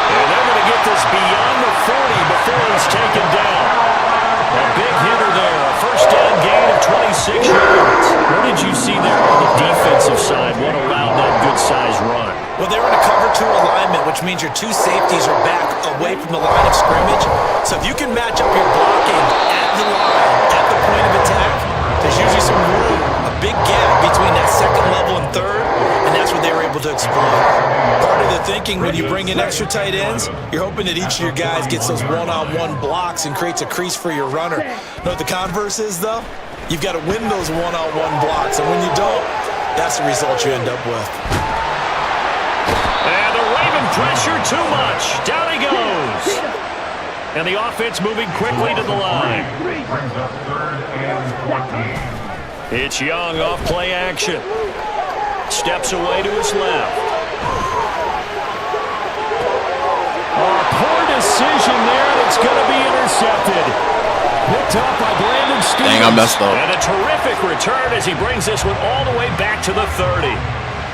And they're going to get this beyond the 40 before he's taken down. A big hitter there. A first down gain of 26 yards. What did you see there on the defensive side? What allowed that good-sized run? Well, they were in a cover 2 alignment, which means your 2 safeties are back away from the line of scrimmage. So if you can match up your blocking at the line, at the point of attack, there's usually some room, a big gap between that 2nd level and 3rd, and that's what they were able to exploit. Part of the thinking when you bring in extra tight ends, you're hoping that each of your guys gets those one-on-one blocks and creates a crease for your runner. Know what the converse is, though? You've got to win those one-on-one blocks, and when you don't, that's the result you end up with. And the Raven pressure too much. Down he goes. And the offense moving quickly to the line. Brings up 3rd and 14. It's Young off play action. Steps away to his left. Oh, poor decision there, and it's going to be intercepted. Picked up by Brandon Stevens. Dang, I messed up. And a terrific return as he brings this one all the way back to the 30.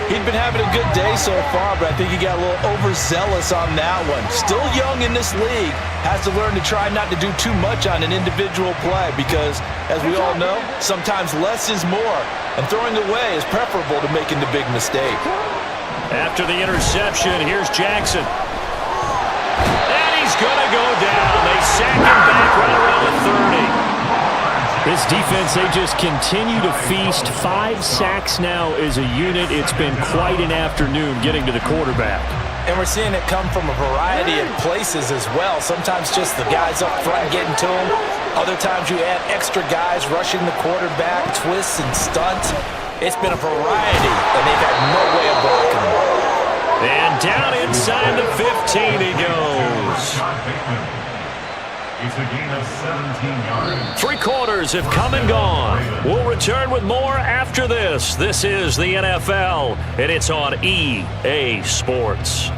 He'd been having a good day so far, but I think he got a little overzealous on that one. Still young in this league. Has to learn to try not to do too much on an individual play because, as we all know, sometimes less is more. And throwing away is preferable to making the big mistake. After the interception, here's Jackson. And he's going to go down. They sack him back right around the 30. This defense, they just continue to feast. 5 sacks now as a unit. It's been quite an afternoon getting to the quarterback. And we're seeing it come from a variety of places as well. Sometimes just the guys up front getting to him. Other times you add extra guys rushing the quarterback, twists and stunts. It's been a variety, and they've had no way of blocking him. And down inside the 15 he goes. It's a gain of 17 yards. 3 quarters have come and gone. We'll return with more after this. This is the NFL, and it's on EA Sports.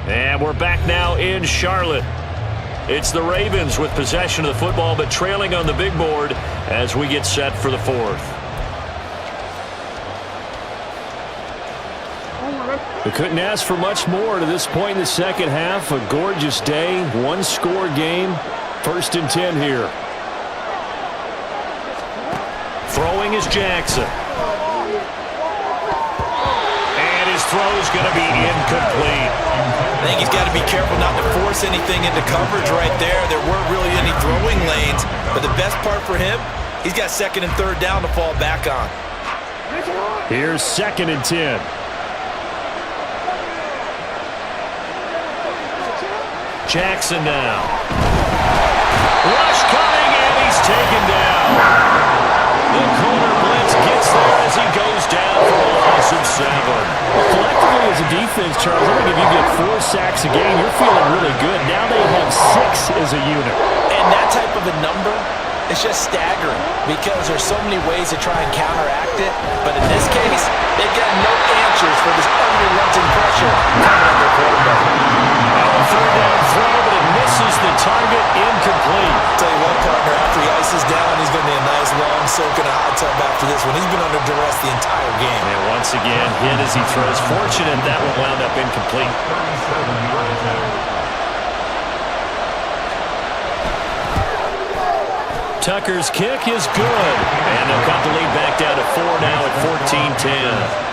And we're back now in Charlotte. It's the Ravens with possession of the football, but trailing on the big board as we get set for the 4th. We couldn't ask for much more to this point in the second half. A gorgeous day, 1-score game. 1st and 10 here. Throwing is Jackson. And his throw's going to be incomplete. I think he's got to be careful not to force anything into coverage right there. There weren't really any throwing lanes. But the best part for him, he's got 2nd and 3rd down to fall back on. Here's 2nd and 10. Jackson now. Rush coming, and he's taken down. The corner blitz gets there as he goes down for a loss of 7. Collectively as a defense, Charles, I think if you get 4 sacks a game, you're feeling really good. Now they have 6 as a unit. And that type of a number, it's just staggering because there's so many ways to try and counteract it. But in this case, they've got no answers for this unrelenting pressure coming at their quarterback. A 3rd down throw, but it misses the target, incomplete. Tell you what, partner, after he ices down, he's going to need a nice long soak in a hot tub after this one. He's been under duress the entire game. And once again, hit as he throws. Fortunate that one wound up incomplete. Tucker's kick is good. And they'll cut the lead back down to 4 now at 14-10.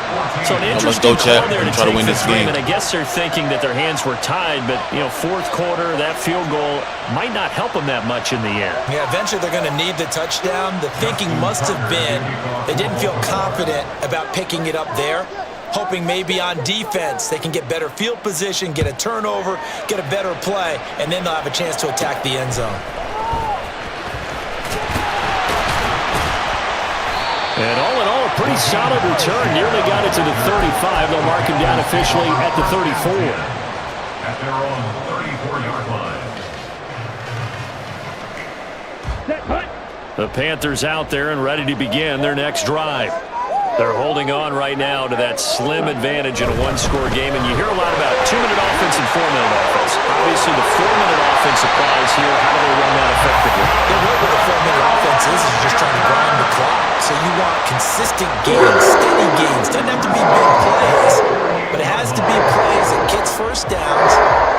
So an interesting call there to try to win this game. And I guess they're thinking that their hands were tied, but, 4th quarter, that field goal might not help them that much in the end. Yeah, eventually they're going to need the touchdown. The thinking must have been they didn't feel confident about picking it up there, hoping maybe on defense they can get better field position, get a turnover, get a better play, and then they'll have a chance to attack the end zone. And all in all, a pretty solid return. Nearly got it to the 35. They'll mark him down officially at the 34. At their own 34-yard line. The Panthers out there and ready to begin their next drive. They're holding on right now to that slim advantage in a 1-score game. And you hear a lot about 2-minute offense and 4 offense applies here. How do they run that effectively? The way with the 4-minute offense is just trying to grind the clock. So you want consistent gains, steady gains. Doesn't have to be big plays, but it has to be plays that gets first downs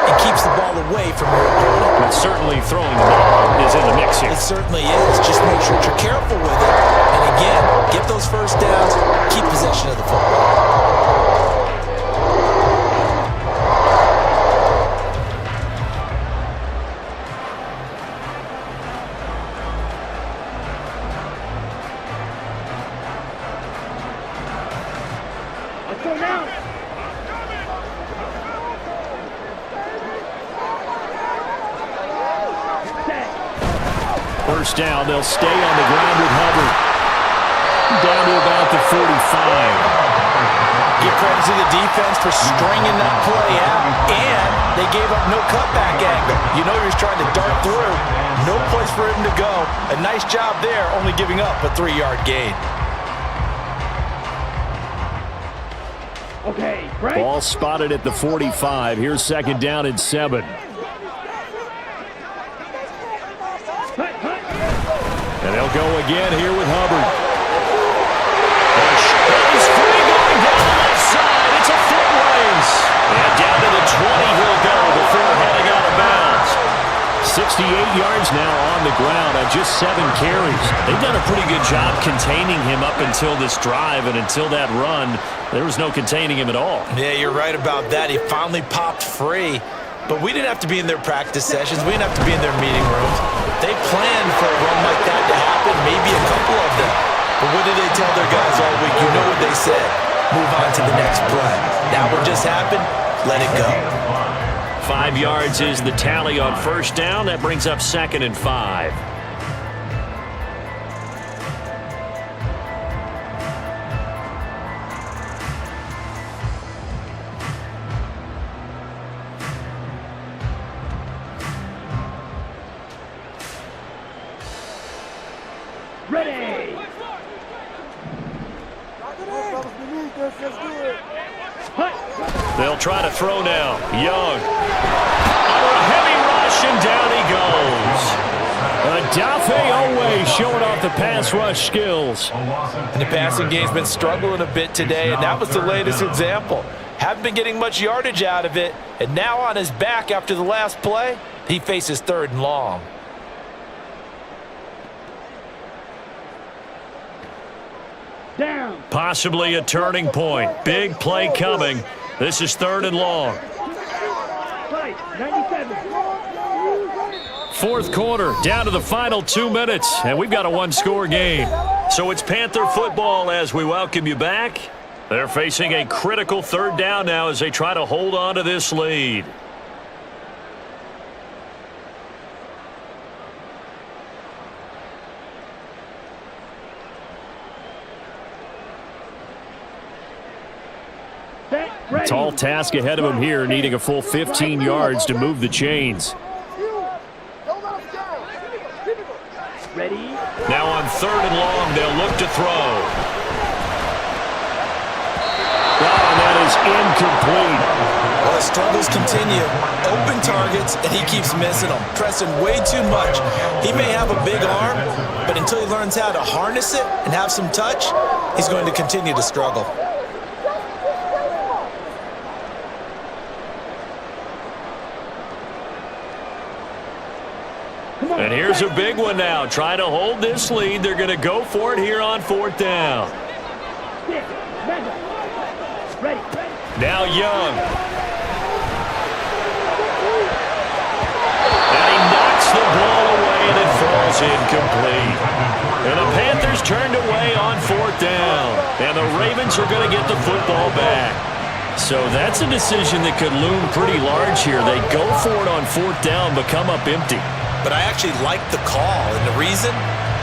and keeps the ball away from your opponent. But certainly throwing the ball is in the mix here. It certainly is. Just make sure that you're careful with it. And again, get those first downs, keep possession of the football. First down, they'll stay on the ground with Hubbard. Down to about the 45. Give credit to the defense for stringing that play out, and they gave up no cutback angle. You know you're trying to dart through. No place for him to go. A nice job there, only giving up a 3-yard gain. Okay, right. Ball spotted at the 45. Here's second down and 7. And they'll go again here with Hubbard. He's free going down the left side. It's a foot race. And down to the 20 he'll go before heading out of bounds. 68 yards now on the ground on just 7 carries. They've done a pretty good job containing him up until this drive, and until that run, there was no containing him at all. Yeah, you're right about that. He finally popped free. But we didn't have to be in their practice sessions. We didn't have to be in their meeting rooms. They planned for a run like that to happen, maybe a couple of them. But what did they tell their guys all week? You know what they said. Move on to the next play. Now what just happened? Let it go. 5 yards is the tally on first down. That brings up 2nd and 5. Ready. They'll try to throw now. Young. Under a heavy rush, and down he goes. Adafe Owe showing off the pass rush skills. And the passing game's been struggling a bit today, and that was the latest example. Haven't been getting much yardage out of it, and now on his back after the last play, he faces 3rd and long. Down. Possibly a turning point. Big play coming. This is 3rd and long. Fight. 97. 4th quarter, down to the final 2 minutes, and we've got a 1-score game. So it's Panther football as we welcome you back. They're facing a critical 3rd down now as they try to hold on to this lead. Tall task ahead of him here, needing a full 15 yards to move the chains. Ready. Now on 3rd and long, they'll look to throw. And that is incomplete. Well, the struggles continue. Open targets, and he keeps missing them. Pressing way too much. He may have a big arm, but until he learns how to harness it and have some touch, he's going to continue to struggle. And here's a big one now. Trying to hold this lead. They're going to go for it here on 4th down. Ready. Now Young. And he knocks the ball away, and it falls incomplete. And the Panthers turned away on 4th down. And the Ravens are going to get the football back. So that's a decision that could loom pretty large here. They go for it on 4th down, but come up empty. But I actually like the call, and the reason?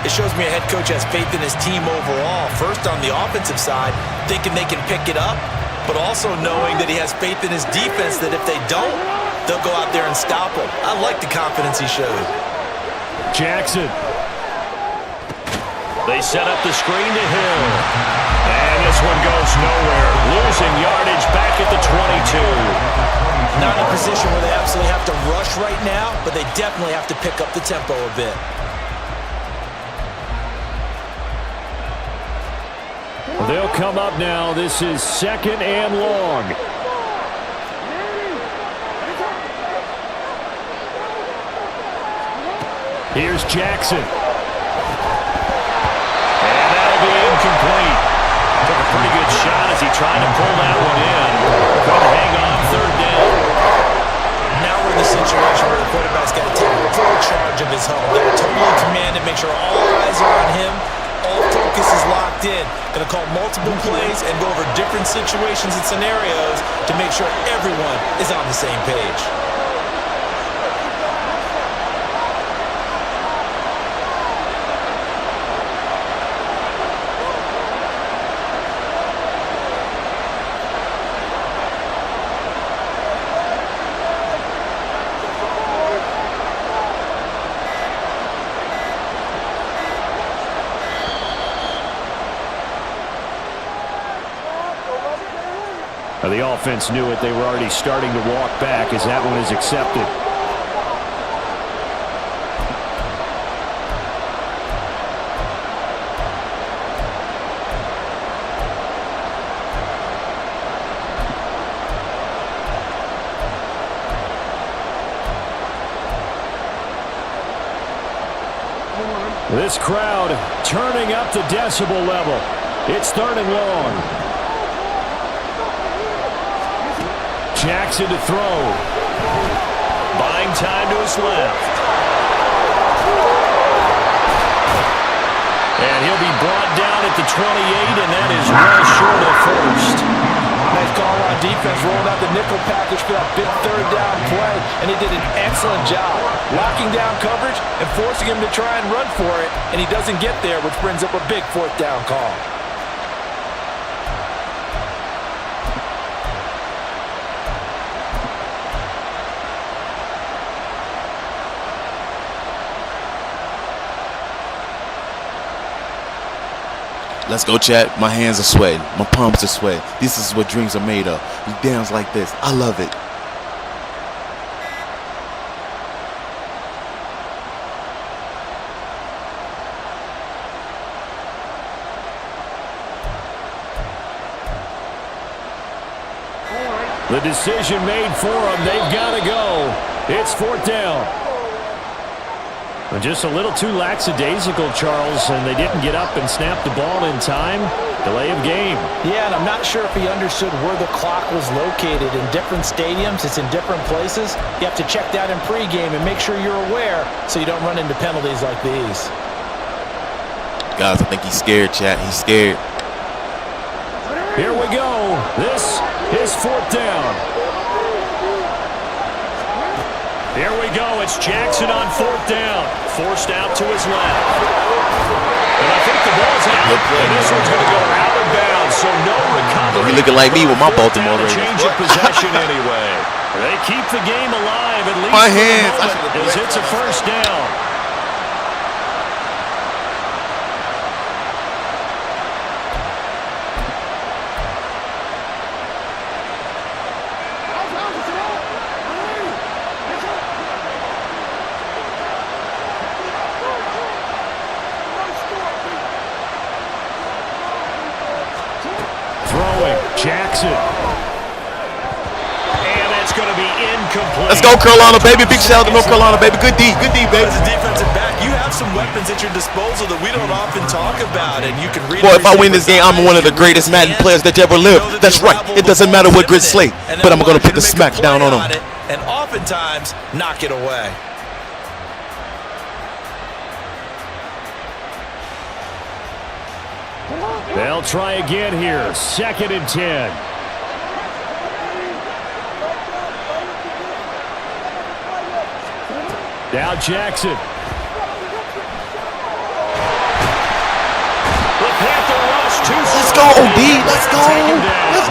It shows me a head coach has faith in his team overall. First on the offensive side, thinking they can pick it up, but also knowing that he has faith in his defense that if they don't, they'll go out there and stop him. I like the confidence he showed. Jackson. They set up the screen to Hill. And this one goes nowhere. Losing yardage back at the 22. Not in a position where they have necessarily have to rush right now, but they definitely have to pick up the tempo a bit. They'll come up now. This is 2nd and long. Here's Jackson. And that'll be incomplete. Took a pretty good shot as he tried to pull that one in. Couldn't hang on 3rd down. Now we're in the situation where the quarterback's got to take full charge of his home. They're totally commanded, make sure all eyes are on him. All focus is locked in. Going to call multiple plays and go over different situations and scenarios to make sure everyone is on the same page. The offense knew it. They were already starting to walk back as that one is accepted. This crowd turning up the decibel level. It's 3rd and long. Jackson to throw. Buying time to his left. And he'll be brought down at the 28, and that is well short of 1st. Nice call on defense, rolling out the nickel package for that big 3rd down play, and he did an excellent job locking down coverage and forcing him to try and run for it, and he doesn't get there, which brings up a big 4th down call. Let's go, chat. My hands are sweating. My palms are sweating. This is what dreams are made of. Downs like this. I love it. The decision made for them. They've got to go. It's 4th down. Just a little too lackadaisical, Charles, and they didn't get up and snap the ball in time. Delay of game. Yeah, and I'm not sure if he understood where the clock was located. In different stadiums, it's in different places. You have to check that in pregame and make sure you're aware so you don't run into penalties like these. Guys, I think he's scared, chat. He's scared. Here we go. This is 4th down. Here we go. It's Jackson on 4th down. Forced out to his left. And I think the ball's out. And this one's going to go out of bounds, so no recovery. You looking like me with my Baltimore Ravens. Change of possession anyway. They keep the game alive at least. My hands. As it's a 1st down. Jackson. And that's going to be incomplete. Let's go, Carolina, baby. Big shout out to North Carolina, baby. Good D, baby. As a defensive back, you have some weapons at your disposal that we don't often talk about, and you can read. Boy, if I win this game, I'm one of the greatest Madden players that ever lived. That's right. It doesn't matter what grid slate, but I'm going to put the smack down on them. And oftentimes, knock it away. They'll try again here. 2nd and 10. Now Jackson. The Panther rush. Let's go, OD. Let's go.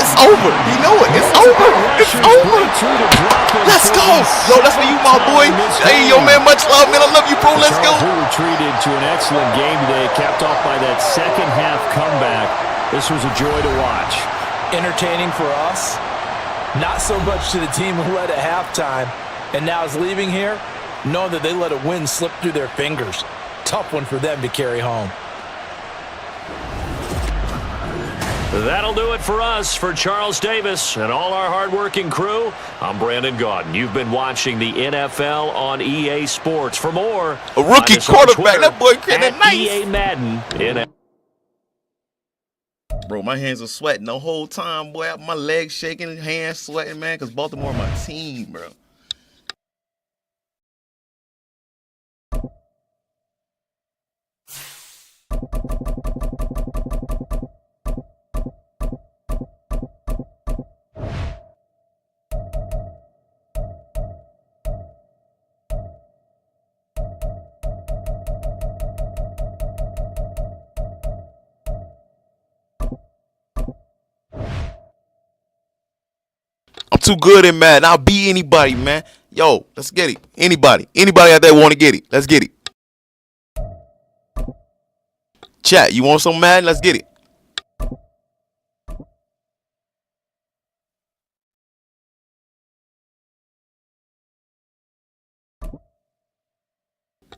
It's over. You know it. It's over. It's over. Let's go. Yo, that's for you, my boy. Hey, yo, man, much love, man. I love you, bro. Let's go. Who retreated to an excellent game today, capped off by that 2nd half comeback. This was a joy to watch. Entertaining for us. Not so much to the team who led at halftime. and now is leaving here knowing that they let a win slip through their fingers. Tough one for them to carry home. That'll do it for us. For Charles Davis and all our hardworking crew, I'm Brandon Gaudin. You've been watching the NFL on EA Sports. For more, a rookie quarterback. That boy created nice. EA Madden. Bro, my hands are sweating the whole time, boy. My legs shaking, hands sweating, man, because Baltimore my team, bro. I'm too good in Madden. I'll beat anybody, man. Yo, let's get it. Anybody out there want to get it? Let's get it. Chat, you want some Madden? Let's get it.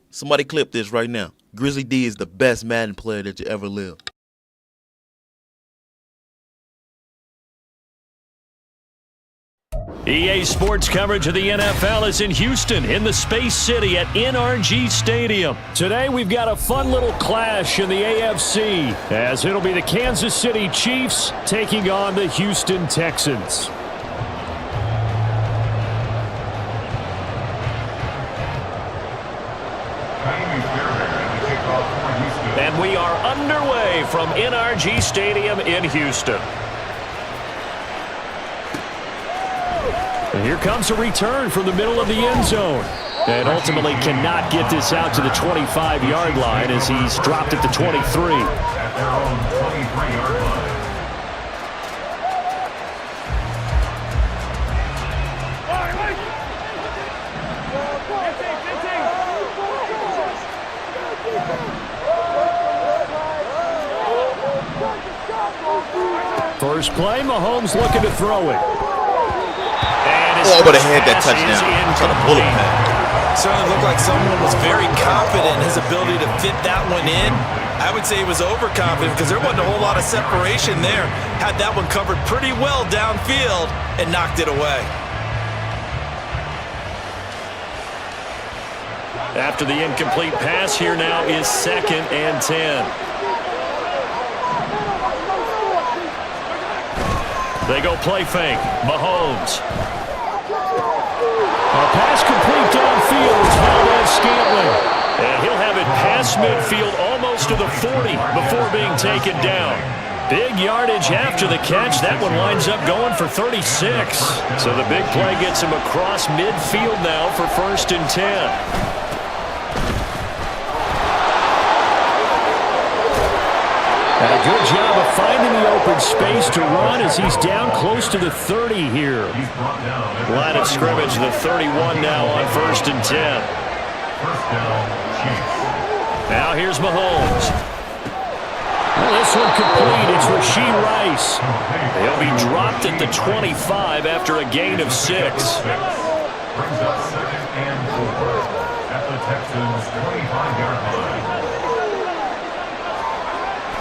Somebody clip this right now. Grizzly D is the best Madden player that you ever lived. EA Sports coverage of the NFL is in Houston, in the Space City at NRG Stadium. Today we've got a fun little clash in the AFC, as it'll be the Kansas City Chiefs taking on the Houston Texans. And we are underway from NRG Stadium in Houston. And here comes a return from the middle of the end zone. And ultimately cannot get this out to the 25-yard line as he's dropped at the 23. At their own 23-yard line. First play, Mahomes looking to throw it. Oh, but I had that touchdown. Trying to bullet pad. Certainly looked like someone was very confident in his ability to fit that one in. I would say he was overconfident because there wasn't a whole lot of separation there. Had that one covered pretty well downfield and knocked it away. After the incomplete pass, here now is 2nd and 10. They go play fake. Mahomes. A pass complete downfield. It's Valdez-Scantling. And he'll have it past midfield almost to the 40 before being taken down. Big yardage after the catch. That one lines up going for 36. So the big play gets him across midfield now for 1st and 10. And a good job of finding the open space to run as he's down close to the 30 here. Line of scrimmage, the 31 now on 1st and 10. First down, Chiefs. Now here's Mahomes. Well, this one complete. It's Rashee Rice. He'll be dropped at the 25 after a gain of 6. Brings up 2nd and 4 at the Texans' 25-yard line.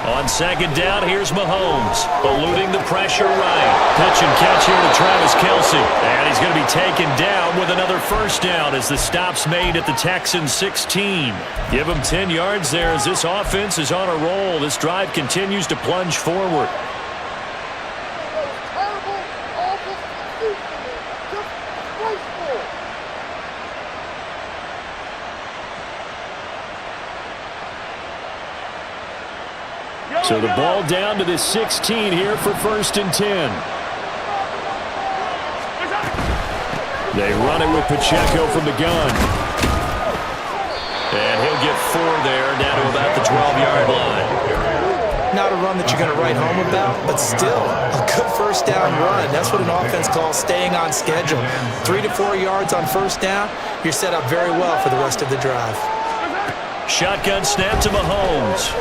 On 2nd down, here's Mahomes, eluding the pressure right. Pitch and catch here to Travis Kelce. And he's going to be taken down with another 1st down as the stop's made at the Texans' 16. Give him 10 yards there as this offense is on a roll. This drive continues to plunge forward. So the ball down to the 16 here for 1st and 10. They run it with Pacheco from the gun. And he'll get 4 there, down to about the 12-yard line. Not a run that you're going to write home about, but still a good 1st down run. That's what an offense calls staying on schedule. 3 to 4 yards on 1st down, you're set up very well for the rest of the drive. Shotgun snap to Mahomes.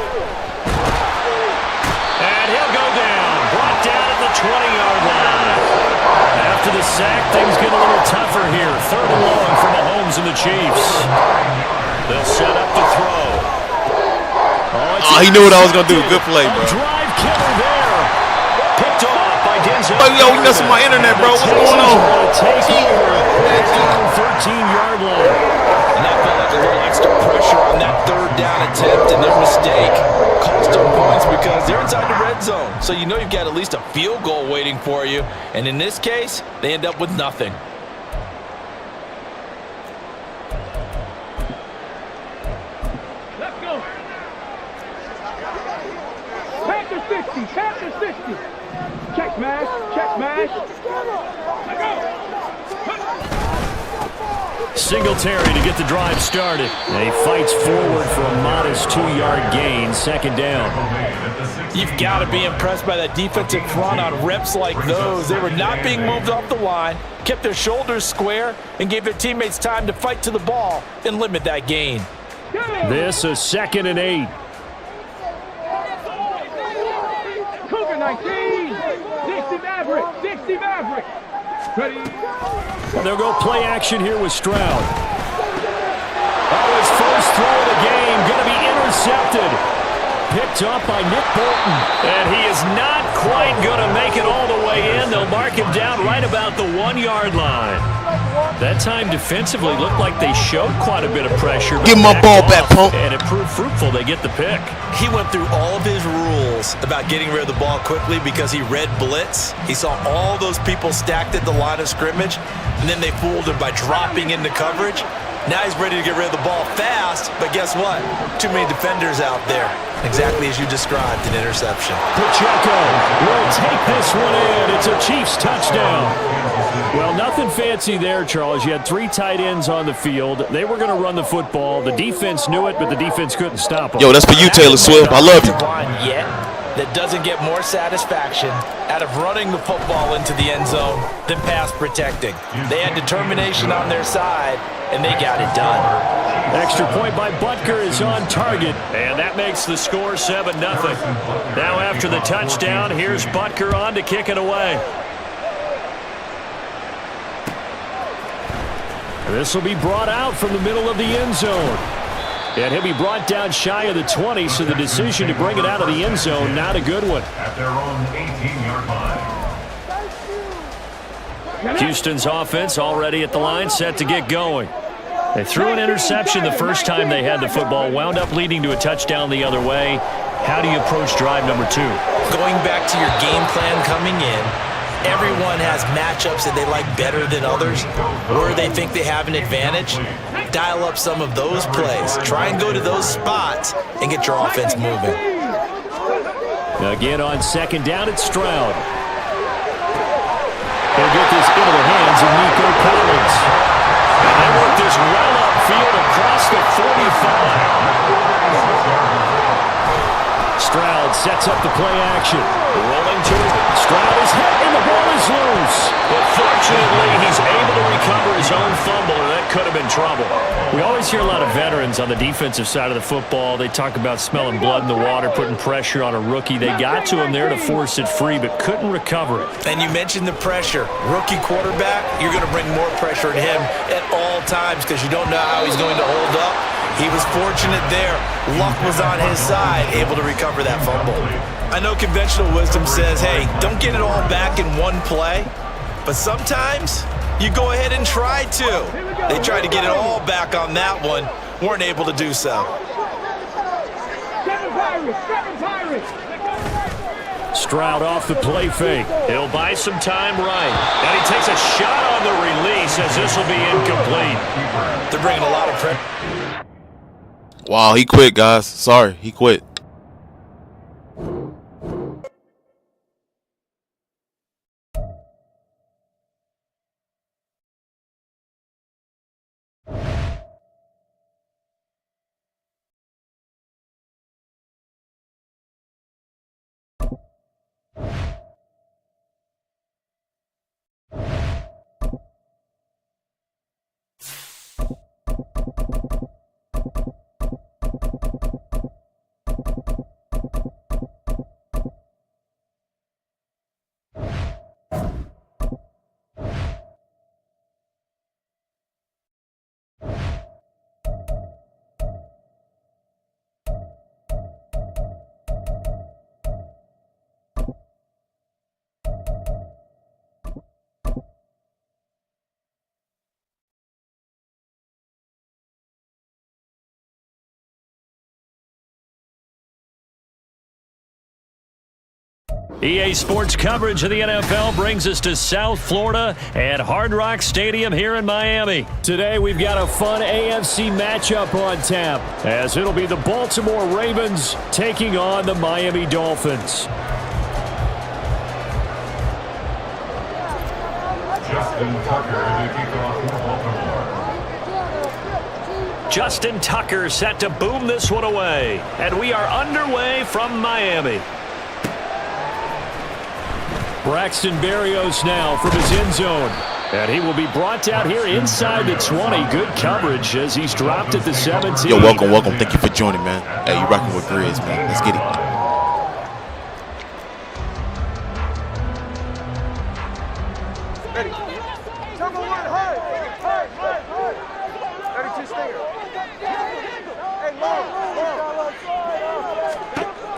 And he'll go down, brought down at the 20-yard line. After the sack, things get a little tougher here. 3rd and long Falcons and the Chiefs. They'll set up to throw. Oh, he knew what I was going to do. Good play, bro. Drive killer there. Picked off by Denzel. Oh, yo, you messing with my internet, bro. What's going on? Take over at the 13-yard line. And that felt like a little extra pressure on that third down attempt, and their mistake cost them points because they're inside the red zone. So you know you've got at least a field goal waiting for you. And in this case, they end up with nothing. Let's go. Panthers 50. Panthers 50. Check smash. Check smash. Let's go. Singletary to get the drive started. And he fights forward for a modest 2-yard gain, second down. You've got to be impressed by that defensive front on reps like those. They were not being moved off the line, kept their shoulders square, and gave their teammates time to fight to the ball and limit that gain. This is 2nd and 8. Cougar 19. Dixie Maverick. Dixie Maverick. Ready. They'll go play action here with Stroud. Oh, his first throw of the game going to be intercepted. Picked up by Nick Bolton. And he is not quite going to make it all the way in. They'll mark him down right about the 1-yard line. That time defensively looked like they showed quite a bit of pressure. Give my ball back, punk. And it proved fruitful. They get the pick. He went through all of his rules about getting rid of the ball quickly because he read blitz. He saw all those people stacked at the line of scrimmage, and then they fooled him by dropping into coverage. Now he's ready to get rid of the ball fast, but guess what? Too many defenders out there. Exactly as you described, an interception. Pacheco will take this one in. It's a Chiefs touchdown. Well, nothing fancy there, Charles. You had 3 tight ends on the field. They were going to run the football. The defense knew it, but the defense couldn't stop them. Yo, that's for you, Taylor Swift. I love you. Yet that doesn't get more satisfaction out of running the football into the end zone than pass protecting. They had determination on their side, and they got it done. Extra point by Butker is on target, and that makes the score 7-0. Now after the touchdown, here's Butker on to kick it away. This will be brought out from the middle of the end zone. And he'll be brought down shy of the 20, so the decision to bring it out of the end zone, not a good one. At their own 18-yard line. Houston's offense already at the line, set to get going. They threw an interception the first time they had the football, wound up leading to a touchdown the other way. How do you approach drive number 2? Going back to your game plan coming in, everyone has matchups that they like better than others, where they think they have an advantage. Dial up some of those plays. Try and go to those spots and get your offense moving. Again on second down, it's Stroud. He'll get this into the hands of Nico Collins. And they work this well upfield across the 45. Stroud sets up the play action. Rolling to it. Stroud is hit, and the ball is loose. But fortunately, he's able to recover his own fumble, and that could have been trouble. We always hear a lot of veterans on the defensive side of the football. They talk about smelling blood in the water, putting pressure on a rookie. They got to him there to force it free, but couldn't recover it. And you mentioned the pressure. Rookie quarterback, you're going to bring more pressure at him at all times because you don't know how he's going to hold up. He was fortunate there. Luck was on his side, able to recover that fumble. I know conventional wisdom says, hey, don't get it all back in one play. But sometimes you go ahead and try to. They tried to get it all back on that one. Weren't able to do so. Stroud off the play fake. He'll buy some time right. And he takes a shot on the release as this will be incomplete. They're bringing a lot of pressure. Wow, he quit, guys. Sorry, he quit. EA Sports coverage of the NFL brings us to South Florida at Hard Rock Stadium here in Miami. Today we've got a fun AFC matchup on tap, as it'll be the Baltimore Ravens taking on the Miami Dolphins. Justin Tucker to kick off for Baltimore. Justin Tucker set to boom this one away, and we are underway from Miami. Braxton Berrios now from his end zone. And he will be brought out here inside the 20. Good coverage as he's dropped at the 17. Yo, welcome. Thank you for joining, man. Hey, you rocking with Grizz, man. Let's get it.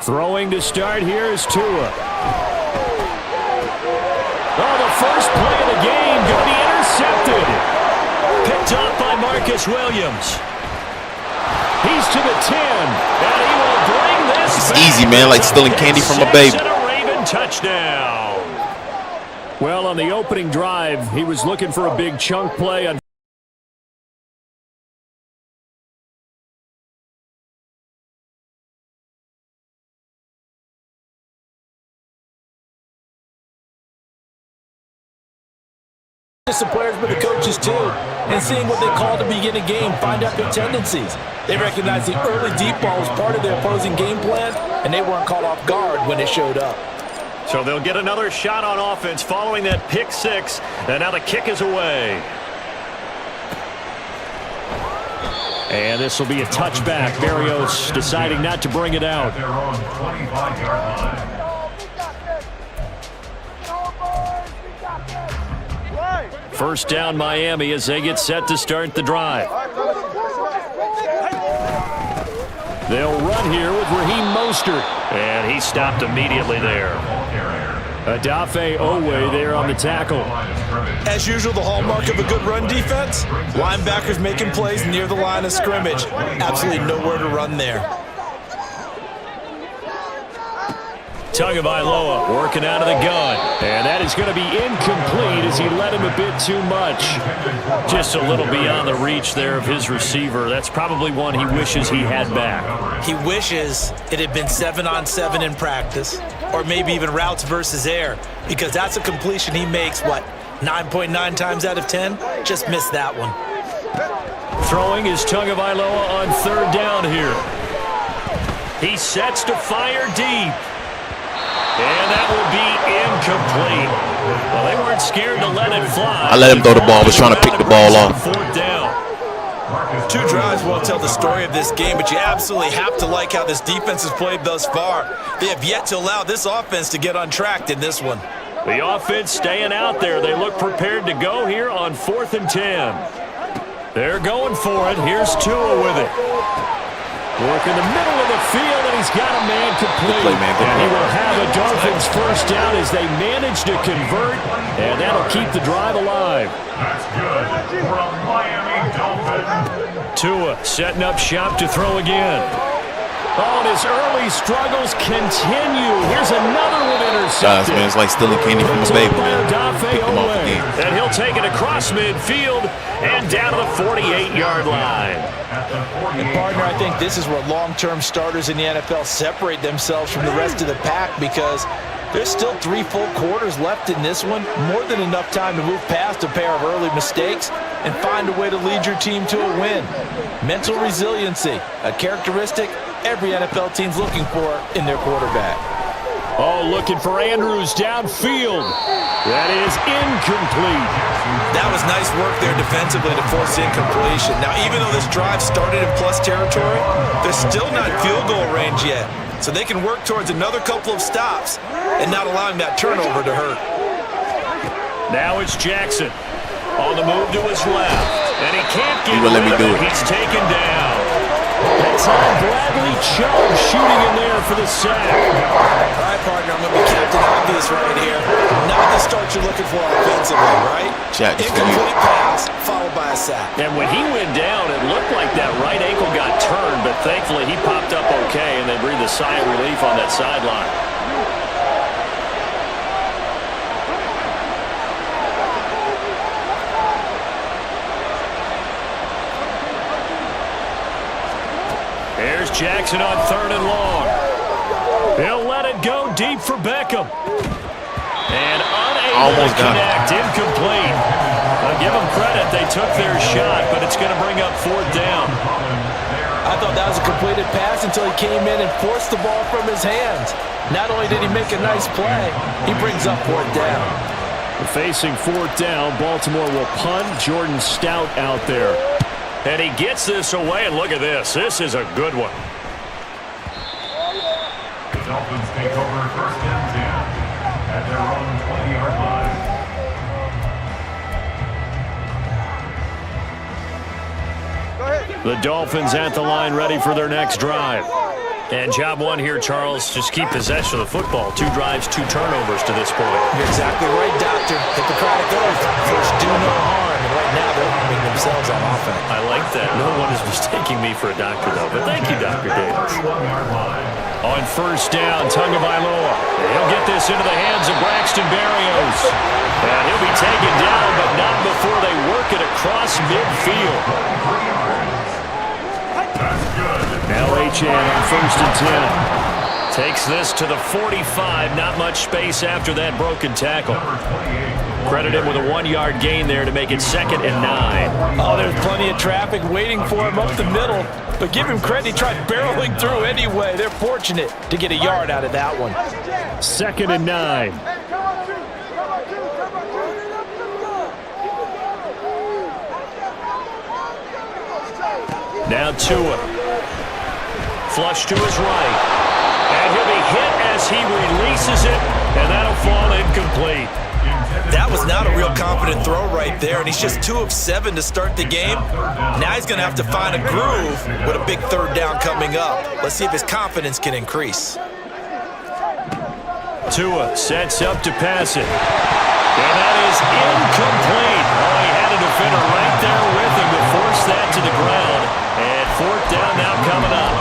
Throwing to start here is Tua. Oh, the first play of the game going to be intercepted. Picked off by Marcus Williams. He's to the 10, and he will bring this It's back. easy, man, like stealing candy from a baby. And a Raven touchdown. Well, on the opening drive, he was looking for a big chunk play. Just the players, but the coaches too, and seeing what they call to begin a game, find out their tendencies. They recognize the early deep ball was part of their opposing game plan, and they weren't caught off guard when it showed up. So they'll get another shot on offense following that pick six, and now the kick is away. And this will be a touchback. Berrios deciding not to bring it out. At their own 25-yard line. First down Miami as they get set to start the drive. They'll run here with Raheem Mostert. And he stopped immediately there. Adafe Owe there on the tackle. As usual, the hallmark of a good run defense, linebackers making plays near the line of scrimmage. Absolutely nowhere to run there. Tagovailoa working out of the gun. And that is going to be incomplete as he led him a bit too much. Just a little beyond the reach there of his receiver. That's probably one he wishes he had back. He wishes it had been 7-on-7 in practice, or maybe even routes versus air, because that's a completion he makes, 9.9 times out of 10? Just missed that one. Throwing is Tagovailoa on third down here. He sets to fire deep. And that will be incomplete. Well, they weren't scared to let it fly. I let him throw the ball. I was trying to pick the ball off. Fourth down. Two drives won't tell the story of this game, but you absolutely have to like how this defense has played thus far. They have yet to allow this offense to get untracked in this one. The offense staying out there. They look prepared to go here on 4th and 10. They're going for it. Here's Tua with it. Work in the middle of the field, and he's got a man complete. Good play, man. Good and he play. will have a Dolphins first down as they manage to convert, and that'll keep the drive alive. That's good for a Miami Dolphin. Tua setting up shop to throw again. Oh, and his early struggles continue. Here's another one Guys, intercepted. man, it's like stealing candy from a baby, man. Pick them off again. And he'll take it across midfield and down to the 48-yard line. And partner, I think this is where long-term starters in the NFL separate themselves from the rest of the pack, because there's still 3 full quarters left in this one. More than enough time to move past a pair of early mistakes and find a way to lead your team to a win. Mental resiliency, a characteristic every NFL team's looking for in their quarterback. Oh, looking for Andrews downfield. That is incomplete. That was nice work there defensively to force incompletion. Now, even though this drive started in plus territory, they're still not field goal range yet. So they can work towards another couple of stops and not allowing that turnover to hurt. Now it's Jackson on the move to his left. And he can't get He will let me do it. He's taken down. That's Bradley Chubb shooting in there for the sack. All right, partner, I'm going to be Captain Obvious right here. Not the start you're looking for offensively, right? Jack, it's for you. Incomplete pass, followed by a sack. And when he went down, it looked like that right ankle got turned, but thankfully he popped up okay, and they breathed a sigh of relief on that sideline. Jackson on 3rd and long. He'll let it go deep for Beckham. And unable to connect, incomplete. I'll give them credit, they took their shot, but it's going to bring up 4th down. I thought that was a completed pass until he came in and forced the ball from his hands. Not only did he make a nice play, he brings up 4th down. Facing 4th down, Baltimore will punt. Jordan Stout out there. And he gets this away, and look at this. This is a good one. The Dolphins take over 1st and 10 at their own 20-yard line. The Dolphins at the line, ready for their next drive. And job one here, Charles, just keep possession of the football. 2 drives, 2 turnovers to this point. You're exactly right, Doctor. Hippocratic oath. First, do no harm. And right now, they're harming themselves on offense. I like that. No one is mistaking me for a doctor, though. But thank you, Dr. Davis. On 1st down, Tagovailoa. He'll get this into the hands of Braxton Berrios. And he'll be taken down, but not before they work it across midfield. Now Achane on 1st and 10. Takes this to the 45. Not much space after that broken tackle. Credit him with a 1-yard gain there to make it 2nd and 9. Oh, there's plenty of traffic waiting for him up the middle. But give him credit, he tried barreling through anyway. They're fortunate to get a yard out of that one. 2nd and 9. Now Tua. Flush to his right. And he'll be hit as he releases it, and that'll fall incomplete. That was not a real confident throw right there, and he's just 2 of 7 to start the game. Now he's going to have to find a groove with a big 3rd down coming up. Let's see if his confidence can increase. Tua sets up to pass it. And that is incomplete. Oh, he had a defender right there with him to force that to the ground. And 4th down now coming up.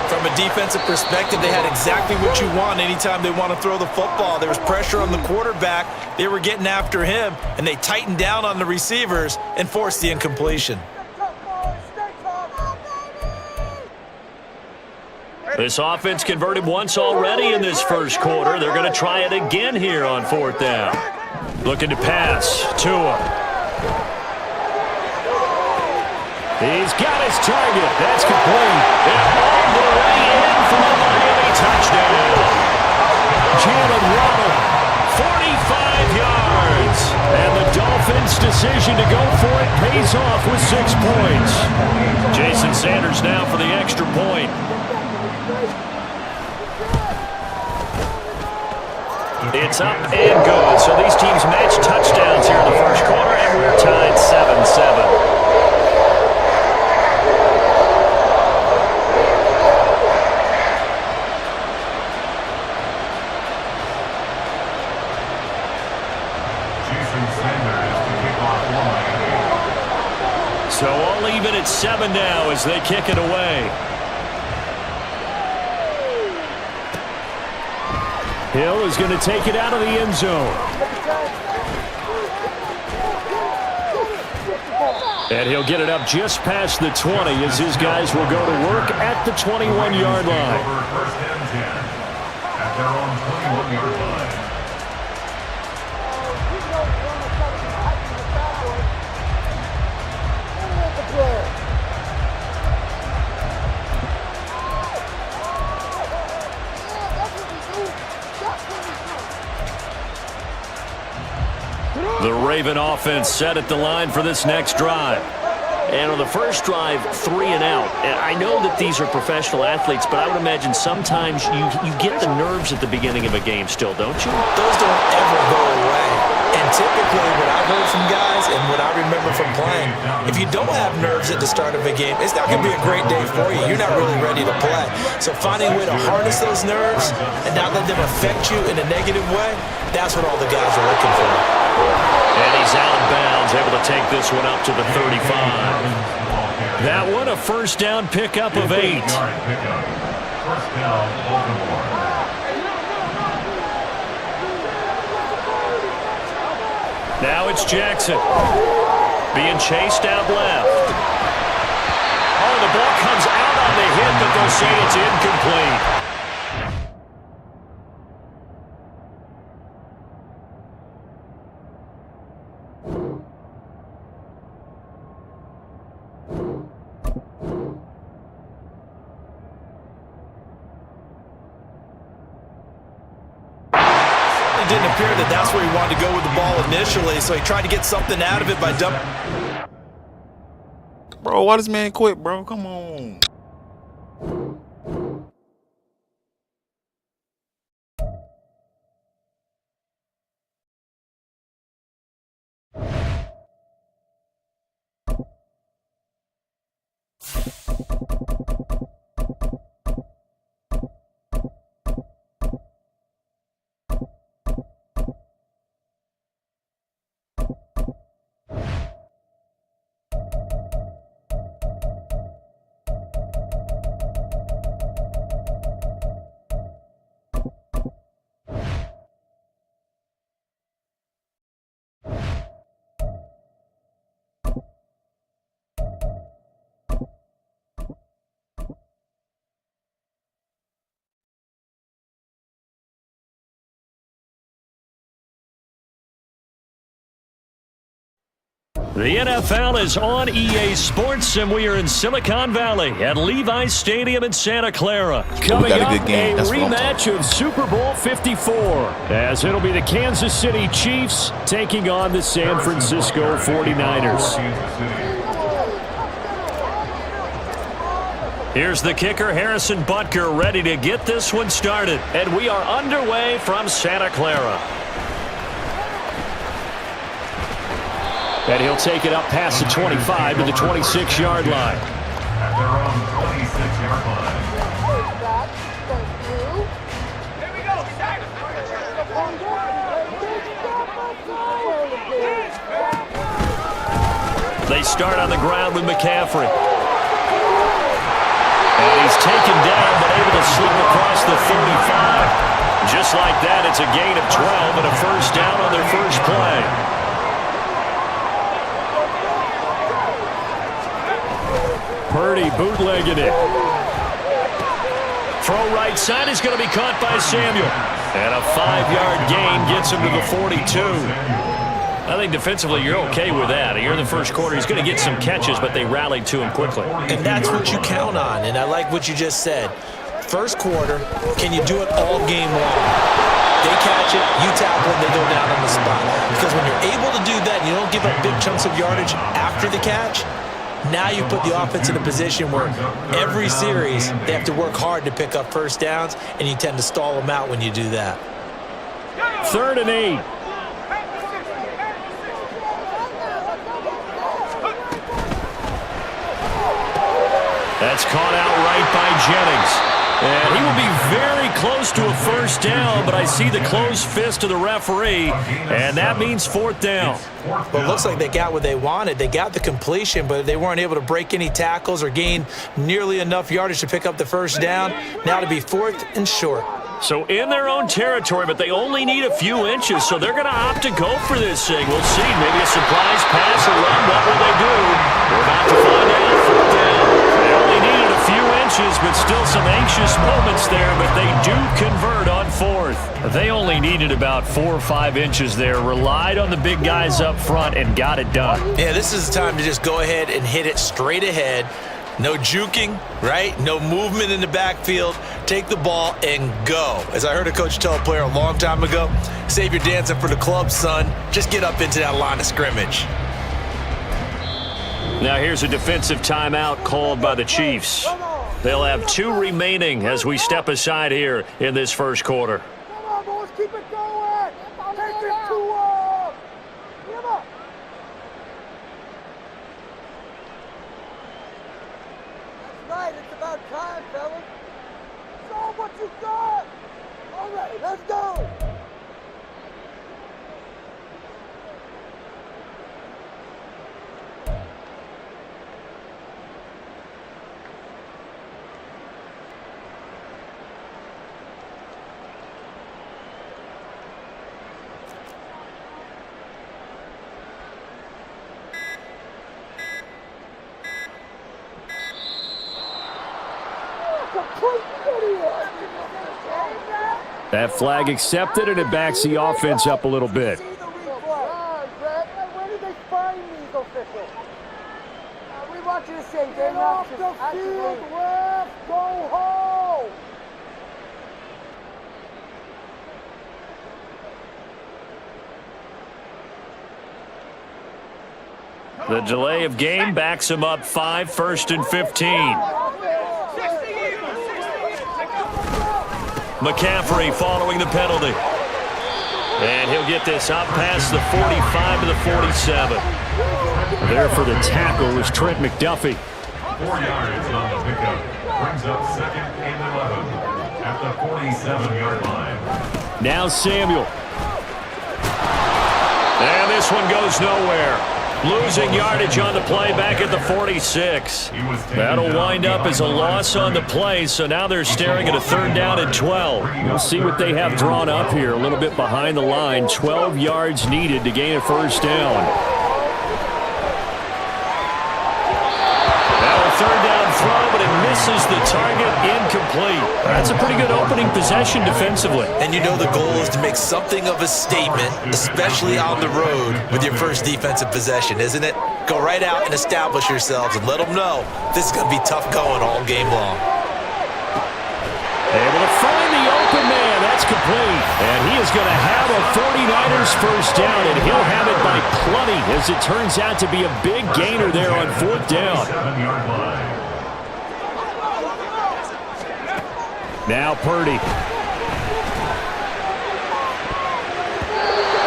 From a defensive perspective, they had exactly what you want anytime they want to throw the football. There was pressure on the quarterback. They were getting after him, and they tightened down on the receivers and forced the incompletion. This offense converted once already in this first quarter. They're going to try it again here on 4th down. Looking to pass. Tua. He's got his target. That's complete. And all the way in for a Miami touchdown. Jalen Waddle, 45 yards. And the Dolphins' decision to go for it pays off with 6 points. Jason Sanders now for the extra point. It's up and good. So these teams match touchdowns here in the first quarter, and we're tied 7-7. So all even at 7 now as they kick it away. Hill is going to take it out of the end zone. And he'll get it up just past the 20 as his guys will go to work at the 21-yard line. First and 10 at their own 21-yard line. The Raven offense set at the line for this next drive. And on the first drive, 3 and out. And I know that these are professional athletes, but I would imagine sometimes you get the nerves at the beginning of a game still, don't you? Those don't ever go away. And typically what I've heard from guys and what I remember from playing, if you don't have nerves at the start of a game, it's not going to be a great day for you. You're not really ready to play. So finding a way to harness those nerves and not let them affect you in a negative way, that's what all the guys are looking for. And he's out of bounds, able to take this one up to the 35. That one a first down pickup of 8. First down, Baltimore. Now it's Jackson. Being chased out left. Oh, The ball comes out on the hit, but they'll say it's incomplete. It didn't appear that that's where he wanted to go with the ball initially, so he tried to get something out of it by dumping. Bro, why this man quit, bro? Come on. The NFL is on EA Sports, and we are in Silicon Valley at Levi's Stadium in Santa Clara. Coming got a up, good game. a That's what I'm rematch of Super Bowl 54, as it'll be the Kansas City Chiefs taking on the San Francisco 49ers. Here's the kicker, Harrison Butker, ready to get this one started. And we are underway from Santa Clara. And he'll take it up past the 25 to the 26-yard line. At their own 26-yard line. Here we go, Zach. They start on the ground with McCaffrey. And he's taken down, but able to slip across the 35. Just like that, it's a gain of 12 and a first down on their first play. Purdy bootlegging it. Throw right side is going to be caught by Samuel. And a 5-yard gain gets him to the 42. I think defensively you're okay with that. You're in the first quarter. He's going to get some catches, but they rallied to him quickly. And that's what you count on, and I like what you just said. First quarter, can you do it all game long? They catch it, you tackle, and they go down on the spot. Because when you're able to do that and you don't give up big chunks of yardage after the catch, now you put the offense in a position where every series they have to work hard to pick up first downs, and you tend to stall them out when you do that. 3rd and 8. That's caught out right by Jennings. And he will be very close to a first down, but I see the closed fist of the referee, and that means 4th down. Well, it looks like they got what they wanted. They got the completion, but they weren't able to break any tackles or gain nearly enough yardage to pick up the first down. Now to be 4th and short. So in their own territory, but they only need a few inches, so they're going to opt to go for this thing. We'll see. Maybe a surprise pass or run. What will they do? We're about to find out. 4th down. They only needed a few inches, but still some anxious moments there, but they do convert on 4th. They only needed about 4 or 5 inches there, relied on the big guys up front, and got it done. Yeah, this is the time to just go ahead and hit it straight ahead. No juking, right? No movement in the backfield. Take the ball and go. As I heard a coach tell a player a long time ago, save your dancing for the club, son. Just get up into that line of scrimmage. Now here's a defensive timeout called by the Chiefs. They'll have 2 remaining as we step aside here in this first quarter. Come on, boys, keep it going. Take it to Come on. That's right. It's about time, fellas. Show what you got. All right, let's go. That flag accepted, and it backs the offense up a little bit. Where did they find these officials? We want you to say get off the field, ref, go home. The delay of game backs him up 5, 1st and 15. McCaffrey following the penalty. And he'll get this up past the 45 to the 47. There for the tackle was Trent McDuffie. 4 yards on the pickup. Brings up 2nd and 11 at the 47-yard line. Now Samuel. And this one goes nowhere. Losing yardage on the play back at the 46. That'll wind up as a loss on the play, so now they're staring at a 3rd down and 12. We'll see what they have drawn up here, a little bit behind the line. 12 yards needed to gain a 1st down. Now a 3rd down throw, but it misses the target, incomplete. That's a pretty good opening possession defensively. And you know the goal is to make something of a statement, especially on the road with your first defensive possession, isn't it? Go right out and establish yourselves and let them know this is going to be tough going all game long. Able to find the open man. That's complete. And he is going to have a 49ers 1st down, and he'll have it by plenty as it turns out to be a big gainer there on 4th down. 7-yard line. Now Purdy.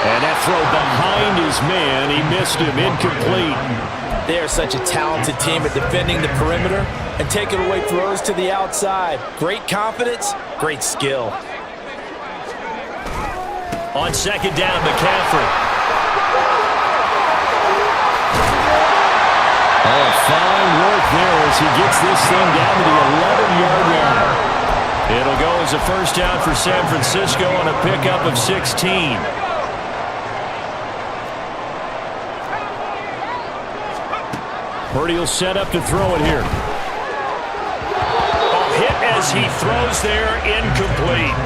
And that throw behind his man. He missed him. Incomplete. They are such a talented team at defending the perimeter and taking away throws to the outside. Great confidence, great skill. On 2nd down, McCaffrey. Oh, fine work there as he gets this thing down to the 11-yard line. It'll go as a 1st down for San Francisco on a pickup of 16. Purdy will set up to throw it here. Hit as he throws there, incomplete.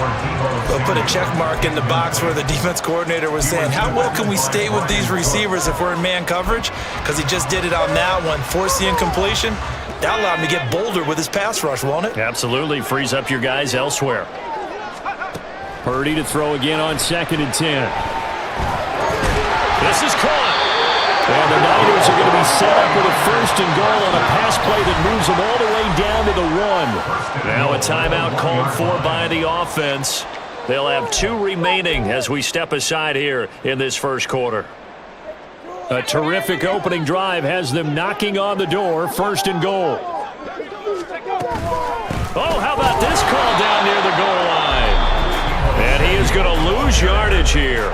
They'll put a check mark in the box where the defense coordinator was saying, how well can we stay with these receivers if we're in man coverage? Because he just did it on that one, forced the incompletion. That allowed him to get bolder with his pass rush, won't it? Absolutely, frees up your guys elsewhere. Purdy to throw again on 2nd and 10. This is caught. And the Niners are going to be set up with a 1st and goal on a pass play that moves them all the way down to the 1. Now a timeout called for by the offense. They'll have 2 remaining as we step aside here in this 1st quarter. A terrific opening drive has them knocking on the door. 1st and goal. Oh, how about this call down near the goal line? And he is going to lose yardage here.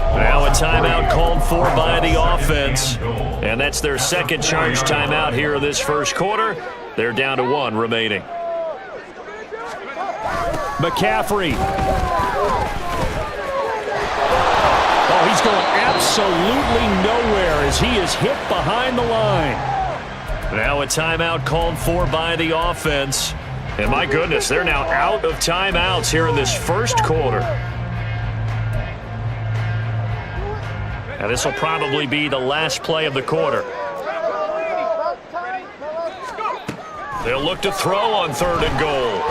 Now a timeout called for by the offense. And that's their 2nd charge timeout here in this 1st quarter. They're down to 1 remaining. McCaffrey. Oh, he's going absolutely nowhere as he is hit behind the line. Now a timeout called for by the offense. And my goodness, they're now out of timeouts here in this 1st quarter. Now this will probably be the last play of the quarter. They'll look to throw on 3rd and goal.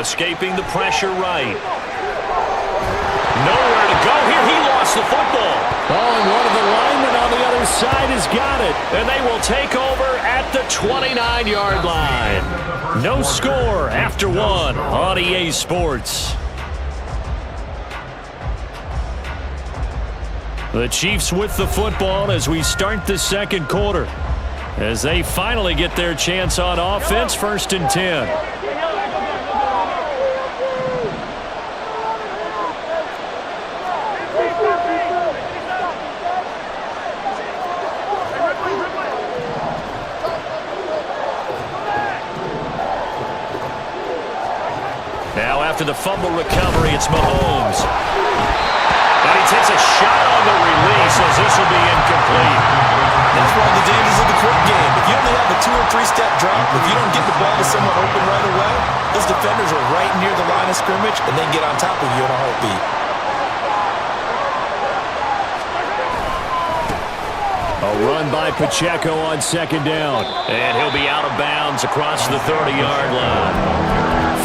Escaping the pressure right. Nowhere to go here. He lost the football. Oh, and one of the linemen on the other side has got it. And they will take over at the 29-yard line. No score after 1 on EA Sports. The Chiefs with the football as we start the 2nd quarter. As they finally get their chance on offense, 1st and 10. Now after the fumble recovery, it's Mahomes. And he takes a shot on the release as this will be incomplete. That's one of the dangers of the quick game. If you only have a 2 or three-step drop. If you don't get the ball to someone open right away, those defenders are right near the line of scrimmage, and they get on top of you in a heartbeat. A run by Pacheco on second down. And he'll be out of bounds across the 30-yard line.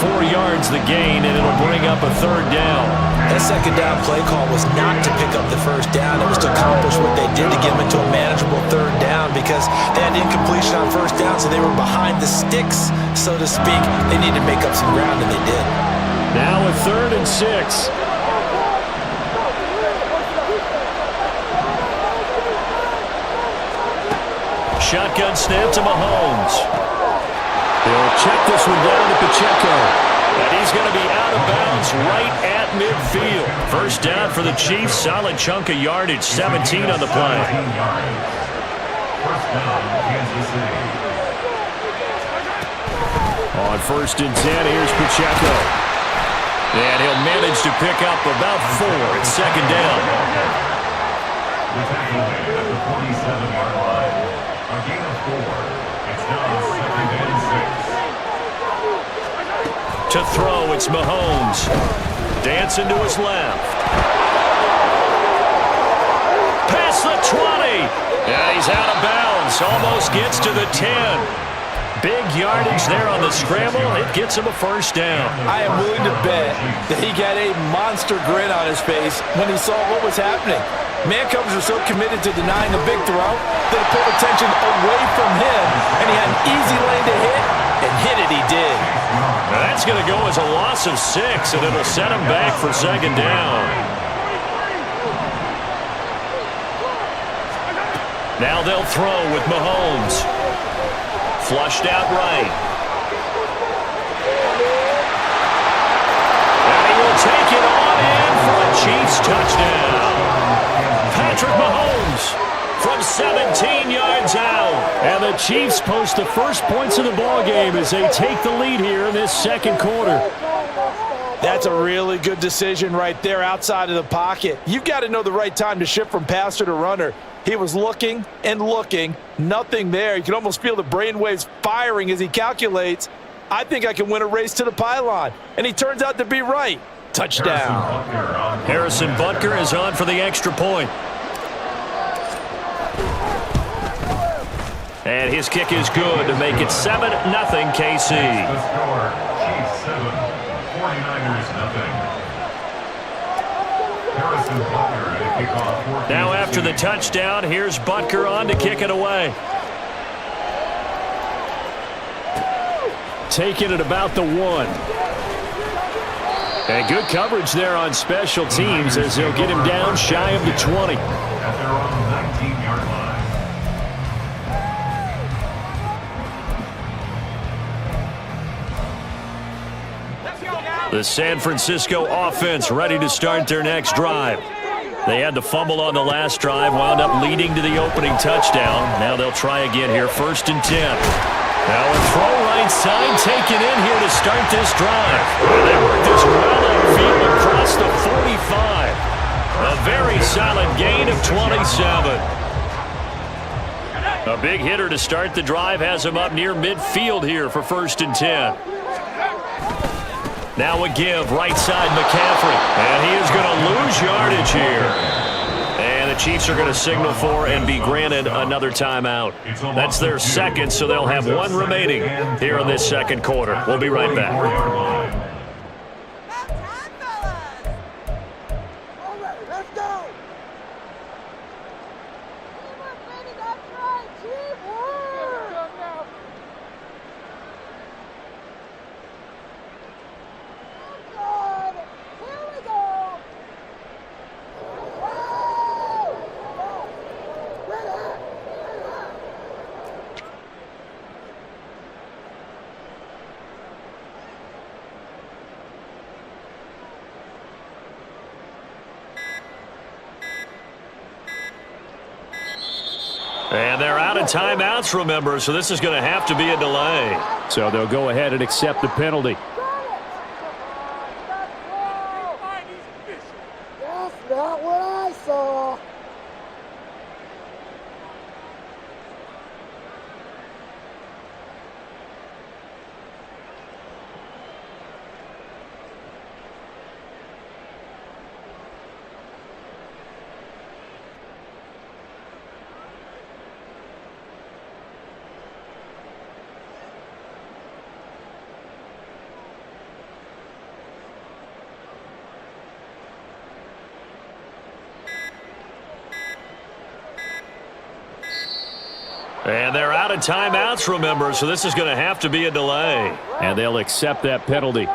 4 yards the gain, and it'll bring up a third down. That second down play call was not to pick up the first down. It was to accomplish what they did to get them into a manageable third down because they had incompletion on first down, so they were behind the sticks, so to speak. They needed to make up some ground, and they did. Now a 3rd and 6. Shotgun snap to Mahomes. He'll check this one down to Pacheco. And he's going to be out of bounds right at midfield. First down for the Chiefs. Solid chunk of yardage. 17 on the play. First down, Kansas City. On 1st and 10, here's Pacheco. And he'll manage to pick up about 4 at second down. The tackle made at the 47-yard line. A gain of 4. It's now 2nd and 6. To throw, it's Mahomes. Dancing to his left. Past the 20. Yeah, he's out of bounds. Almost gets to the 10. Big yardage there on the scramble. It gets him a first down. I am willing to bet that he got a monster grin on his face when he saw what was happening. Man coverage are so committed to denying a big throw that it pulled attention away from him, and he had an easy lane to hit, and hit it he did. Now that's going to go as a loss of 6, and it'll set him back for second down. Now they'll throw with Mahomes. Flushed out right. And he will take it on in for a Chiefs touchdown. Patrick Mahomes from 17 yards out. And the Chiefs post the first points of the ballgame as they take the lead here in this second quarter. That's a really good decision right there outside of the pocket. You've got to know the right time to shift from passer to runner. He was looking and looking, nothing there. You can almost feel the brainwaves firing as he calculates, I think I can win a race to the pylon. And he turns out to be right. Touchdown. Harrison Butker is on for the extra point. And his kick is good to make it 7-0 KC. The score, Chiefs 7, 49ers nothing. Harrison Butker at a kickoff. Now after the touchdown, here's Butker on to kick it away. Taking it about the 1. And good coverage there on special teams as they'll get him down shy of the 20. At their own 19-yard line. The San Francisco offense ready to start their next drive. They had the fumble on the last drive, wound up leading to the opening touchdown. Now they'll try again here, 1st and 10. Now a throw right side taken in here to start this drive. And they work this well upfield across the 45. A very solid gain of 27. A big hitter to start the drive has him up near midfield here for 1st and 10. Now a give, right side McCaffrey. And he is going to lose yardage here. And the Chiefs are going to signal for and be granted another timeout. That's their second, so they'll have 1 remaining here in this second quarter. We'll be right back. And they're out of timeouts, remember, so this is going to have to be a delay. So they'll go ahead and accept the penalty. That's not what I saw. And they're out of timeouts, remember, so this is going to have to be a delay. And they'll accept that penalty.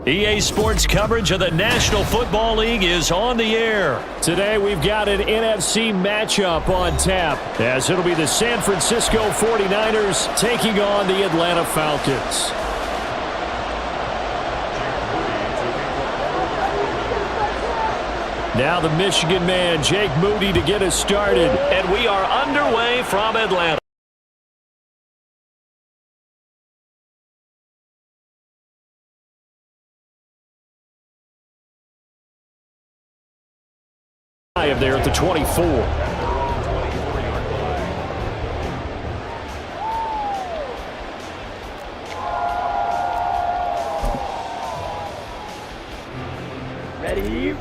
EA Sports coverage of the National Football League is on the air. Today we've got an NFC matchup on tap, as it'll be the San Francisco 49ers taking on the Atlanta Falcons. Now the Michigan man, Jake Moody, to get us started. And we are underway from Atlanta. There at the 24.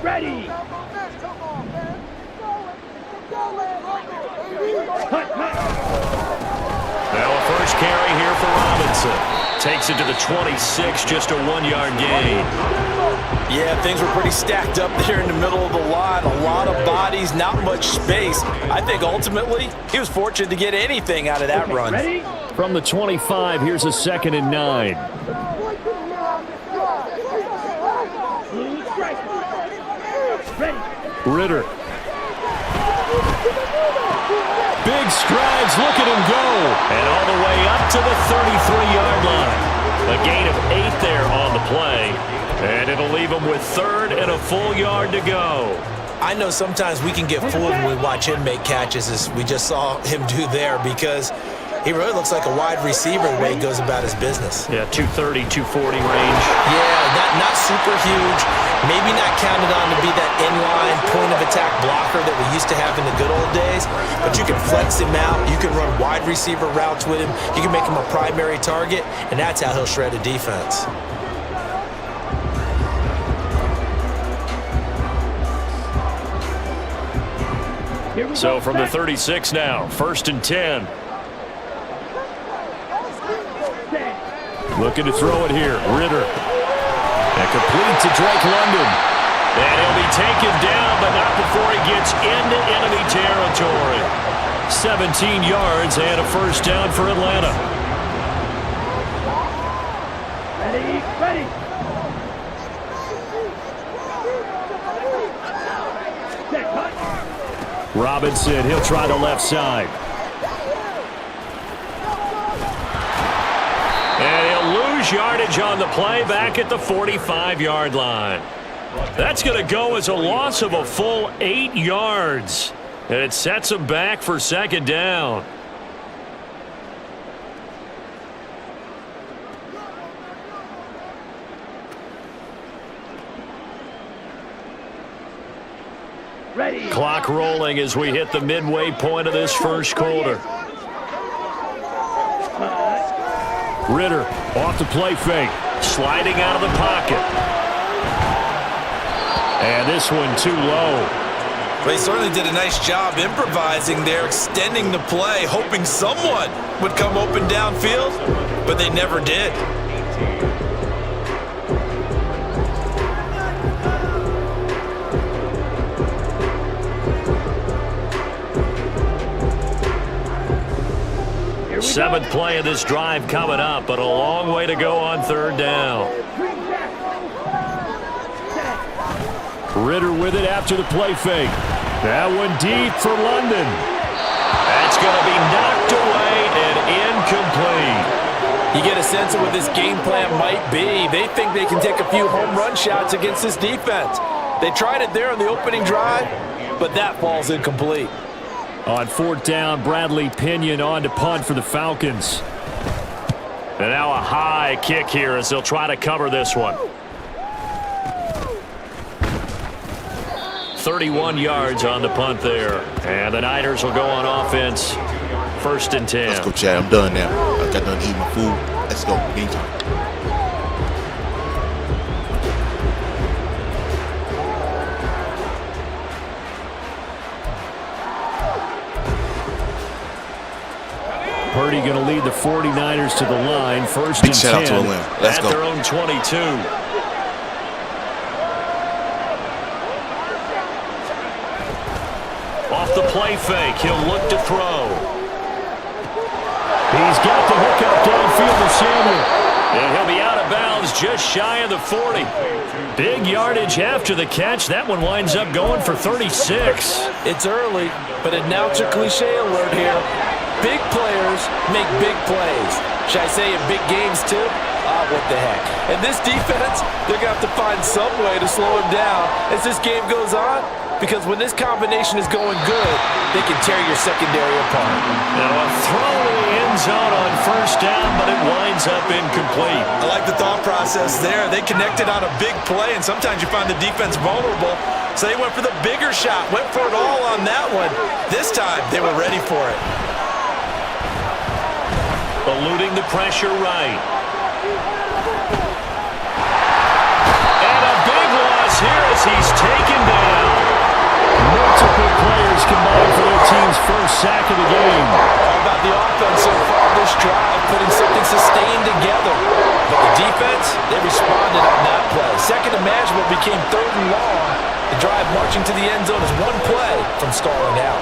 Ready. Now a first carry here for Robinson. Takes it to the 26, just a 1-yard gain. Yeah, things were pretty stacked up there in the middle of the line. A lot of bodies, not much space. I think ultimately he was fortunate to get anything out of that run. Ready? From the 25, here's a 2nd and 9. Ritter. Big strides, look at him go. And all the way up to the 33-yard line. A gain of 8 there on the play. And it'll leave him with 3rd and a full yard to go. I know sometimes we can get fooled when we watch him make catches, as we just saw him do there, because he really looks like a wide receiver the way he goes about his business. Yeah, 230, 240 range. Yeah, not super huge. Maybe not counted on to be that inline point-of-attack blocker that we used to have in the good old days, but you can flex him out. You can run wide receiver routes with him. You can make him a primary target, and that's how he'll shred a defense. So from the 36 now, 1st and 10. Looking to throw it here, Ritter. And complete to Drake London. And he'll be taken down, but not before he gets into enemy territory. 17 yards and a first down for Atlanta. Ready. Robinson, he'll try the left side. And he'll lose yardage on the play back at the 45-yard line. That's going to go as a loss of a full 8 yards. And it sets him back for 2nd down. Ready. Clock rolling as we hit the midway point of this first quarter. Ritter off the play fake, sliding out of the pocket. And this one too low. They certainly did a nice job improvising there, extending the play, hoping someone would come open downfield, but they never did. Seventh play of this drive coming up, but a long way to go on 3rd down. Ritter with it after the play fake. That one deep for London. That's going to be knocked away and incomplete. You get a sense of what this game plan might be. They think they can take a few home run shots against this defense. They tried it there on the opening drive, but that falls incomplete. On 4th down, Bradley Pinion on to punt for the Falcons. And now a high kick here as they'll try to cover this one. 31 yards on the punt there. And the Niners will go on offense. 1st and 10. Let's go, Chad. I'm done now. I got done eating my food. Let's go. Game time. Purdy going to lead the 49ers to the line. 1st Big and 10 shout out to Atlanta. Let's at go. their own 22. Off the play fake, he'll look to throw. He's got the hook up downfield to Samuel. And he'll be out of bounds just shy of the 40. Big yardage after the catch. That one winds up going for 36. It's early, but announce a cliche alert here. Big players make big plays. Should I say in big games too? What the heck. And this defense, they're going to have to find some way to slow him down as this game goes on, because when this combination is going good, they can tear your secondary apart. Now a throw to the end zone on first down, but it winds up incomplete. I like the thought process there. They connected on a big play, and sometimes you find the defense vulnerable, so they went for the bigger shot, went for it all on that one. This time, they were ready for it. Eluding the pressure right. Here as he's taken down. Multiple players combined for their team's first sack of the game. All about the offense so far this drive, putting something sustained together. But the defense, they responded on that play. Second and manageable became third and long. The drive marching to the end zone is one play from stalling out.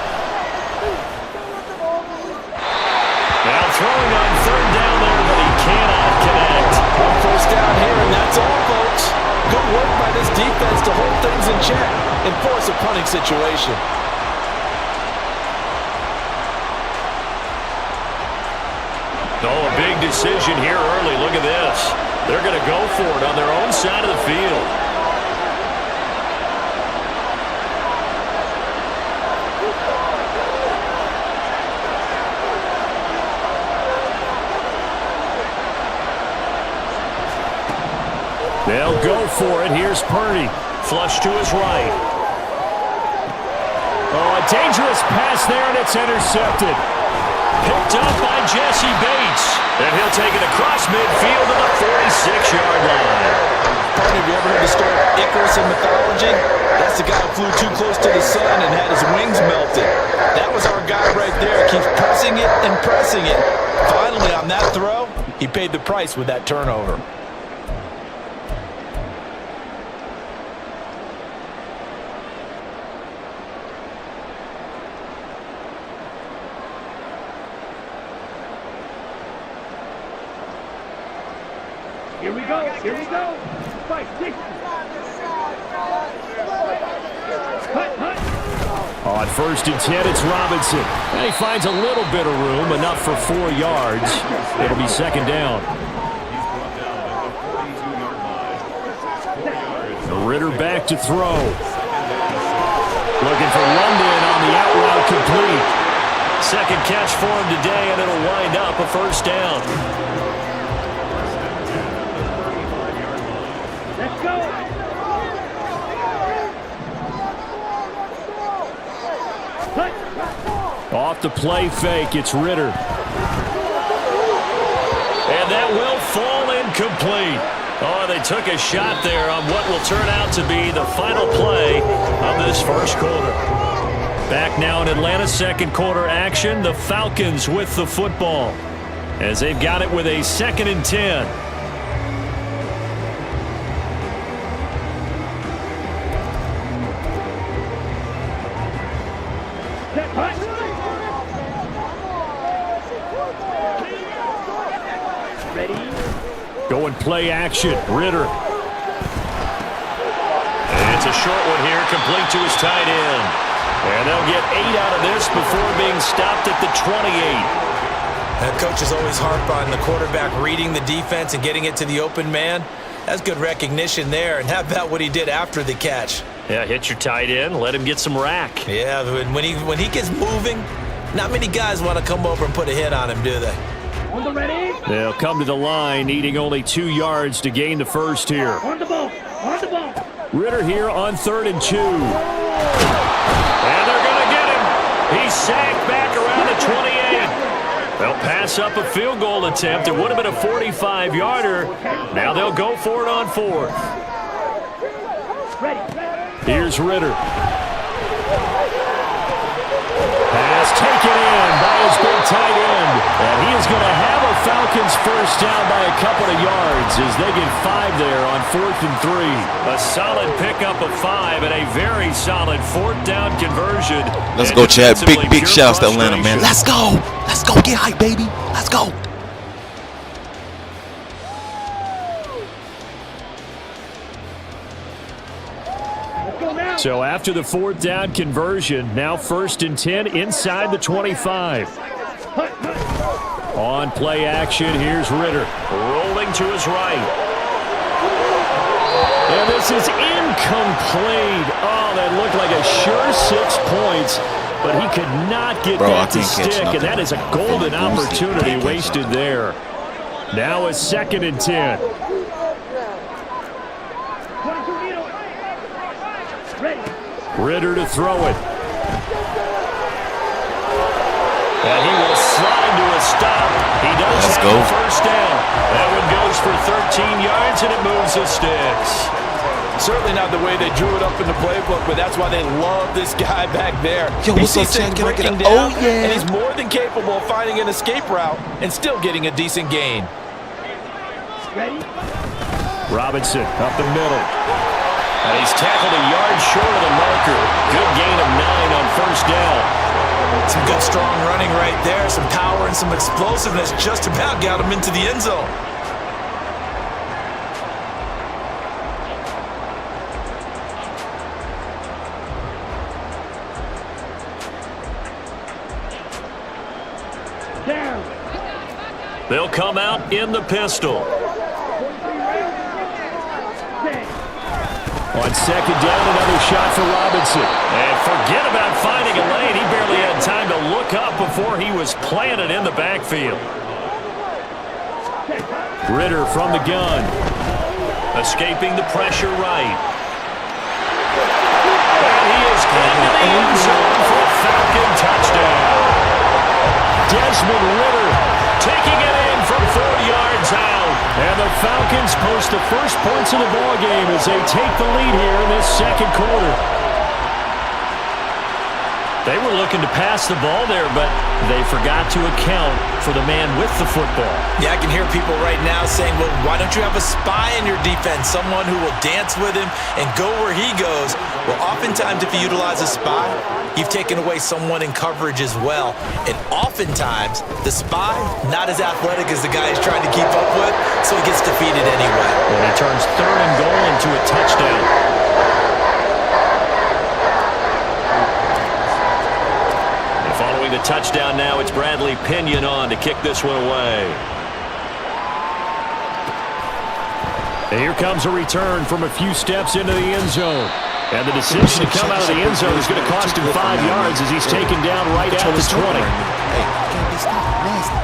Now throwing on third down there, but he cannot connect. One first down here, and that's all, folks. Good work by this defense to hold things in check and force a punting situation. Oh, a big decision here early. Look at this. They're going to go for it on their own side of the field. They'll go for it. Here's Purdy. Flush to his right. Oh, a dangerous pass there, and it's intercepted. Picked up by Jesse Bates. And he'll take it across midfield to the 46-yard line. Purdy, have you ever heard the story of Icarus in mythology? That's the guy who flew too close to the sun and had his wings melted. That was our guy right there. Keeps pressing it and pressing it. Finally, on that throw, he paid the price with that turnover. Here we go. Here we go. Fight. On first and 10, it's Robinson. And he finds a little bit of room, enough for 4 yards. It'll be second down. Ritter back to throw. Looking for London on the out route complete. Second catch for him today, and it'll wind up a first down. Let's go. Off the play fake, it's Ritter. And that will fall incomplete. Oh, they took a shot there on what will turn out to be the final play of this first quarter. Back now in Atlanta's second quarter action, the Falcons with the football as they've got it with a 2nd and 10. Going play action, Ritter. And it's a short one here, complete to his tight end. And they'll get 8 out of this before being stopped at the 28. And coaches always harp on the quarterback reading the defense and getting it to the open man. That's good recognition there. And how about what he did after the catch? Yeah, hit your tight end, let him get some rack. Yeah, when he gets moving, not many guys want to come over and put a hit on him, do they? They'll come to the line, needing only 2 yards to gain the first here. On the ball. Ritter here on 3rd and 2. And they're going to get him. He's sacked back around the 28. They'll pass up a field goal attempt. It would have been a 45-yarder. Now they'll go for it on 4th. Here's Ritter. Pass taken in by his big tight end. And he is going to have a Falcons first down by a couple of yards as they get 5 there on 4th and 3. A solid pickup of 5 and a very solid 4th down conversion. Let's go, Chad. Big shouts to Atlanta, man. Let's go. Let's go. Get hype, baby. Let's go. So after the 4th down conversion, now 1st and 10 inside the 25. On play action, here's Ritter. Rolling to his right. And this is incomplete. Oh, that looked like a sure 6 points, but he could not get that to stick, and that is a golden opportunity wasted there. Now a 2nd and 10. Ritter to throw it. And he will slide to a stop. He does have the first down. That one goes for 13 yards, and it moves the sticks. Certainly not the way they drew it up in the playbook, but that's why they love this guy back there. Yo, what's up, Chad? Can I get down, oh, yeah. And he's more than capable of finding an escape route and still getting a decent gain. Robinson up the middle. And he's tackled a yard short of the marker. Good gain of 9 on 1st down. Some good, strong running right there. Some power and some explosiveness just about got him into the end zone. They'll come out in the pistol. On 2nd down, another shot for Robinson. And forget about finding a lane. He barely had time to look up before he was planted in the backfield. Ritter from the gun. Escaping the pressure right. And he is into the end zone for a Falcon touchdown. Desmond Ritter taking it in from 4 yards out. And the Falcons post the first points of the ballgame as they take the lead here in this 2nd quarter. They were looking to pass the ball there, but they forgot to account for the man with the football. Yeah, I can hear people right now saying, well, why don't you have a spy in your defense, someone who will dance with him and go where he goes? Well, oftentimes if you utilize a spy, you've taken away someone in coverage as well. And oftentimes, the spy, not as athletic as the guy he's trying to keep up with, so he gets defeated anyway. And he turns 3rd and goal into a touchdown. And following the touchdown now, it's Bradley Pinion on to kick this one away. And here comes a return from a few steps into the end zone. And the decision to come out of the end zone is going to cost him 5 yards as he's taken down right at the 20. Hey, can't be stopped. Nasty.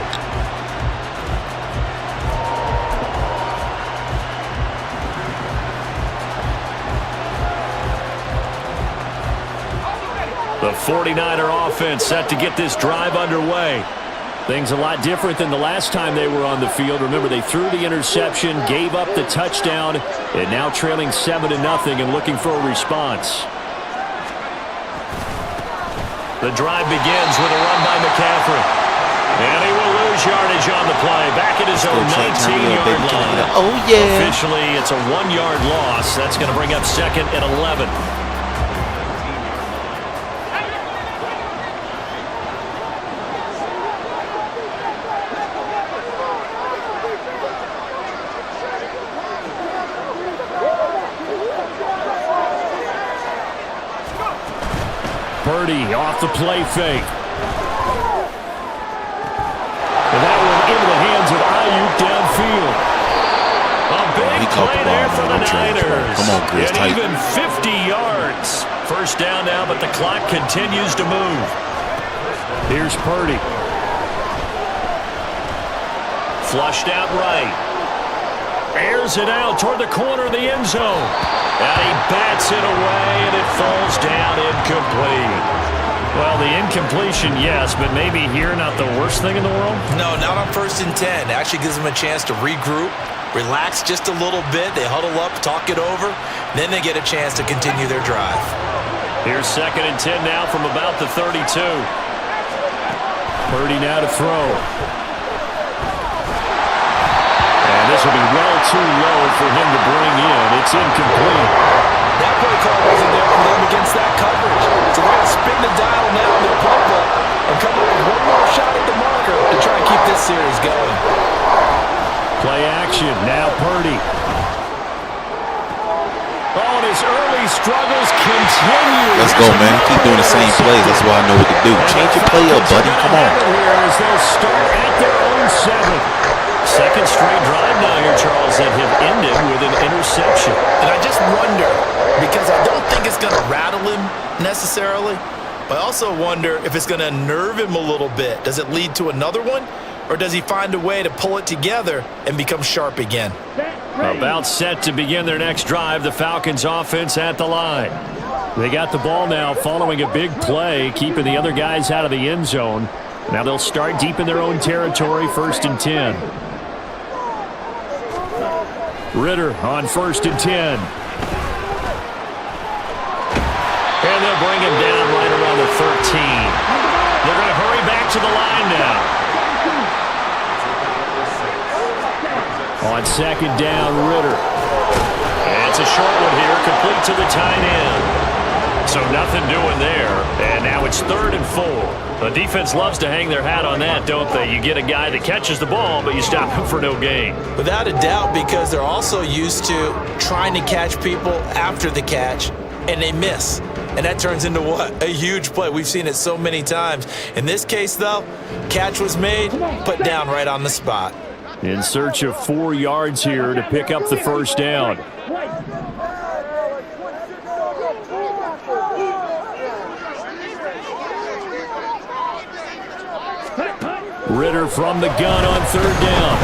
The 49er offense set to get this drive underway. Things a lot different than the last time they were on the field. Remember, they threw the interception, gave up the touchdown, and now trailing 7-0 and looking for a response. The drive begins with a run by McCaffrey. And he will lose yardage on the play. Back at his own 19-yard line. Oh, yeah. Officially, it's a 1-yard loss. That's going to bring up 2nd and 11. Purdy off the play fake. And that one into the hands of Ayuk downfield. A big play there for the Niners. Come on, Chris. And even 50 yards. First down now, but the clock continues to move. Here's Purdy. Flushed out right. Airs it out toward the corner of the end zone. And he bats it away, and it falls down incomplete. Well, the incompletion, yes, but maybe here not the worst thing in the world? No, not on 1st and 10. It actually gives them a chance to regroup, relax just a little bit. They huddle up, talk it over. Then they get a chance to continue their drive. Here's 2nd and 10 now from about the 32. Purdy now to throw. This will be well too low for him to bring in. It's incomplete. That play call wasn't there for them against that coverage. So they're going to spin the dial now in their playbook and come up with one more shot at the marker to try and keep this series going. Play action. Now Purdy. Oh, and his early struggles continue. Let's go, man. Keep doing the same plays. That's why I know what to do. Change your play up, buddy. Come on. Here as they'll start at their own 7. Second straight drive now here, Charles, that have ended with an interception. And I just wonder, because I don't think it's going to rattle him necessarily, but I also wonder if it's going to nerve him a little bit. Does it lead to another one, or does he find a way to pull it together and become sharp again? About set to begin their next drive, the Falcons offense at the line. They got the ball now following a big play, keeping the other guys out of the end zone. Now they'll start deep in their own territory, 1st and 10. Ritter on 1st and 10. And they'll bring him down right around the 13. They're going to hurry back to the line now. On 2nd down, Ritter. And it's a short one here, complete to the tight end. So nothing doing there. And now it's 3rd and 4. The defense loves to hang their hat on that, don't they? You get a guy that catches the ball, but you stop him for no gain. Without a doubt, because they're also used to trying to catch people after the catch, and they miss. And that turns into what? A huge play. We've seen it so many times. In this case, though, catch was made, put down right on the spot. In search of 4 yards here to pick up the 1st down. Ritter from the gun on 3rd down.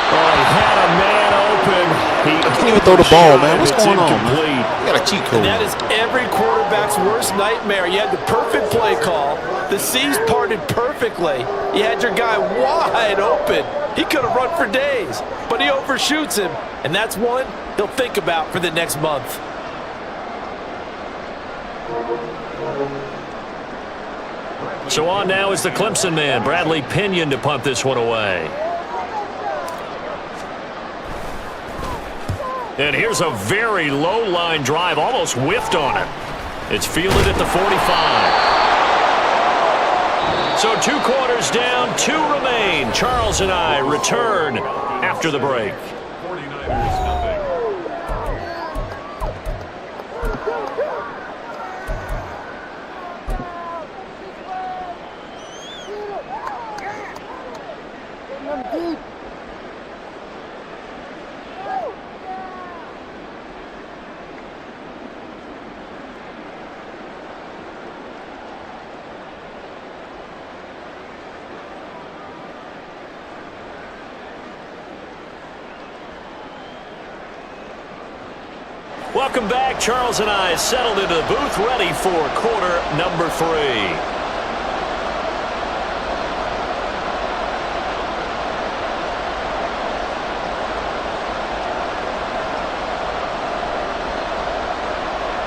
Oh, he had a man open. I can't even throw the ball, man. What's going on, man? Incomplete. You got a cheat code. And that is every quarterback's worst nightmare. You had the perfect play call. The C's parted perfectly. You had your guy wide open. He could have run for days, but he overshoots him. And that's one he'll think about for the next month. So on now is the Clemson man, Bradley Pinion, to punt this one away. And here's a very low line drive, almost whiffed on it. It's fielded at the 45. So 2 quarters down, 2 remain. Charles and I return after the break. 49ers nothing. Deep. Welcome back. Charles and I settled into the booth, ready for quarter number 3.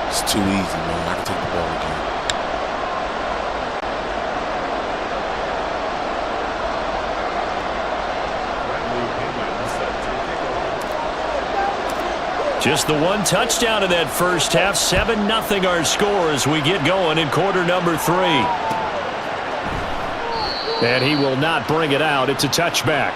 It's too easy, man. I can take the ball again. Just the 1 touchdown in that first half. 7-0 our score as we get going in quarter number 3. And he will not bring it out. It's a touchback.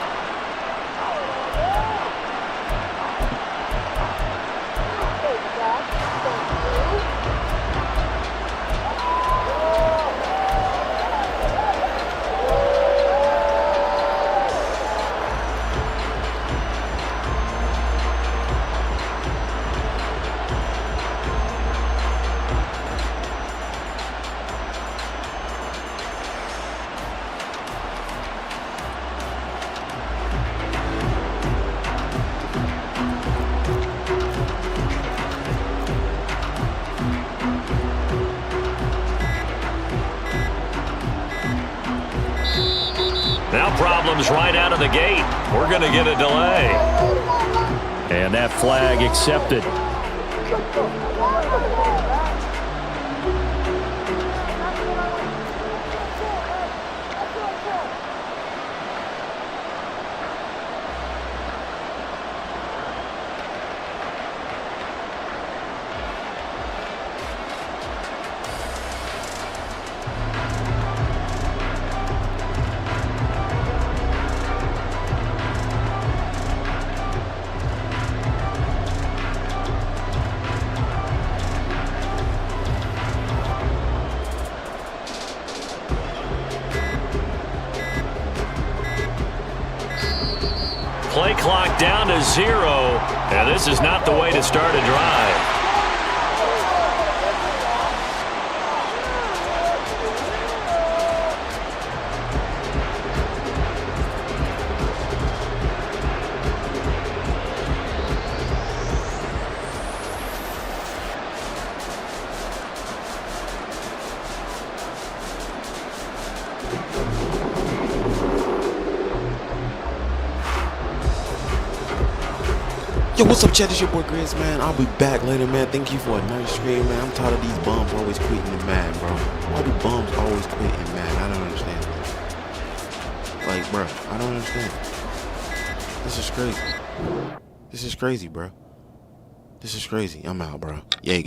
Now problems right out of the gate. We're going to get a delay. And that flag accepted. down to 0. And this is not the way to start a drive. Yo, what's up, chat? It's your boy Grizz, man. I'll be back later, man. Thank you for a nice stream, man. I'm tired of these bums always quitting in Madden, bro. Why do bums always quit in Madden? I don't understand. Like, bro, I don't understand. This is crazy. This is crazy, bro. This is crazy. I'm out, bro. Yeah,